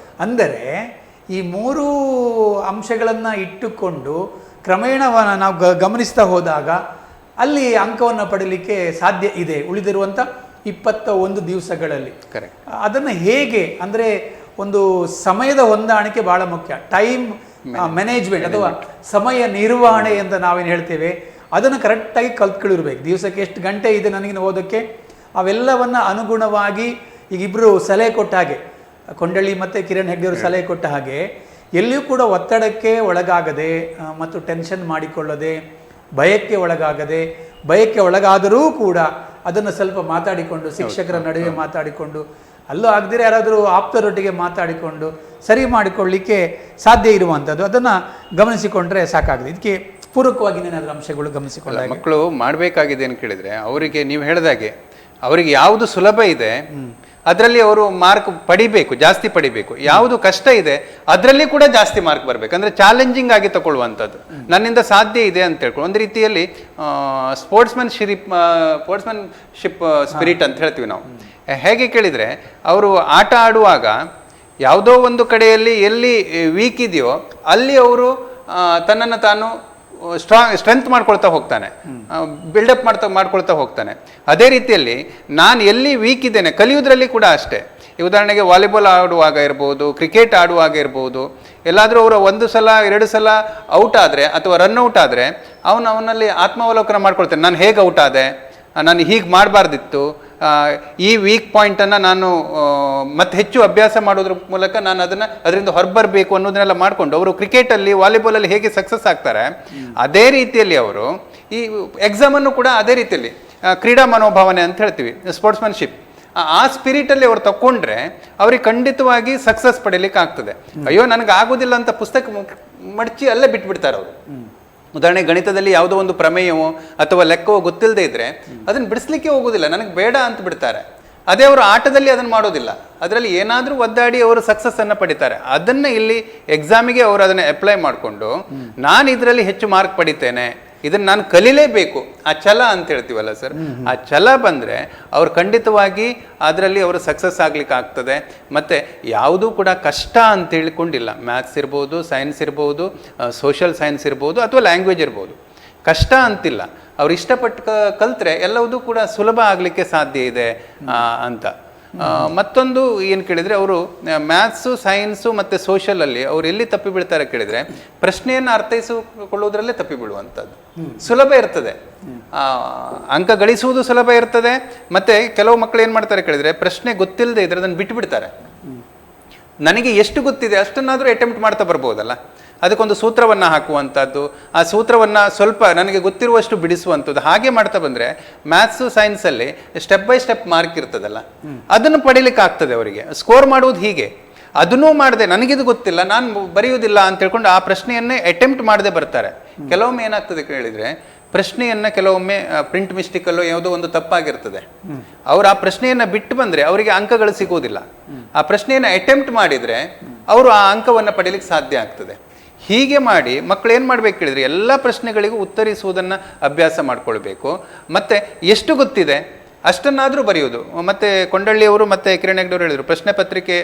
ಅಂದರೆ ಈ ಮೂರು ಅಂಶಗಳನ್ನು ಇಟ್ಟುಕೊಂಡು ಕ್ರಮೇಣ ನಾವು ಗಮನಿಸ್ತಾ ಹೋದಾಗ ಅಲ್ಲಿ ಅಂಕವನ್ನು ಪಡೀಲಿಕ್ಕೆ ಸಾಧ್ಯ ಇದೆ ಉಳಿದಿರುವಂಥ 21 ದಿವಸಗಳಲ್ಲಿ. ಅದನ್ನು ಹೇಗೆ ಅಂದರೆ ಒಂದು ಸಮಯದ ಹೊಂದಾಣಿಕೆ ಬಹಳ ಮುಖ್ಯ. ಟೈಮ್ ಮ್ಯಾನೇಜ್ಮೆಂಟ್ ಅಥವಾ ಸಮಯ ನಿರ್ವಹಣೆ ಅಂತ ನಾವೇನು ಹೇಳ್ತೇವೆ, ಅದನ್ನು ಕರೆಕ್ಟಾಗಿ ಕಲ್ತ್ಕೊಂಡಿರ್ಬೇಕು. ದಿವಸಕ್ಕೆ ಎಷ್ಟು ಗಂಟೆ ಇದೆ ನನಗೆ ಓದೋಕ್ಕೆ, ಅವೆಲ್ಲವನ್ನ ಅನುಗುಣವಾಗಿ ಈಗ ಇಬ್ಬರು ಸಲಹೆ ಕೊಟ್ಟ ಹಾಗೆ, ಕೊಂಡಳ್ಳಿ ಮತ್ತು ಕಿರಣ್ ಹೆಗ್ಡೆ ಅವರು ಸಲಹೆ ಕೊಟ್ಟ ಹಾಗೆ, ಎಲ್ಲಿಯೂ ಕೂಡ ಒತ್ತಡಕ್ಕೆ ಒಳಗಾಗದೆ ಮತ್ತು ಟೆನ್ಷನ್ ಮಾಡಿಕೊಳ್ಳದೆ, ಭಯಕ್ಕೆ ಒಳಗಾದರೂ ಕೂಡ ಅದನ್ನು ಸ್ವಲ್ಪ ಮಾತಾಡಿಕೊಂಡು, ಶಿಕ್ಷಕರ ನಡುವೆ ಮಾತಾಡಿಕೊಂಡು, ಅಲ್ಲೂ ಆಗದಿರ ಯಾರಾದರೂ ಆಪ್ತರೊಟ್ಟಿಗೆ ಮಾತಾಡಿಕೊಂಡು ಸರಿ ಮಾಡಿಕೊಳ್ಳಲಿಕ್ಕೆ ಸಾಧ್ಯ ಇರುವಂಥದ್ದು. ಅದನ್ನು ಗಮನಿಸಿಕೊಂಡ್ರೆ ಸಾಕಾಗಿದೆ. ಇದಕ್ಕೆ ಪೂರಕವಾಗಿ ಏನಾದರೂ ಅಂಶಗಳು ಗಮನಿಸಿಕೊಂಡ ಮಕ್ಕಳು ಮಾಡಬೇಕಾಗಿದೆ ಅಂತ ಕೇಳಿದರೆ, ಅವರಿಗೆ ನೀವು ಹೇಳಿದಾಗೆ ಅವರಿಗೆ ಯಾವುದು ಸುಲಭ ಇದೆ ಅದರಲ್ಲಿ ಅವರು ಮಾರ್ಕ್ ಜಾಸ್ತಿ ಪಡಿಬೇಕು. ಯಾವುದು ಕಷ್ಟ ಇದೆ ಅದರಲ್ಲಿ ಕೂಡ ಜಾಸ್ತಿ ಮಾರ್ಕ್ ಬರಬೇಕು. ಅಂದರೆ ಚಾಲೆಂಜಿಂಗ್ ಆಗಿ ತಗೊಳ್ಳುವಂಥದ್ದು, ನನ್ನಿಂದ ಸಾಧ್ಯ ಇದೆ ಅಂತ ಹೇಳ್ಕೊಂಡು ಒಂದು ರೀತಿಯಲ್ಲಿ ಸ್ಪೋರ್ಟ್ಸ್ಮನ್ಶಿಪ್ ಸ್ಪಿರಿಟ್ ಅಂತ ಹೇಳ್ತೀವಿ ನಾವು. ಹೇಗೆ ಕೇಳಿದರೆ, ಅವರು ಆಟ ಆಡುವಾಗ ಯಾವುದೋ ಒಂದು ಕಡೆಯಲ್ಲಿ ಎಲ್ಲಿ ವೀಕ್ ಇದೆಯೋ ಅಲ್ಲಿ ಅವರು ತನ್ನನ್ನು ತಾನು ಸ್ಟ್ರೆಂತ್ ಮಾಡ್ಕೊಳ್ತಾ ಹೋಗ್ತಾನೆ, ಬಿಲ್ಡಪ್ ಮಾಡ್ಕೊಳ್ತಾ ಹೋಗ್ತಾನೆ. ಅದೇ ರೀತಿಯಲ್ಲಿ ನಾನು ಎಲ್ಲಿ ವೀಕ್ ಇದ್ದೇನೆ ಕಲಿಯೋದ್ರಲ್ಲಿ ಕೂಡ ಅಷ್ಟೇ. ಈ ಉದಾಹರಣೆಗೆ ವಾಲಿಬಾಲ್ ಆಡುವಾಗ ಇರ್ಬೋದು, ಕ್ರಿಕೆಟ್ ಆಡುವಾಗ ಇರ್ಬೋದು, ಎಲ್ಲಾದರೂ ಅವರು 1 ಸಲ 2 ಸಲ ಔಟ್ ಆದರೆ ಅಥವಾ ರನ್ ಔಟ್ ಆದರೆ ಅವನಲ್ಲಿ ಆತ್ಮಾವಲೋಕನ ಮಾಡ್ಕೊಳ್ತಾನೆ. ನಾನು ಹೇಗೆ ಔಟ್ ಆದೆ, ನಾನು ಹೀಗೆ ಮಾಡಬಾರ್ದಿತ್ತು, ಈ ವೀಕ್ ಪಾಯಿಂಟನ್ನು ನಾನು ಮತ್ತೆ ಹೆಚ್ಚು ಅಭ್ಯಾಸ ಮಾಡೋದ್ರ ಮೂಲಕ ನಾನು ಅದರಿಂದ ಹೊರಬರಬೇಕು ಅನ್ನೋದನ್ನೆಲ್ಲ ಮಾಡಿಕೊಂಡು ಅವರು ಕ್ರಿಕೆಟಲ್ಲಿ, ವಾಲಿಬಾಲಲ್ಲಿ ಹೇಗೆ ಸಕ್ಸಸ್ ಆಗ್ತಾರೆ, ಅದೇ ರೀತಿಯಲ್ಲಿ ಅವರು ಈ ಎಕ್ಸಾಮನ್ನು ಕೂಡ ಅದೇ ರೀತಿಯಲ್ಲಿ ಕ್ರೀಡಾ ಮನೋಭಾವನೆ ಅಂತ ಹೇಳ್ತೀವಿ, ಸ್ಪೋರ್ಟ್ಸ್ಮನ್ಶಿಪ್, ಆ ಸ್ಪಿರಿಟಲ್ಲಿ ಅವ್ರು ತಗೊಂಡ್ರೆ ಅವ್ರಿಗೆ ಖಂಡಿತವಾಗಿ ಸಕ್ಸಸ್ ಪಡೀಲಿಕ್ಕೆ ಆಗ್ತದೆ. ಅಯ್ಯೋ ನನಗೆ ಆಗೋದಿಲ್ಲ ಅಂತ ಪುಸ್ತಕ ಮಡಚಿ ಅಲ್ಲೇ ಬಿಟ್ಬಿಡ್ತಾರೆ ಅವರು. ಉದಾಹರಣೆ ಗಣಿತದಲ್ಲಿ ಯಾವುದೋ ಒಂದು ಪ್ರಮೇಯವೋ ಅಥವಾ ಲೆಕ್ಕವೋ ಗೊತ್ತಿಲ್ಲದೆ ಇದ್ರೆ ಅದನ್ನು ಬಿಡಿಸ್ಲಿಕ್ಕೆ ಹೋಗೋದಿಲ್ಲ, ನನಗೆ ಬೇಡ ಅಂತ ಬಿಡ್ತಾರೆ. ಅದೇ ಅವರು ಆಟದಲ್ಲಿ ಅದನ್ನು ಮಾಡೋದಿಲ್ಲ, ಅದರಲ್ಲಿ ಏನಾದರೂ ಒದ್ದಾಡಿ ಅವರು ಸಕ್ಸಸ್ಸನ್ನು ಪಡಿತಾರೆ. ಅದನ್ನು ಇಲ್ಲಿ ಎಕ್ಸಾಮಿಗೆ ಅವರು ಅದನ್ನು ಅಪ್ಲೈ ಮಾಡಿಕೊಂಡು ನಾನು ಇದರಲ್ಲಿ ಹೆಚ್ಚು ಮಾರ್ಕ್ ಪಡಿತೇನೆ, ಇದನ್ನು ನಾನು ಕಲೀಲೇಬೇಕು, ಆ ಛಲ ಅಂತ ಹೇಳ್ತೀವಲ್ಲ ಸರ್, ಆ ಛಲ ಬಂದರೆ ಅವ್ರು ಖಂಡಿತವಾಗಿ ಅದರಲ್ಲಿ ಅವರು ಸಕ್ಸಸ್ ಆಗ್ಲಿಕ್ಕೆ ಆಗ್ತದೆ. ಮತ್ತು ಯಾವುದೂ ಕೂಡ ಕಷ್ಟ ಅಂತ ಹೇಳಿಕೊಂಡಿಲ್ಲ. ಮ್ಯಾಥ್ಸ್ ಇರ್ಬೋದು, ಸೈನ್ಸ್ ಇರ್ಬೋದು, ಸೋಷಿಯಲ್ ಸೈನ್ಸ್ ಇರ್ಬೋದು ಅಥವಾ ಲ್ಯಾಂಗ್ವೇಜ್ ಇರ್ಬೋದು, ಕಷ್ಟ ಅಂತಿಲ್ಲ. ಅವ್ರು ಇಷ್ಟಪಟ್ಟು ಕಲ್ತ್ರೆ ಎಲ್ಲವೂ ಕೂಡ ಸುಲಭ ಆಗಲಿಕ್ಕೆ ಸಾಧ್ಯ ಇದೆ ಅಂತ. ಮತ್ತೊಂದು ಏನು ಕೇಳಿದರೆ, ಅವರು ಮ್ಯಾಥ್ಸು, ಸೈನ್ಸು ಮತ್ತು ಸೋಷಲಲ್ಲಿ ಅವ್ರು ಎಲ್ಲಿ ತಪ್ಪಿ ಬೀಳ್ತಾರೆ ಕೇಳಿದರೆ, ಪ್ರಶ್ನೆಯನ್ನು ಅರ್ಥೈಸಿಕೊಳ್ಳೋದ್ರಲ್ಲೇ ತಪ್ಪಿ ಬೀಳುವಂಥದ್ದು. ಸುಲಭ ಇರ್ತದೆ, ಅಂಕ ಗಳಿಸುವುದು ಸುಲಭ ಇರ್ತದೆ. ಮತ್ತು ಕೆಲವು ಮಕ್ಕಳು ಏನು ಮಾಡ್ತಾರೆ ಕೇಳಿದರೆ, ಪ್ರಶ್ನೆ ಗೊತ್ತಿಲ್ಲದೆ ಇದ್ರೆ ಅದನ್ನು ಬಿಟ್ಟುಬಿಡ್ತಾರೆ. ನನಗೆ ಎಷ್ಟು ಗೊತ್ತಿದೆ ಅಷ್ಟನ್ನಾದರೂ ಅಟೆಂಪ್ಟ್ ಮಾಡ್ತಾ ಬರ್ಬೋದಲ್ಲ, ಅದಕ್ಕೊಂದು ಸೂತ್ರವನ್ನು ಹಾಕುವಂಥದ್ದು, ಆ ಸೂತ್ರವನ್ನು ಸ್ವಲ್ಪ ನನಗೆ ಗೊತ್ತಿರುವಷ್ಟು ಬಿಡಿಸುವಂಥದ್ದು, ಹಾಗೆ ಮಾಡ್ತಾ ಬಂದರೆ ಮ್ಯಾಥ್ಸು ಸೈನ್ಸಲ್ಲಿ ಸ್ಟೆಪ್ ಬೈ ಸ್ಟೆಪ್ ಮಾರ್ಕ್ ಇರ್ತದಲ್ಲ, ಅದನ್ನು ಪಡೀಲಿಕ್ಕೆ ಆಗ್ತದೆ ಅವರಿಗೆ. ಸ್ಕೋರ್ ಮಾಡುವುದು ಹೀಗೆ, ಅದನ್ನೂ ಮಾಡದೆ ನನಗಿದು ಗೊತ್ತಿಲ್ಲ, ನಾನು ಬರೆಯುವುದಿಲ್ಲ ಅಂತ ಹೇಳ್ಕೊಂಡು ಆ ಪ್ರಶ್ನೆಯನ್ನೇ ಅಟೆಂಪ್ಟ್ ಮಾಡದೆ ಬರ್ತಾರೆ. ಕೆಲವೊಮ್ಮೆ ಏನಾಗ್ತದೆ ಕೇಳಿದರೆ, ಪ್ರಶ್ನೆಯನ್ನ ಕೆಲವೊಮ್ಮೆ ಪ್ರಿಂಟ್ ಮಿಸ್ಟೇಕಲ್ಲೋ ಯಾವುದೋ ಒಂದು ತಪ್ಪಾಗಿರ್ತದೆ, ಅವ್ರು ಆ ಪ್ರಶ್ನೆಯನ್ನ ಬಿಟ್ಟು ಬಂದ್ರೆ ಅವರಿಗೆ ಅಂಕಗಳು ಸಿಗೋದಿಲ್ಲ. ಆ ಪ್ರಶ್ನೆಯನ್ನ ಅಟೆಂಪ್ಟ್ ಮಾಡಿದ್ರೆ ಅವರು ಆ ಅಂಕವನ್ನು ಪಡೀಲಿಕ್ಕೆ ಸಾಧ್ಯ ಆಗ್ತದೆ. ಹೀಗೆ ಮಾಡಿ ಮಕ್ಕಳು ಏನು ಮಾಡ್ಬೇಕು ಹೇಳಿದ್ರೆ ಎಲ್ಲ ಪ್ರಶ್ನೆಗಳಿಗೂ ಉತ್ತರಿಸುವುದನ್ನು ಅಭ್ಯಾಸ ಮಾಡ್ಕೊಳ್ಬೇಕು. ಮತ್ತೆ ಎಷ್ಟು ಗೊತ್ತಿದೆ ಅಷ್ಟನ್ನಾದರೂ ಬರೆಯೋದು. ಮತ್ತೆ ಕೊಂಡಳ್ಳಿಯವರು ಮತ್ತೆ ಕಿರಣ್ ಹೆಗ್ಡೆ ಅವರು ಹೇಳಿದ್ರು, ಪ್ರಶ್ನೆ ಪತ್ರಿಕೆ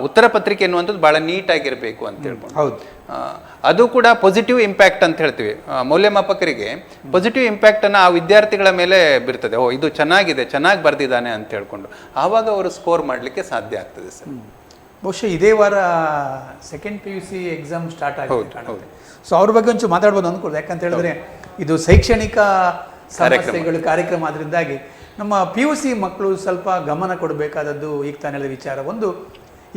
ಉತ್ತರ ಪತ್ರಿಕೆ ಎನ್ನುವಂಥದ್ದು ಭಾಳ ನೀಟಾಗಿರಬೇಕು ಅಂತ ಹೇಳ್ಬೋದು. ಹೌದು, ಅದು ಕೂಡ ಪಾಸಿಟಿವ್ ಇಂಪ್ಯಾಕ್ಟ್ ಅಂತ ಹೇಳ್ತೀವಿ. ಮೌಲ್ಯಮಾಪಕರಿಗೆ ಪಾಸಿಟಿವ್ ಇಂಪ್ಯಾಕ್ಟನ್ನು ಆ ವಿದ್ಯಾರ್ಥಿಗಳ ಮೇಲೆ ಬೀರ್ತದೆ. ಓ, ಇದು ಚೆನ್ನಾಗಿದೆ, ಚೆನ್ನಾಗಿ ಬರೆದಿದ್ದಾನೆ ಅಂತ ಹೇಳ್ಕೊಂಡು ಆವಾಗ ಅವರು ಸ್ಕೋರ್ ಮಾಡಲಿಕ್ಕೆ ಸಾಧ್ಯ ಆಗ್ತದೆ ಸರ್. ಬಹುಶಃ ಇದೇ ವಾರ ಸೆಕೆಂಡ್ PUC ಎಕ್ಸಾಮ್ ಸ್ಟಾರ್ಟ್ ಆಗಿದೆ. ಸೊ ಅವ್ರ ಬಗ್ಗೆ ಒಂಚೂರು ಮಾತಾಡ್ಬೋದು ಅಂದ್ಕೊಳ್ದು. ಯಾಕಂತ ಹೇಳಿದ್ರೆ ಇದು ಶೈಕ್ಷಣಿಕ ಸಮಸ್ಯೆಗಳು ಕಾರ್ಯಕ್ರಮ ಆದ್ರಿಂದಾಗಿ ನಮ್ಮ PUC ಮಕ್ಕಳು ಸ್ವಲ್ಪ ಗಮನ ಕೊಡಬೇಕಾದದ್ದು ಈಗ ತಾನೇ ಹೇಳಿದ ವಿಚಾರ. ಒಂದು,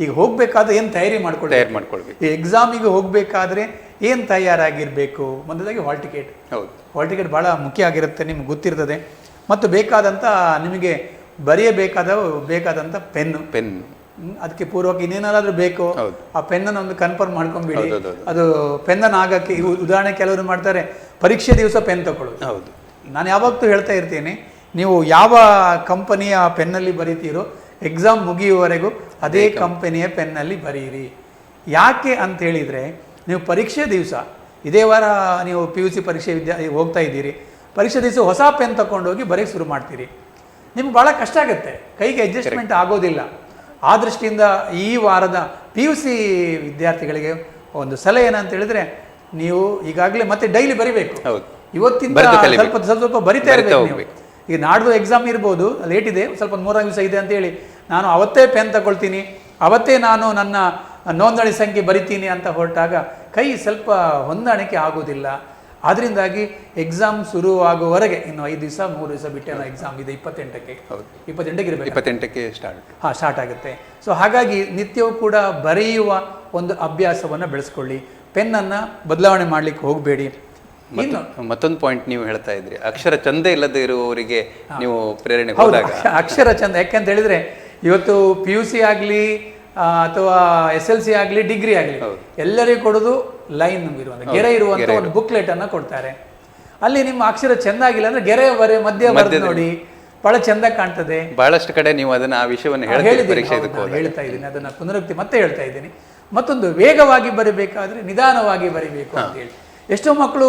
ಈಗ ಹೋಗ್ಬೇಕಾದ್ರೆ ಏನು ತಯಾರಿ ಮಾಡ್ಕೊಳ್ಬೇಕು, ಈ ಎಕ್ಸಾಮಿಗೆ ಹೋಗ್ಬೇಕಾದ್ರೆ ಏನು ತಯಾರಾಗಿರ್ಬೇಕು. ಮೊದಲಾಗಿ ಹಾಲ್ ಟಿಕೆಟ್. ಹೌದು, ಹಾಲ್ ಟಿಕೆಟ್ ಭಾಳ ಮುಖ್ಯ ಆಗಿರುತ್ತೆ, ನಿಮ್ಗೆ ಗೊತ್ತಿರ್ತದೆ. ಮತ್ತು ಬೇಕಾದಂಥ ನಿಮಗೆ ಬೇಕಾದಂಥ ಪೆನ್, ಅದಕ್ಕೆ ಪೂರ್ವಕ ಇನ್ನೇನಾದ್ರೂ ಬೇಕು, ಆ ಪೆನ್ನನ್ನು ಒಂದು ಕನ್ಫರ್ಮ್ ಮಾಡ್ಕೊಂಡ್ಬಿಡಿ. ಅದು ಪೆನ್ನನ್ನು ಆಗಕ್ಕೆ ಉದಾಹರಣೆ ಕೆಲವರು ಮಾಡ್ತಾರೆ, ಪರೀಕ್ಷೆ ದಿವಸ ಪೆನ್ ತಗೊಳ್ಳೋದು. ಹೌದು, ನಾನು ಯಾವತ್ತೂ ಹೇಳ್ತಾ ಇರ್ತೀನಿ, ನೀವು ಯಾವ ಕಂಪನಿಯ ಪೆನ್ನಲ್ಲಿ ಬರೀತೀರೋ ಎಕ್ಸಾಮ್ ಮುಗಿಯುವವರೆಗೂ ಅದೇ ಕಂಪನಿಯ ಪೆನ್ನಲ್ಲಿ ಬರೀರಿ. ಯಾಕೆ ಅಂತ ಹೇಳಿದರೆ, ನೀವು ಪರೀಕ್ಷೆ ದಿವಸ ಇದೇ ವಾರ ನೀವು PUC ಪರೀಕ್ಷೆ ಹೋಗ್ತಾ ಇದ್ದೀರಿ, ಪರೀಕ್ಷೆ ದಿವಸ ಹೊಸ ಪೆನ್ ತಗೊಂಡೋಗಿ ಬರೀಕ್ಕೆ ಶುರು ಮಾಡ್ತೀರಿ, ನಿಮ್ಗೆ ಭಾಳ ಕಷ್ಟ ಆಗುತ್ತೆ, ಕೈಗೆ ಅಡ್ಜಸ್ಟ್ಮೆಂಟ್ ಆಗೋದಿಲ್ಲ. ಆ ದೃಷ್ಟಿಯಿಂದ ಈ ವಾರದ PUC ವಿದ್ಯಾರ್ಥಿಗಳಿಗೆ ಒಂದು ಸಲಹೆ ಏನಂತ ಹೇಳಿದ್ರೆ, ನೀವು ಈಗಾಗಲೇ ಮತ್ತೆ ಡೈಲಿ ಬರಿಬೇಕು. ಇವತ್ತಿಂದ ಸ್ವಲ್ಪ ಬರಿತಾ ಇರಬೇಕು. ಈಗ ನಾಡ್ದು ಎಕ್ಸಾಮ್ ಇರ್ಬೋದು, ಲೇಟ್ ಇದೆ, ಸ್ವಲ್ಪ 3 ದಿವಸ ಇದೆ ಅಂತೇಳಿ ನಾನು ಅವತ್ತೇ ಪೆನ್ ತಗೊಳ್ತೀನಿ, ಅವತ್ತೇ ನಾನು ನನ್ನ ನೋಂದಣಿ ಸಂಖ್ಯೆ ಬರಿತೀನಿ ಅಂತ ಹೊರಟಾಗ ಕೈ ಸ್ವಲ್ಪ ಹೊಂದಾಣಿಕೆ ಆಗೋದಿಲ್ಲ. ಆದ್ರಿಂದಾಗಿ ಎಕ್ಸಾಮ್ ಶುರುವಾಗುವವರೆಗೆ ಇನ್ನು 5 ದಿವಸ 3 ದಿವಸ ಬಿಟ್ಟೆ ಎಕ್ಸಾಮ್ ಇದೆ 28ಕ್ಕೆ. 28ಕ್ಕೆ ಇರಬೇಕು, 28ಕ್ಕೆ ಸ್ಟಾರ್ಟ್ ಆಗುತ್ತೆ. ಸೊ ಹಾಗಾಗಿ ನಿತ್ಯವೂ ಕೂಡ ಬರೆಯುವ ಒಂದು ಅಭ್ಯಾಸವನ್ನು ಬೆಳೆಸ್ಕೊಳ್ಳಿ. ಪೆನ್ನನ್ನು ಬದಲಾವಣೆ ಮಾಡ್ಲಿಕ್ಕೆ ಹೋಗಬೇಡಿ. ಮತ್ತೊಂದು ಪಾಯಿಂಟ್ ನೀವು ಹೇಳ್ತಾ ಇದ್ರಿ, ಅಕ್ಷರ ಚಂದ ಇಲ್ಲದೆ ಇರುವವರಿಗೆ ನೀವು ಪ್ರೇರಣೆ. ಅಕ್ಷರ ಚಂದ ಯಾಕೆಂತ ಹೇಳಿದ್ರೆ, ಇವತ್ತು PUC ಆಗಲಿ ಅಥವಾ SLC ಆಗಲಿ ಡಿಗ್ರಿ ಆಗಲಿ ಎಲ್ಲರಿಗೂ ಕೊಡೋದು ಲೈನ್ ಇರುವಂಥ ಗೆರೆ ಇರುವಂಥ ಒಂದು ಬುಕ್ಲೆಟ್ ಅನ್ನ ಕೊಡ್ತಾರೆ. ಅಲ್ಲಿ ನಿಮ್ಮ ಅಕ್ಷರ ಚೆಂದ ಆಗಿಲ್ಲ ಅಂದ್ರೆ ಗೆರೆ ಮಧ್ಯ ಬರೆದು ನೋಡಿ, ಬಹಳ ಚೆಂದ ಕಾಣ್ತದೆ. ಬಹಳಷ್ಟು ಕಡೆ ನೀವು ಅದನ್ನ ಆ ವಿಷಯವನ್ನು ಹೇಳ್ತಾ ಇದ್ದೀನಿ, ಅದನ್ನ ಪುನರುಕ್ತಿ ಮತ್ತೆ ಹೇಳ್ತಾ ಇದ್ದೀನಿ. ಮತ್ತೊಂದು, ವೇಗವಾಗಿ ಬರೀಬೇಕಾದ್ರೆ ನಿಧಾನವಾಗಿ ಬರಿಬೇಕು ಅಂತ ಹೇಳಿ. ಎಷ್ಟೋ ಮಕ್ಕಳು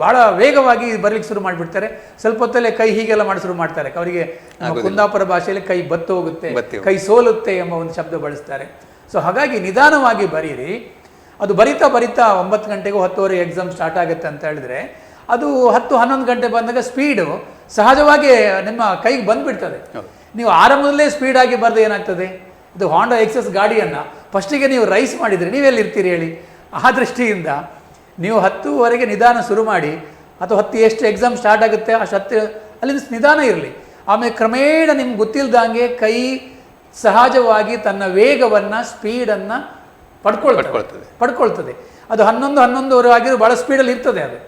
ಬಹಳ ವೇಗವಾಗಿ ಬರಲಿಕ್ಕೆ ಶುರು ಮಾಡಿಬಿಡ್ತಾರೆ, ಸ್ವಲ್ಪ ಹೊತ್ತಲ್ಲೇ ಕೈ ಹೀಗೆಲ್ಲ ಮಾಡಿ ಶುರು ಮಾಡ್ತಾರೆ. ಅವರಿಗೆ ಕುಂದಾಪುರ ಭಾಷೆಯಲ್ಲಿ ಕೈ ಬತ್ತು ಹೋಗುತ್ತೆ, ಕೈ ಸೋಲುತ್ತೆ ಎಂಬ ಒಂದು ಶಬ್ದ ಬಳಸ್ತಾರೆ. ಸೊ ಹಾಗಾಗಿ ನಿಧಾನವಾಗಿ ಬರೀರಿ. ಅದು ಬರಿತಾ 9 ಗಂಟೆಗೂ 10:30 ಎಕ್ಸಾಮ್ ಸ್ಟಾರ್ಟ್ ಆಗುತ್ತೆ ಅಂತ ಹೇಳಿದ್ರೆ, ಅದು 10-11 ಗಂಟೆ ಬಂದಾಗ ಸ್ಪೀಡು ಸಹಜವಾಗಿ ನಿಮ್ಮ ಕೈಗೆ ಬಂದ್ಬಿಡ್ತದೆ. ನೀವು ಆರಂಭದಲ್ಲೇ ಸ್ಪೀಡಾಗಿ ಬರೆದು ಏನಾಗ್ತದೆ, ಇದು Honda XS ಗಾಡಿಯನ್ನು ಫಸ್ಟಿಗೆ ನೀವು ರೈಸ್ ಮಾಡಿದರೆ ನೀವೆಲ್ಲಿರ್ತೀರಿ ಹೇಳಿ. ಆ ದೃಷ್ಟಿಯಿಂದ ನೀವು 10:00ವರೆಗೆ ನಿಧಾನ ಶುರು ಮಾಡಿ, ಅಥವಾ 10 ಎಷ್ಟು ಎಕ್ಸಾಮ್ ಸ್ಟಾರ್ಟ್ ಆಗುತ್ತೆ ಅಷ್ಟು 10 ಅಲ್ಲಿಂದ ನಿಧಾನ ಇರಲಿ. ಆಮೇಲೆ ಕ್ರಮೇಣ ನಿಮ್ಗೆ ಗೊತ್ತಿಲ್ದಂಗೆ ಕೈ ಸಹಜವಾಗಿ ತನ್ನ ವೇಗವನ್ನು ಸ್ಪೀಡನ್ನು ಪಡ್ಕೊಳ್ತದೆ. ಅದು 11-11:30 ಆಗಿರೋ ಭಾಳ ಸ್ಪೀಡಲ್ಲಿ ಇರ್ತದೆ. ಅದು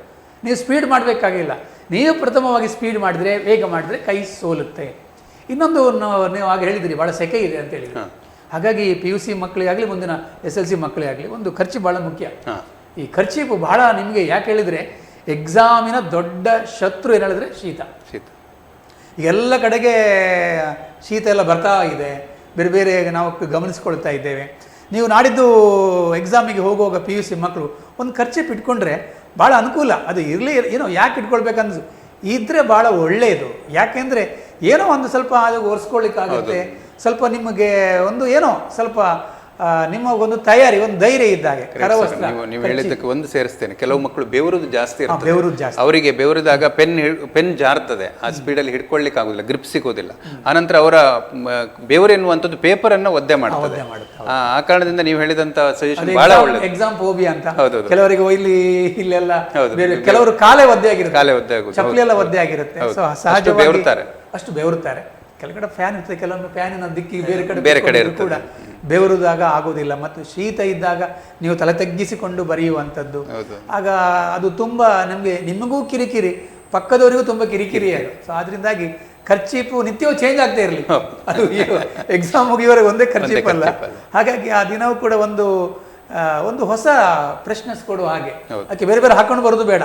ನೀವು ಸ್ಪೀಡ್ ಮಾಡಬೇಕಾಗಿಲ್ಲ. ನೀವು ಪ್ರಥಮವಾಗಿ ಸ್ಪೀಡ್ ಮಾಡಿದರೆ, ವೇಗ ಮಾಡಿದರೆ ಕೈ ಸೋಲುತ್ತೆ. ಇನ್ನೊಂದು ನೀವು ಆಗ ಹೇಳಿದಿರಿ, ಭಾಳ ಸೆಕೆ ಇದೆ ಅಂತ ಹೇಳಿದ್ರಿ. ಹಾಗಾಗಿ PUC ಮಕ್ಕಳಿಗಾಗಲಿ ಮುಂದಿನ SLC ಮಕ್ಕಳಿಗಾಗಲಿ ಒಂದು ಖರ್ಚು ಭಾಳ ಮುಖ್ಯ. ಈ ಖರ್ಚು ಬಹಳ ನಿಮಗೆ ಯಾಕೆ ಹೇಳಿದರೆ, ಎಕ್ಸಾಮಿನ ದೊಡ್ಡ ಶತ್ರು ಏನು ಹೇಳಿದ್ರೆ ಶೀತ. ಎಲ್ಲ ಕಡೆಗೆ ಶೀತ ಎಲ್ಲ ಬರ್ತಾ ಇದೆ, ಬೇರೆ ಬೇರೆ ನಾವು ಗಮನಿಸ್ಕೊಳ್ತಾ ಇದ್ದೇವೆ. ನೀವು ನಾಡಿದ್ದು ಎಕ್ಸಾಮಿಗೆ ಹೋಗುವಾಗ PUC ಮಕ್ಕಳು ಒಂದು ಖರ್ಚು ಇಟ್ಕೊಂಡ್ರೆ ಭಾಳ ಅನುಕೂಲ. ಅದು ಇರಲಿ, ಏನೋ ಯಾಕೆ ಇಟ್ಕೊಳ್ಬೇಕನ್ಸು ಇದ್ರೆ ಭಾಳ ಒಳ್ಳೆಯದು. ಯಾಕೆಂದರೆ ಏನೋ ಒಂದು ಸ್ವಲ್ಪ ಅದು ಒರೆಸ್ಕೊಳ್ಳಿಕ್ಕಾಗುತ್ತೆ, ಸ್ವಲ್ಪ ನಿಮಗೆ ಒಂದು ಏನೋ ಸ್ವಲ್ಪ ನಿಮಗೊಂದು ತಯಾರಿ, ಒಂದು ಧೈರ್ಯ ಇದ್ದಾಗೆ. ಕರವಸ್ತ್ರ ನೀವು ಹೇಳಿದ್ದಕ್ಕೆ ಒಂದು ಸೇರಿಸ್ತೇನೆ, ಕೆಲವು ಮಕ್ಕಳು ಬೆವರುದು ಜಾಸ್ತಿ ಇರ್ತದೆ. ಅವರಿಗೆ ಬೆವರಿದಾಗ ಪೆನ್ ಜಾರ್ತದೆ, ಆ ಸ್ಪೀಡಲ್ಲಿ ಹಿಡ್ಕೊಳ್ಳಿಕ್ಕೆ ಆಗುದಿಲ್ಲ, ಗ್ರಿಪ್ ಸಿಗೋದಿಲ್ಲ. ಆನಂತರ ಅವರ ಬೆವರು ಎನ್ನುವಂಥದ್ದು ಪೇಪರ್ ಅನ್ನು ಒದ್ದೆ ಮಾಡ್ತದೆ. ಆ ಕಾರಣದಿಂದ ನೀವು ಹೇಳಿದಂತ ಸಜೆಷನ್ ಬಹಳ ಒಳ್ಳೆ. ಎಕ್ಸಾಮ್ ಫೋಬಿಯಾ ಅಂತ ಕೆಲವರಿಗೆ ಇಲ್ಲೆಲ್ಲ, ಕೆಲವರು ಕಾಲೇ ಒದ್ದೆ ಆಗಿರುತ್ತೆ, ಚಪ್ಪಲಿ ಎಲ್ಲ ಒದ್ದೆ ಆಗಿರುತ್ತೆ. ಸಹಜವಾಗಿ ಅಷ್ಟು ಬೆವರುತ್ತಾರೆ. ಕೆಲ ಕಡೆ ಫ್ಯಾನ್ ಇರ್ತದೆ, ಕೆಲವೊಮ್ಮೆ ಫ್ಯಾನಿನ ದಿಕ್ಕಿಗೆ ಬೇರೆ ಕಡೆ ಕೂಡ ಬೆವರುದಾಗ ಆಗೋದಿಲ್ಲ. ಮತ್ತು ಶೀತ ಇದ್ದಾಗ ನೀವು ತಲೆ ತಗ್ಗಿಸಿಕೊಂಡು ಬರೆಯುವಂಥದ್ದು, ಆಗ ಅದು ತುಂಬ ನಿಮಗೂ ಕಿರಿಕಿರಿ, ಪಕ್ಕದವರಿಗೂ ತುಂಬ ಕಿರಿಕಿರಿ ಅದು. ಸೊ ಅದರಿಂದಾಗಿ ಖರ್ಚೀಪು ನಿತ್ಯವೂ ಚೇಂಜ್ ಆಗ್ತಾ ಇರಲಿ. ಅದು ಎಕ್ಸಾಮ್ ಮುಗಿಯುವವರೆಗೆ ಒಂದೇ ಖರ್ಚೀಪ್ ಅಲ್ಲ. ಹಾಗಾಗಿ ಆ ದಿನವೂ ಕೂಡ ಒಂದು ಹೊಸ ಫ್ರೆಶ್ನೆಸ್ ಕೊಡುವ ಹಾಗೆ. ಅದಕ್ಕೆ ಬೇರೆ ಬೇರೆ ಹಾಕೊಂಡು ಬರೋದು ಬೇಡ,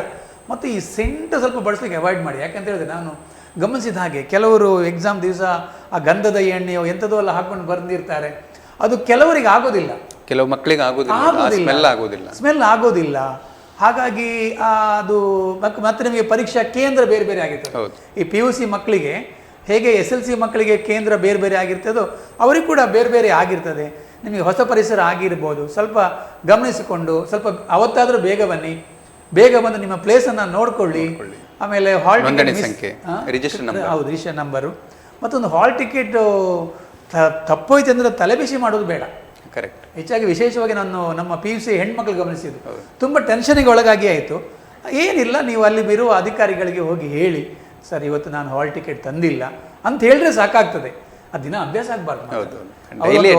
ಮತ್ತು ಈ ಸೆಂಟ್ ಸ್ವಲ್ಪ ಬಳಸಲಿಕ್ಕೆ ಅವಾಯ್ಡ್ ಮಾಡಿ. ಯಾಕಂತ ಹೇಳಿದ್ರೆ ನಾನು ಗಮನಿಸಿದ ಹಾಗೆ ಕೆಲವರು ಎಕ್ಸಾಮ್ ದಿವಸ ಆ ಗಂಧದ ಎಣ್ಣೆಯೋ ಎಂಥದೋ ಎಲ್ಲ ಹಾಕೊಂಡು ಬಂದಿರ್ತಾರೆ, ಅದು ಕೆಲವರಿಗೆ ಆಗೋದಿಲ್ಲ, ಕೆಲವು ಮಕ್ಕಳಿಗೆ ಸ್ಮೆಲ್ ಆಗೋದಿಲ್ಲ. ಹಾಗಾಗಿ ಅದು ಮತ್ತೆ ನಿಮಗೆ ಪರೀಕ್ಷಾ ಕೇಂದ್ರ ಬೇರೆ ಬೇರೆ ಆಗಿರ್ತದೆ. ಈ PUC ಮಕ್ಕಳಿಗೆ ಹೇಗೆ SLC ಮಕ್ಕಳಿಗೆ ಕೇಂದ್ರ ಬೇರೆ ಬೇರೆ ಆಗಿರ್ತದೋ ಅವರಿಗೆ ಕೂಡ ಬೇರೆ ಬೇರೆ ಆಗಿರ್ತದೆ. ನಿಮಗೆ ಹೊಸ ಪರಿಸರ ಆಗಿರ್ಬೋದು, ಸ್ವಲ್ಪ ಗಮನಿಸಿಕೊಂಡು ಸ್ವಲ್ಪ ಅವತ್ತಾದರೂ ಬೇಗ ಬನ್ನಿ, ಬೇಗ ಬಂದು ನಿಮ್ಮ ಪ್ಲೇಸನ್ನು ನೋಡ್ಕೊಳ್ಳಿ. ಆಮೇಲೆ ಹಾಲ್ ಟಿಕೆಟ್ ಹೌದು, ರಿಜಿಸ್ಟರ್ ನಂಬರು. ಮತ್ತೊಂದು ಹಾಲ್ ಟಿಕೆಟ್ ತಪ್ಪೋಯ್ತು ಅಂದರೆ ತಲೆಬಿಸಿ ಮಾಡೋದು ಬೇಡ. ಕರೆಕ್ಟ್. ಹೆಚ್ಚಾಗಿ ವಿಶೇಷವಾಗಿ ನಾನು ನಮ್ಮ PUC ಹೆಣ್ಮಕ್ಳು ಗಮನಿಸಿದ್ದು, ತುಂಬ ಟೆನ್ಷನಿಗೆ ಒಳಗಾಗಿ ಆಯಿತು. ಏನಿಲ್ಲ, ನೀವು ಅಲ್ಲಿ ಇರುವ ಅಧಿಕಾರಿಗಳಿಗೆ ಹೋಗಿ ಹೇಳಿ, ಸರ್ ಇವತ್ತು ನಾನು ಹಾಲ್ ಟಿಕೆಟ್ ತಂದಿಲ್ಲ ಅಂತ ಹೇಳಿದ್ರೆ ಸಾಕಾಗ್ತದೆ. ಅದು ದಿನ ಅಭ್ಯಾಸ ಆಗಬಾರ್ದು,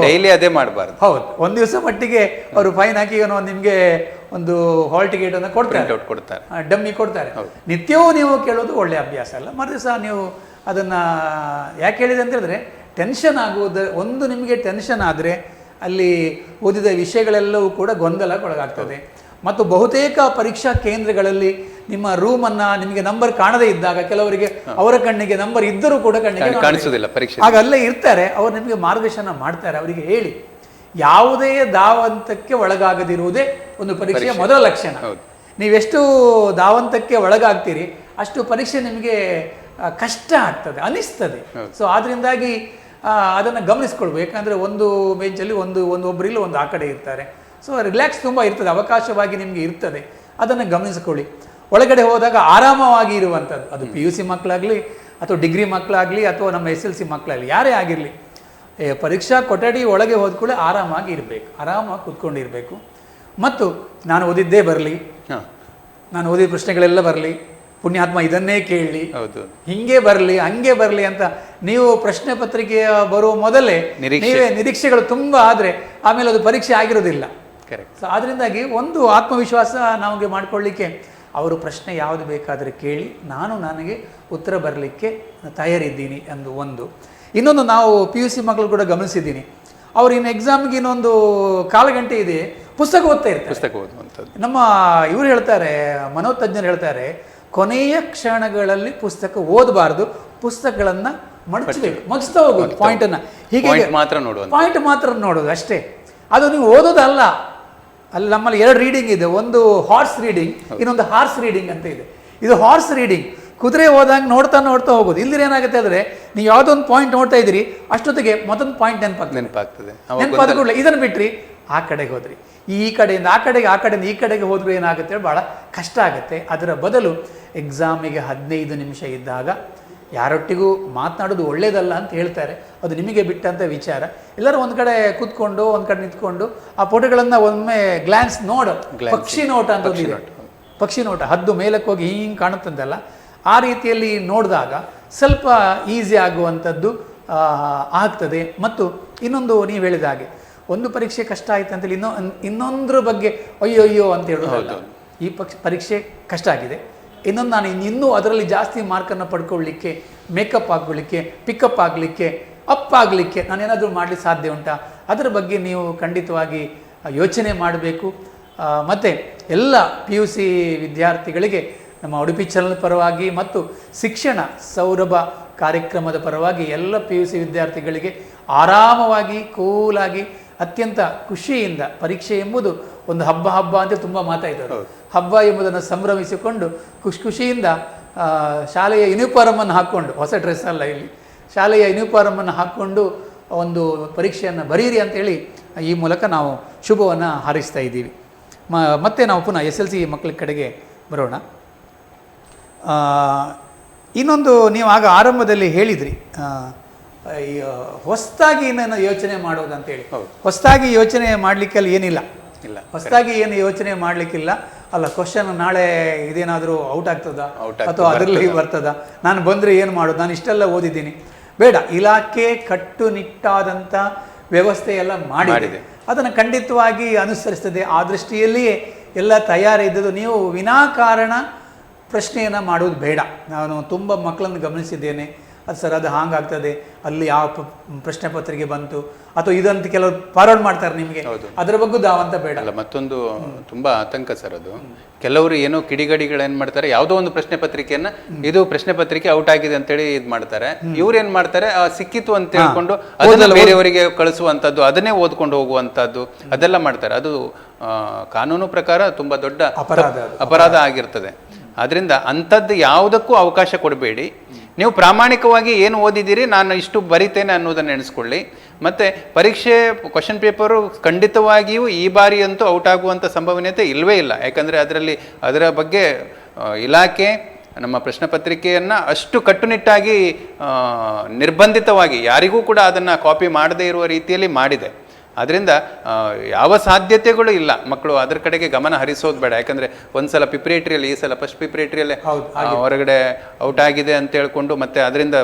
ಡೈಲಿ ಅದೇ ಮಾಡಬಾರ್ದು. ಹೌದು, ಒಂದು ದಿವಸ ಮಟ್ಟಿಗೆ ಅವರು ಫೈನ್ ಹಾಕಿ ನಿಮಗೆ ಒಂದು ಹಾಲ್ ಟಿಕೆಟ್ ಅನ್ನು ಕೊಡ್ತಾರೆ, ಡಮ್ಮಿ ಕೊಡ್ತಾರೆ. ನಿತ್ಯವೂ ನೀವು ಕೇಳೋದು ಒಳ್ಳೆ ಅಭ್ಯಾಸ ಅಲ್ಲ. ಮರು ದಿವಸ ನೀವು ಅದನ್ನು ಯಾಕೆ ಹೇಳಿದೆ ಅಂತ ಹೇಳಿದ್ರೆ, ಟೆನ್ಷನ್ ಆಗುವುದು ಒಂದು, ನಿಮಗೆ ಟೆನ್ಷನ್ ಆದರೆ ಅಲ್ಲಿ ಓದಿದ ವಿಷಯಗಳೆಲ್ಲವೂ ಕೂಡ ಗೊಂದಲಕ್ಕೊಳಗಾಗ್ತದೆ. ಮತ್ತು ಬಹುತೇಕ ಪರೀಕ್ಷಾ ಕೇಂದ್ರಗಳಲ್ಲಿ ನಿಮ್ಮ ರೂಮನ್ನು ನಿಮಗೆ ನಂಬರ್ ಕಾಣದೇ ಇದ್ದಾಗ ಕೆಲವರಿಗೆ ಅವರ ಕಣ್ಣಿಗೆ ನಂಬರ್ ಇದ್ದರೂ ಕೂಡ ಕಣ್ಣಿಗೆ ಕಾಣಿಸೋದಿಲ್ಲ, ಆಗ ಅಲ್ಲೇ ಇರ್ತಾರೆ, ಅವರು ನಿಮಗೆ ಮಾರ್ಗದರ್ಶನ ಮಾಡ್ತಾರೆ. ಅವರಿಗೆ ಹೇಳಿ, ಯಾವುದೇ ಧಾವಂತಕ್ಕೆ ಒಳಗಾಗದಿರುವುದೇ ಒಂದು ಪರೀಕ್ಷೆಯ ಮೊದಲ ಲಕ್ಷಣ. ನೀವೆಷ್ಟು ಧಾವಂತಕ್ಕೆ ಒಳಗಾಗ್ತೀರಿ ಅಷ್ಟು ಪರೀಕ್ಷೆ ನಿಮಗೆ ಕಷ್ಟ ಆಗ್ತದೆ, ಅನಿಸ್ತದೆ. ಸೊ ಆದ್ರಿಂದಾಗಿ ಅದನ್ನು ಗಮನಿಸ್ಕೊಳ್ಬೇಕು. ಯಾಕಂದರೆ ಒಂದು ಬೆಂಚಲ್ಲಿ ಒಬ್ಬರಿಲ್ಲ, ಒಂದು ಆ ಕಡೆ ಇರ್ತಾರೆ. ಸೊ ರಿಲ್ಯಾಕ್ಸ್ ತುಂಬ ಇರ್ತದೆ, ಅವಕಾಶವಾಗಿ ನಿಮಗೆ ಇರ್ತದೆ, ಅದನ್ನು ಗಮನಿಸ್ಕೊಳ್ಳಿ. ಒಳಗಡೆ ಹೋದಾಗ ಆರಾಮವಾಗಿ ಇರುವಂಥದ್ದು, ಅದು PUC ಮಕ್ಕಳಾಗಲಿ ಅಥವಾ ಡಿಗ್ರಿ ಮಕ್ಕಳಾಗಲಿ ಅಥವಾ ನಮ್ಮ SLC ಮಕ್ಕಳಾಗಲಿ ಯಾರೇ ಆಗಿರಲಿ, ಪರೀಕ್ಷಾ ಕೊಠಡಿ ಒಳಗೆ ಹೋದ ಕೂಡ ಆರಾಮಾಗಿ ಇರಬೇಕು, ಆರಾಮಾಗಿ ಕೂತ್ಕೊಂಡಿರಬೇಕು. ಮತ್ತು ನಾನು ಓದಿದ್ದೇ ಬರಲಿ, ನಾನು ಓದಿದ ಪ್ರಶ್ನೆಗಳೆಲ್ಲ ಬರಲಿ, ಪುಣ್ಯಾತ್ಮ ಇದನ್ನೇ ಕೇಳಲಿ, ಹಿಂಗೆ ಬರಲಿ ಹಂಗೆ ಬರಲಿ ಅಂತ ನೀವು ಪ್ರಶ್ನೆ ಪತ್ರಿಕೆಯ ಬರುವ ಮೊದಲೇ ನೀವೇ ನಿರೀಕ್ಷೆಗಳು ತುಂಬ ಆದರೆ ಆಮೇಲೆ ಅದು ಪರೀಕ್ಷೆ ಆಗಿರೋದಿಲ್ಲ. ಸೊ ಅದರಿಂದಾಗಿ ಒಂದು ಆತ್ಮವಿಶ್ವಾಸ ನಮಗೆ ಮಾಡಿಕೊಳ್ಳಿಕ್ಕೆ, ಅವರು ಪ್ರಶ್ನೆ ಯಾವುದು ಬೇಕಾದರೆ ಕೇಳಿ, ನನಗೆ ಉತ್ತರ ಬರಲಿಕ್ಕೆ ತಯಾರಿದ್ದೀನಿ ಎಂದು ಒಂದು. ಇನ್ನೊಂದು, ನಾವು PUC ಮಕ್ಕಳು ಕೂಡ ಗಮನಿಸಿದ್ದೀನಿ, ಅವ್ರು ಇನ್ನು ಎಕ್ಸಾಮ್ಗೆ ಇನ್ನೊಂದು ಕಾಲು ಗಂಟೆ ಇದೆ, ಪುಸ್ತಕ ಓದ್ತಾ ಇರ್ತಾರೆ. ನಮ್ಮ ಇವರು ಹೇಳ್ತಾರೆ, ಮನೋತಜ್ಞರು ಹೇಳ್ತಾರೆ, ಕೊನೆಯ ಕ್ಷಣಗಳಲ್ಲಿ ಪುಸ್ತಕ ಓದಬಾರ್ದು, ಪುಸ್ತಕಗಳನ್ನು ಮಡಿಸ್ತಾ ಹೋಗೋದು, ಪಾಯಿಂಟನ್ನು ಹೀಗೆ ಪಾಯಿಂಟ್ ಮಾತ್ರ ನೋಡೋದು ಅಷ್ಟೇ. ಅದು ನೀವು ಓದೋದಲ್ಲ. ಅಲ್ಲಿ ನಮ್ಮಲ್ಲಿ 2 ರೀಡಿಂಗ್ ಇದೆ, ಒಂದು ಹಾರ್ಸ್ ರೀಡಿಂಗ್, ಇನ್ನೊಂದು ಹಾರ್ಸ್ ರೀಡಿಂಗ್ ಅಂತ ಇದೆ. ಇದು ಹಾರ್ಸ್ ರೀಡಿಂಗ್, ಕುದುರೆ ಹೋದಂಗೆ ನೋಡ್ತಾ ಹೋಗೋದು. ಇಲ್ಲಿ ಏನಾಗುತ್ತೆ ಅಂದರೆ, ನೀವು ಯಾವುದೊಂದು ಪಾಯಿಂಟ್ ನೋಡ್ತಾ ಇದ್ದೀರಿ, ಅಷ್ಟೊತ್ತಿಗೆ ಮತ್ತೊಂದು ಪಾಯಿಂಟ್ ನೆನಪಾದ ಕೂಡಲೇ ಇದನ್ನು ಬಿಟ್ರಿ ಆ ಕಡೆಗೆ ಹೋದ್ರಿ, ಈ ಕಡೆಯಿಂದ ಆ ಕಡೆಗೆ, ಆ ಕಡೆಯಿಂದ ಈ ಕಡೆಗೆ ಹೋದ್ರೂ ಏನಾಗುತ್ತೆ, ಭಾಳ ಕಷ್ಟ ಆಗುತ್ತೆ. ಅದರ ಬದಲು ಎಕ್ಸಾಮಿಗೆ 15 ನಿಮಿಷ ಇದ್ದಾಗ ಯಾರೊಟ್ಟಿಗೂ ಮಾತನಾಡೋದು ಒಳ್ಳೇದಲ್ಲ ಅಂತ ಹೇಳ್ತಾರೆ, ಅದು ನಿಮಗೆ ಬಿಟ್ಟಂಥ ವಿಚಾರ. ಎಲ್ಲರೂ ಒಂದು ಕಡೆ ಕೂತ್ಕೊಂಡು ಒಂದು ಕಡೆ ನಿಂತ್ಕೊಂಡು ಆ ಫೋಟೋಗಳನ್ನು ಒಮ್ಮೆ ಗ್ಲಾನ್ಸ್ ಪಕ್ಷಿ ನೋಟ ಅಂತ ಒಂದಿದೆ, ಪಕ್ಷಿ ನೋಟ, ಹದ್ದು ಮೇಲಕ್ಕೆ ಹೋಗಿ ಹಿಂಗೆ ಕಾಣುತ್ತಂತಲ್ಲ, ಆ ರೀತಿಯಲ್ಲಿ ನೋಡಿದಾಗ ಸ್ವಲ್ಪ ಈಸಿ ಆಗುವಂಥದ್ದು ಆಗ್ತದೆ. ಮತ್ತು ಇನ್ನೊಂದು, ನೀವು ಹೇಳಿದ ಹಾಗೆ ಒಂದು ಪರೀಕ್ಷೆ ಕಷ್ಟ ಆಯ್ತು ಅಂತೇಳಿ ಇನ್ನೊಂದ್ರ ಬಗ್ಗೆ ಅಯ್ಯೋ ಅಂತ ಹೇಳೋದಲ್ಲ. ಈ ಪರೀಕ್ಷೆ ಕಷ್ಟ ಆಗಿದೆ, ಇನ್ನೊಂದು ನಾನು ಇನ್ನೂ ಅದರಲ್ಲಿ ಜಾಸ್ತಿ ಮಾರ್ಕನ್ನು ಪಡ್ಕೊಳ್ಳಿಕ್ಕೆ, ಮೇಕಪ್ ಆಗ್ಕೊಳ್ಳಿಕ್ಕೆ, ಪಿಕಪ್ ಆಗಲಿಕ್ಕೆ, ಅಪ್ ಆಗಲಿಕ್ಕೆ ನಾನೇನಾದರೂ ಮಾಡಲಿಕ್ಕೆ ಸಾಧ್ಯ ಉಂಟಾ, ಅದರ ಬಗ್ಗೆ ನೀವು ಖಂಡಿತವಾಗಿ ಯೋಚನೆ ಮಾಡಬೇಕು. ಮತ್ತು ಎಲ್ಲ PUC ವಿದ್ಯಾರ್ಥಿಗಳಿಗೆ ನಮ್ಮ ಉಡುಪಿ ಚಾನೆಲ್ ಪರವಾಗಿ ಮತ್ತು ಶಿಕ್ಷಣ ಸೌರಭ ಕಾರ್ಯಕ್ರಮದ ಪರವಾಗಿ ಎಲ್ಲ PUC ವಿದ್ಯಾರ್ಥಿಗಳಿಗೆ ಆರಾಮವಾಗಿ, ಕೂಲಾಗಿ, ಅತ್ಯಂತ ಖುಷಿಯಿಂದ, ಪರೀಕ್ಷೆ ಎಂಬುದು ಒಂದು ಹಬ್ಬ ಅಂತ ತುಂಬ ಮಾತಾಡ್ತಾರೆ, ಹಬ್ಬ ಎಂಬುದನ್ನು ಸಂಭ್ರಮಿಸಿಕೊಂಡು ಖುಷಿಯಿಂದ ಶಾಲೆಯ ಯೂನಿಫಾರ್ಮನ್ನು ಹಾಕ್ಕೊಂಡು, ಹೊಸ ಡ್ರೆಸ್ ಅಲ್ಲ ಇಲ್ಲಿ, ಶಾಲೆಯ ಯೂನಿಫಾರ್ಮನ್ನು ಹಾಕ್ಕೊಂಡು ಒಂದು ಪರೀಕ್ಷೆಯನ್ನು ಬರೀರಿ ಅಂತೇಳಿ ಈ ಮೂಲಕ ನಾವು ಶುಭವನ್ನು ಹಾರೈಸ್ತಾ ಇದ್ದೀವಿ. ಮತ್ತೆ ನಾವು ಪುನಃ SLC ಮಕ್ಕಳ ಕಡೆಗೆ ಬರೋಣ. ಇನ್ನೊಂದು, ನೀವು ಆಗ ಆರಂಭದಲ್ಲಿ ಹೇಳಿದ್ರಿ ಹೊಸದಾಗಿ ಏನನ್ನು ಯೋಚನೆ ಮಾಡೋದು ಅಂತೇಳಿ. ಹೊಸದಾಗಿ ಯೋಚನೆ ಮಾಡಲಿಕ್ಕೆಲ್ಲ ಏನಿಲ್ಲ, ಹೊಸದಾಗಿ ಏನು ಯೋಚನೆ ಮಾಡಲಿಕ್ಕಿಲ್ಲ. ಅಲ್ಲ, ಕ್ವಶನ್ ನಾಳೆ ಇದೇನಾದರೂ ಔಟ್ ಆಗ್ತದಾ ಅಥವಾ ಅದರಲ್ಲಿ ಬರ್ತದಾ, ನಾನು ಬಂದರೆ ಏನು ಮಾಡೋದು, ನಾನು ಇಷ್ಟೆಲ್ಲ ಓದಿದ್ದೀನಿ, ಬೇಡ. ಇಲಾಖೆ ಕಟ್ಟುನಿಟ್ಟಾದಂಥ ವ್ಯವಸ್ಥೆ ಎಲ್ಲ ಮಾಡಿದೆ, ಅದನ್ನು ಖಂಡಿತವಾಗಿ ಅನುಸರಿಸ್ತದೆ. ಆ ದೃಷ್ಟಿಯಲ್ಲಿಯೇ ಎಲ್ಲ ತಯಾರಿದ್ದದು. ನೀವು ವಿನಾಕಾರಣ ಪ್ರಶ್ನೆಯನ್ನು ಮಾಡೋದು ಬೇಡ. ನಾನು ತುಂಬ ಮಕ್ಕಳನ್ನು ಗಮನಿಸಿದ್ದೇನೆ, ಅದು ಸರ್ ಅದು ಹಾಗಾಗ್ತದೆ, ಅಲ್ಲಿ ಯಾವ ಪ್ರಶ್ನೆ ಪತ್ರಿಕೆ ಬಂತು ಅಥವಾ ಇದಂತ ಕೆಲವರು ಫಾರ್ವರ್ಡ್ ಮಾಡ್ತಾರೆ ನಿಮಗೆ, ಅದರ ಬಗ್ಗೆ ದಾವಂತ ಬೇಡ. ಅಲ್ಲ, ಮತ್ತೊಂದು ತುಂಬಾ ಆತಂಕ ಸರ್ ಅದು. ಕೆಲವರು ಏನೋ ಕಿಡಿಗಡಿಗಳು ಏನ್ ಮಾಡ್ತಾರೆ, ಯಾವುದೋ ಒಂದು ಪ್ರಶ್ನೆ ಪತ್ರಿಕೆಯನ್ನ ಇದು ಪ್ರಶ್ನೆ ಪತ್ರಿಕೆ ಔಟ್ ಆಗಿದೆ ಅಂತೇಳಿ ಇದ್ ಮಾಡ್ತಾರೆ. ಇವ್ರು ಏನ್ ಮಾಡ್ತಾರೆ, ಸಿಕ್ಕಿತು ಅಂತ ಹೇಳ್ಕೊಂಡು ಅದನ್ನ ಬೇರೆಯವರಿಗೆ ಕಳಿಸುವಂತದ್ದು, ಅದನ್ನೇ ಓದ್ಕೊಂಡು ಹೋಗುವಂತದ್ದು, ಅದೆಲ್ಲ ಮಾಡ್ತಾರೆ. ಅದು ಕಾನೂನು ಪ್ರಕಾರ ತುಂಬಾ ದೊಡ್ಡ ಅಪರಾಧ ಆಗಿರ್ತದೆ. ಆದ್ರಿಂದ ಅಂಥದ್ದು ಯಾವುದಕ್ಕೂ ಅವಕಾಶ ಕೊಡಬೇಡಿ. ನೀವು ಪ್ರಾಮಾಣಿಕವಾಗಿ ಏನು ಓದಿದ್ದೀರಿ, ನಾನು ಇಷ್ಟು ಬರಿತೇನೆ ಅನ್ನೋದನ್ನು ಎಣಿಸ್ಕೊಳ್ಳಿ. ಮತ್ತು ಪರೀಕ್ಷೆ ಕ್ವಶನ್ ಪೇಪರು ಖಂಡಿತವಾಗಿಯೂ ಈ ಬಾರಿ ಅಂತೂ ಔಟ್ ಆಗುವಂಥ ಸಂಭವನೀಯತೆ ಇಲ್ಲವೇ ಇಲ್ಲ. ಯಾಕಂದರೆ ಅದರ ಬಗ್ಗೆ ಇಲಾಖೆ ನಮ್ಮ ಪ್ರಶ್ನೆ ಪತ್ರಿಕೆಯನ್ನು ಅಷ್ಟು ಕಟ್ಟುನಿಟ್ಟಾಗಿ ನಿರ್ಬಂಧಿತವಾಗಿ ಯಾರಿಗೂ ಕೂಡ ಅದನ್ನು ಕಾಪಿ ಮಾಡದೇ ಇರುವ ರೀತಿಯಲ್ಲಿ ಮಾಡಿದೆ. ಅದರಿಂದ ಯಾವ ಸಾಧ್ಯತೆಗಳು ಇಲ್ಲ. ಮಕ್ಕಳು ಅದ್ರ ಕಡೆಗೆ ಗಮನ ಹರಿಸೋದು ಬೇಡ. ಯಾಕಂದರೆ ಒಂದ್ಸಲ ಪ್ರಿಪ್ರೇಟರಿಯಲ್ಲಿ, ಈ ಸಲ ಫಸ್ಟ್ ಪ್ರಿಪ್ರೇಟರಿಯಲ್ಲೇ ಹೊರಗಡೆ ಔಟ್ ಆಗಿದೆ ಅಂತ ಹೇಳ್ಕೊಂಡು ಮತ್ತೆ ಅದರಿಂದ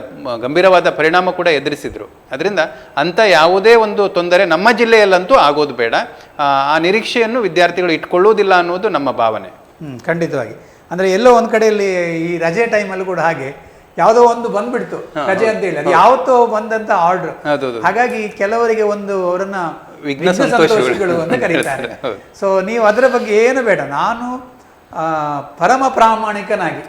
ಗಂಭೀರವಾದ ಪರಿಣಾಮ ಕೂಡ ಎದುರಿಸಿದ್ರು. ಅದರಿಂದ ಅಂಥ ಯಾವುದೇ ಒಂದು ತೊಂದರೆ ನಮ್ಮ ಜಿಲ್ಲೆಯಲ್ಲಂತೂ ಆಗೋದು ಬೇಡ. ಆ ನಿರೀಕ್ಷೆಯನ್ನು ವಿದ್ಯಾರ್ಥಿಗಳು ಇಟ್ಕೊಳ್ಳೋದಿಲ್ಲ ಅನ್ನೋದು ನಮ್ಮ ಭಾವನೆ. ಖಂಡಿತವಾಗಿ. ಅಂದರೆ ಎಲ್ಲೋ ಒಂದು ಕಡೆಯಲ್ಲಿ ಈ ರಜೆ ಟೈಮಲ್ಲೂ ಕೂಡ ಹಾಗೆ ಯಾವುದೋ ಒಂದು ಬಂದ್ಬಿಡ್ತು ರಜೆ ಅಂತ ಹೇಳಿ, ಅದು ಯಾವತ್ತೋ ಬಂದಂತ ಆರ್ಡರ್. ಹಾಗಾಗಿ ಕೆಲವರಿಗೆ ಒಂದು ಅವರನ್ನ ವಿಘ್ನ ಸಂತೋಷಗಳು ಅಂತ ಕರೀತಾರೆ. ಸೊ ನೀವು ಅದರ ಬಗ್ಗೆ ಏನು ಬೇಡ. ನಾನು ಪರಮ ಪ್ರಾಮಾಣಿಕನಾಗಿ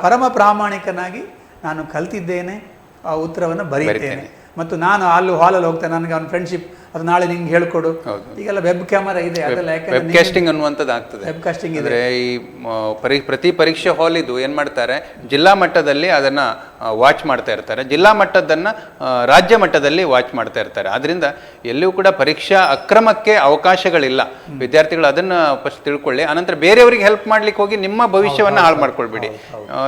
ಪರಮ ಪ್ರಾಮಾಣಿಕನಾಗಿ ನಾನು ಕಲ್ತಿದ್ದೇನೆ, ಆ ಉತ್ತರವನ್ನು ಬರೀತೇನೆ. ಮತ್ತು ನಾನು ಹಾಲಲ್ಲಿ ಹೋಗ್ತೇನೆ, ನನಗೆ ಅವ್ನ ಫ್ರೆಂಡ್ಶಿಪ್ ಅದು ನಾಳೆ ನಿಂಗೆ ಹೇಳ್ಕೊಡು. ಈಗೆಲ್ಲ ವೆಬ್ ಕ್ಯಾಮರಾ ಇದೆ, ಅದೆಲ್ಲ ವೆಬ್ ಕಾಸ್ಟಿಂಗ್ ಅನ್ನುವಂಥದ್ದು ಆಗ್ತದೆ. ವೆಬ್ ಕಾಸ್ಟಿಂಗ್ ಅಂದ್ರೆ ಈ ಪ್ರತಿ ಪರೀಕ್ಷೆ ಹಾಲ್ ಇದು ಏನ್ ಮಾಡ್ತಾರೆ, ಜಿಲ್ಲಾ ಮಟ್ಟದಲ್ಲಿ ಅದನ್ನ ವಾಚ್ ಮಾಡ್ತಾ ಇರ್ತಾರೆ, ಜಿಲ್ಲಾ ಮಟ್ಟದನ್ನ ರಾಜ್ಯ ಮಟ್ಟದಲ್ಲಿ ವಾಚ್ ಮಾಡ್ತಾ ಇರ್ತಾರೆ. ಆದ್ರಿಂದ ಎಲ್ಲಿಯೂ ಕೂಡ ಪರೀಕ್ಷಾ ಅಕ್ರಮಕ್ಕೆ ಅವಕಾಶಗಳಿಲ್ಲ. ವಿದ್ಯಾರ್ಥಿಗಳು ಅದನ್ನ ಫಸ್ಟ್ ತಿಳ್ಕೊಳ್ಳಿ. ಆನಂತರ ಬೇರೆಯವರಿಗೆ ಹೆಲ್ಪ್ ಮಾಡ್ಲಿಕ್ಕೆ ಹೋಗಿ ನಿಮ್ಮ ಭವಿಷ್ಯವನ್ನ ಹಾಳು ಮಾಡ್ಕೊಳ್ಬೇಡಿ.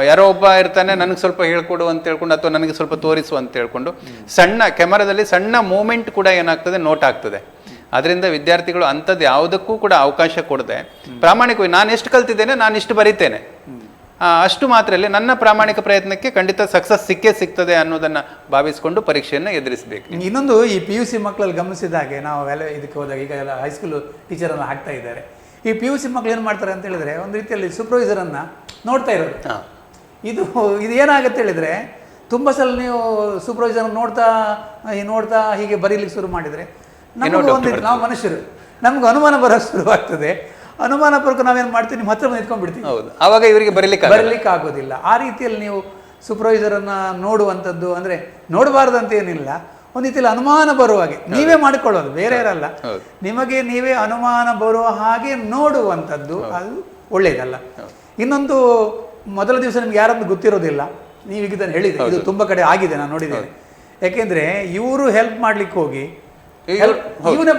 ಯಾರೋ ಒಬ್ಬ ಇರ್ತಾನೆ, ನನಗೆ ಸ್ವಲ್ಪ ಹೇಳ್ಕೊಡು ಅಂತ ಹೇಳ್ಕೊಂಡು ಅಥವಾ ನನಗೆ ಸ್ವಲ್ಪ ತೋರಿಸು ಅಂತ ಹೇಳ್ಕೊಂಡು ಸಣ್ಣ ಕ್ಯಾಮರಾದಲ್ಲಿ ಸಣ್ಣ ಮೂಮೆಂಟ್ ಕೂಡ ಏನಾಗ್ತದೆ, ನೋಟ್ ಆಗ್ತದೆ. ಅದರಿಂದ ವಿದ್ಯಾರ್ಥಿಗಳು ಅಂಥದ್ದು ಯಾವುದಕ್ಕೂ ಕೂಡ ಅವಕಾಶ ಕೊಡದೆ ಪ್ರಾಮಾಣಿಕವಾಗಿ ನಾನು ಎಷ್ಟು ಕಲ್ತಿದ್ದೇನೆ, ನಾನು ಇಷ್ಟು ಬರಿತೇನೆ, ಅಷ್ಟು ಮಾತ್ರ ಇಲ್ಲ, ನನ್ನ ಪ್ರಾಮಾಣಿಕ ಪ್ರಯತ್ನಕ್ಕೆ ಖಂಡಿತ ಸಕ್ಸಸ್ ಸಿಗ್ತದೆ ಅನ್ನೋದನ್ನ ಭಾವಿಸಿಕೊಂಡು ಪರೀಕ್ಷೆಯನ್ನು ಎದುರಿಸಬೇಕು. ಇನ್ನೊಂದು ಈ PUC ಮಕ್ಕಳಲ್ಲಿ ಗಮನಿಸಿದ ಹಾಗೆ, ನಾವು ಇದಕ್ಕೆ ಹೋದಾಗ ಈಗ ಎಲ್ಲ ಹೈಸ್ಕೂಲ್ ಟೀಚರನ್ನು ಹಾಕ್ತಾ ಇದ್ದಾರೆ. ಈ PUC ಮಕ್ಕಳು ಏನು ಮಾಡ್ತಾರೆ ಅಂತ ಹೇಳಿದ್ರೆ, ಒಂದು ರೀತಿಯಲ್ಲಿ ಸೂಪರ್ವೈಸರನ್ನು ನೋಡ್ತಾ ಇರೋದು. ಇದು ಏನಾಗುತ್ತೆ ಹೇಳಿದ್ರೆ, ತುಂಬ ಸಲ ನೀವು ಸೂಪರ್ವೈಸರ್ ನೋಡ್ತಾ ಹೀಗೆ ಬರೀಲಿಕ್ಕೆ ಶುರು ಮಾಡಿದರೆ ನಮಗೂ ನಾವು ಮನುಷ್ಯರು, ನಮ್ಗೆ ಅನುಮಾನ ಬರೋಕ್ಕೆ ಶುರುವಾಗ್ತದೆ. ಅನುಮಾನ ಬರೋಕೆ ನಾವೇನು ಮಾಡ್ತೀವಿ, ನಿಮ್ಮ ಹತ್ರ ನಿಂತ್ಕೊಂಡ್ಬಿಡ್ತೀವಿ. ಆವಾಗ ಇವರಿಗೆ ಬರಲಿಕ್ಕೆ ಆಗೋದಿಲ್ಲ. ಆ ರೀತಿಯಲ್ಲಿ ನೀವು ಸೂಪರ್ವೈಸರನ್ನು ನೋಡುವಂಥದ್ದು, ಅಂದರೆ ನೋಡಬಾರ್ದು ಅಂತ ಏನಿಲ್ಲ, ಒಂದು ರೀತಿಯಲ್ಲಿ ಅನುಮಾನ ಬರುವ ಹಾಗೆ ನೀವೇ ಮಾಡಿಕೊಳ್ಳೋದು, ಬೇರೆ ಯಾರಲ್ಲ, ನಿಮಗೆ ನೀವೇ ಅನುಮಾನ ಬರುವ ಹಾಗೆ ನೋಡುವಂಥದ್ದು, ಅದು ಒಳ್ಳೆಯದಲ್ಲ. ಇನ್ನೊಂದು, ಮೊದಲ ದಿವಸ ನಿಮ್ಗೆ ಯಾರಂತ ಗೊತ್ತಿರೋದಿಲ್ಲ, ನೀವೀಗ ಇದನ್ನು ಹೇಳಿದೆ, ಇದು ತುಂಬ ಕಡೆ ಆಗಿದೆ, ನಾನು ನೋಡಿದ್ದೇನೆ. ಯಾಕೆಂದರೆ ಇವರು ಹೆಲ್ಪ್ ಮಾಡ್ಲಿಕ್ಕೆ ಹೋಗಿ ಇವನೇ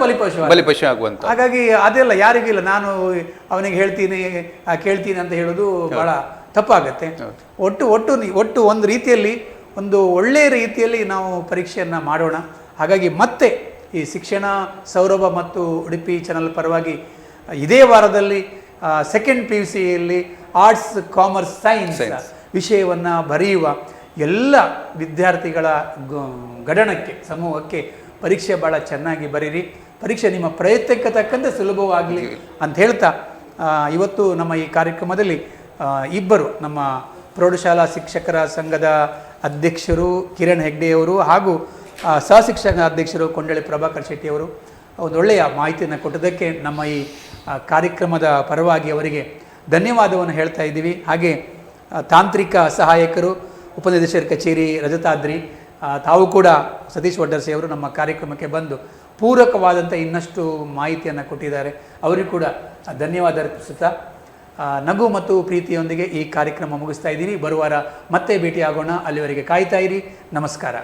ಬಲಿಪಶು ಆಗುವಂತ. ಹಾಗಾಗಿ ಅದೆಲ್ಲ ಯಾರಿಗಿಲ್ಲ, ನಾನು ಅವನಿಗೆ ಕೇಳ್ತೀನಿ ಅಂತ ಹೇಳೋದು ಬಹಳ ತಪ್ಪಾಗತ್ತೆ. ಒಟ್ಟು ಒಂದು ರೀತಿಯಲ್ಲಿ, ಒಂದು ಒಳ್ಳೆಯ ರೀತಿಯಲ್ಲಿ ನಾವು ಪರೀಕ್ಷೆಯನ್ನು ಮಾಡೋಣ. ಹಾಗಾಗಿ ಮತ್ತೆ ಈ ಶಿಕ್ಷಣ ಸೌರಭ ಮತ್ತು ಉಡುಪಿ ಚಾನಲ್ ಪರವಾಗಿ ಇದೇ ವಾರದಲ್ಲಿ ಸೆಕೆಂಡ್ PUCಯಲ್ಲಿ ಆರ್ಟ್ಸ್, ಕಾಮರ್ಸ್, ಸೈನ್ಸ್ ವಿಷಯವನ್ನು ಬರೆಯುವ ಎಲ್ಲ ವಿದ್ಯಾರ್ಥಿಗಳ ಗಡಣಕ್ಕೆ, ಸಮೂಹಕ್ಕೆ ಪರೀಕ್ಷೆ ಭಾಳ ಚೆನ್ನಾಗಿ ಬರೀರಿ. ಪರೀಕ್ಷೆ ನಿಮ್ಮ ಪ್ರಯತ್ನಕ್ಕೆ ತಕ್ಕಂತೆ ಸುಲಭವಾಗಲಿ ಅಂತ ಹೇಳ್ತಾ, ಇವತ್ತು ನಮ್ಮ ಈ ಕಾರ್ಯಕ್ರಮದಲ್ಲಿ ಇಬ್ಬರು ನಮ್ಮ ಪ್ರೌಢಶಾಲಾ ಶಿಕ್ಷಕರ ಸಂಘದ ಅಧ್ಯಕ್ಷರು ಕಿರಣ್ ಹೆಗ್ಡೆಯವರು ಹಾಗೂ ಸಹಶಿಕ್ಷಕ ಅಧ್ಯಕ್ಷರು ಕೊಂಡಳ್ಳಿ ಪ್ರಭಾಕರ್ ಶೆಟ್ಟಿಯವರು ಒಂದು ಒಳ್ಳೆಯ ಮಾಹಿತಿಯನ್ನು ಕೊಟ್ಟದಕ್ಕೆ ನಮ್ಮ ಈ ಕಾರ್ಯಕ್ರಮದ ಪರವಾಗಿ ಅವರಿಗೆ ಧನ್ಯವಾದವನ್ನು ಹೇಳ್ತಾ ಇದ್ದೀವಿ. ಹಾಗೆ ತಾಂತ್ರಿಕ ಸಹಾಯಕರು ಉಪನಿರ್ದೇಶಕರ ಕಚೇರಿ ರಜತಾದ್ರಿ, ತಾವು ಕೂಡ ಸತೀಶ್ ವಡ್ಡರ್ಸೆ ಅವರು ನಮ್ಮ ಕಾರ್ಯಕ್ರಮಕ್ಕೆ ಬಂದು ಪೂರಕವಾದಂಥ ಇನ್ನಷ್ಟು ಮಾಹಿತಿಯನ್ನು ಕೊಟ್ಟಿದ್ದಾರೆ. ಅವರಿಗೂ ಕೂಡ ಧನ್ಯವಾದ ಅರ್ಪಿಸುತ್ತಾ ನಗು ಮತ್ತು ಪ್ರೀತಿಯೊಂದಿಗೆ ಈ ಕಾರ್ಯಕ್ರಮ ಮುಗಿಸ್ತಾ ಇದ್ದೀವಿ. ಬರುವಾರ ಮತ್ತೆ ಭೇಟಿಯಾಗೋಣ. ಅಲ್ಲಿವರೆಗೆ ಕಾಯ್ತಾ ಇರಿ. ನಮಸ್ಕಾರ.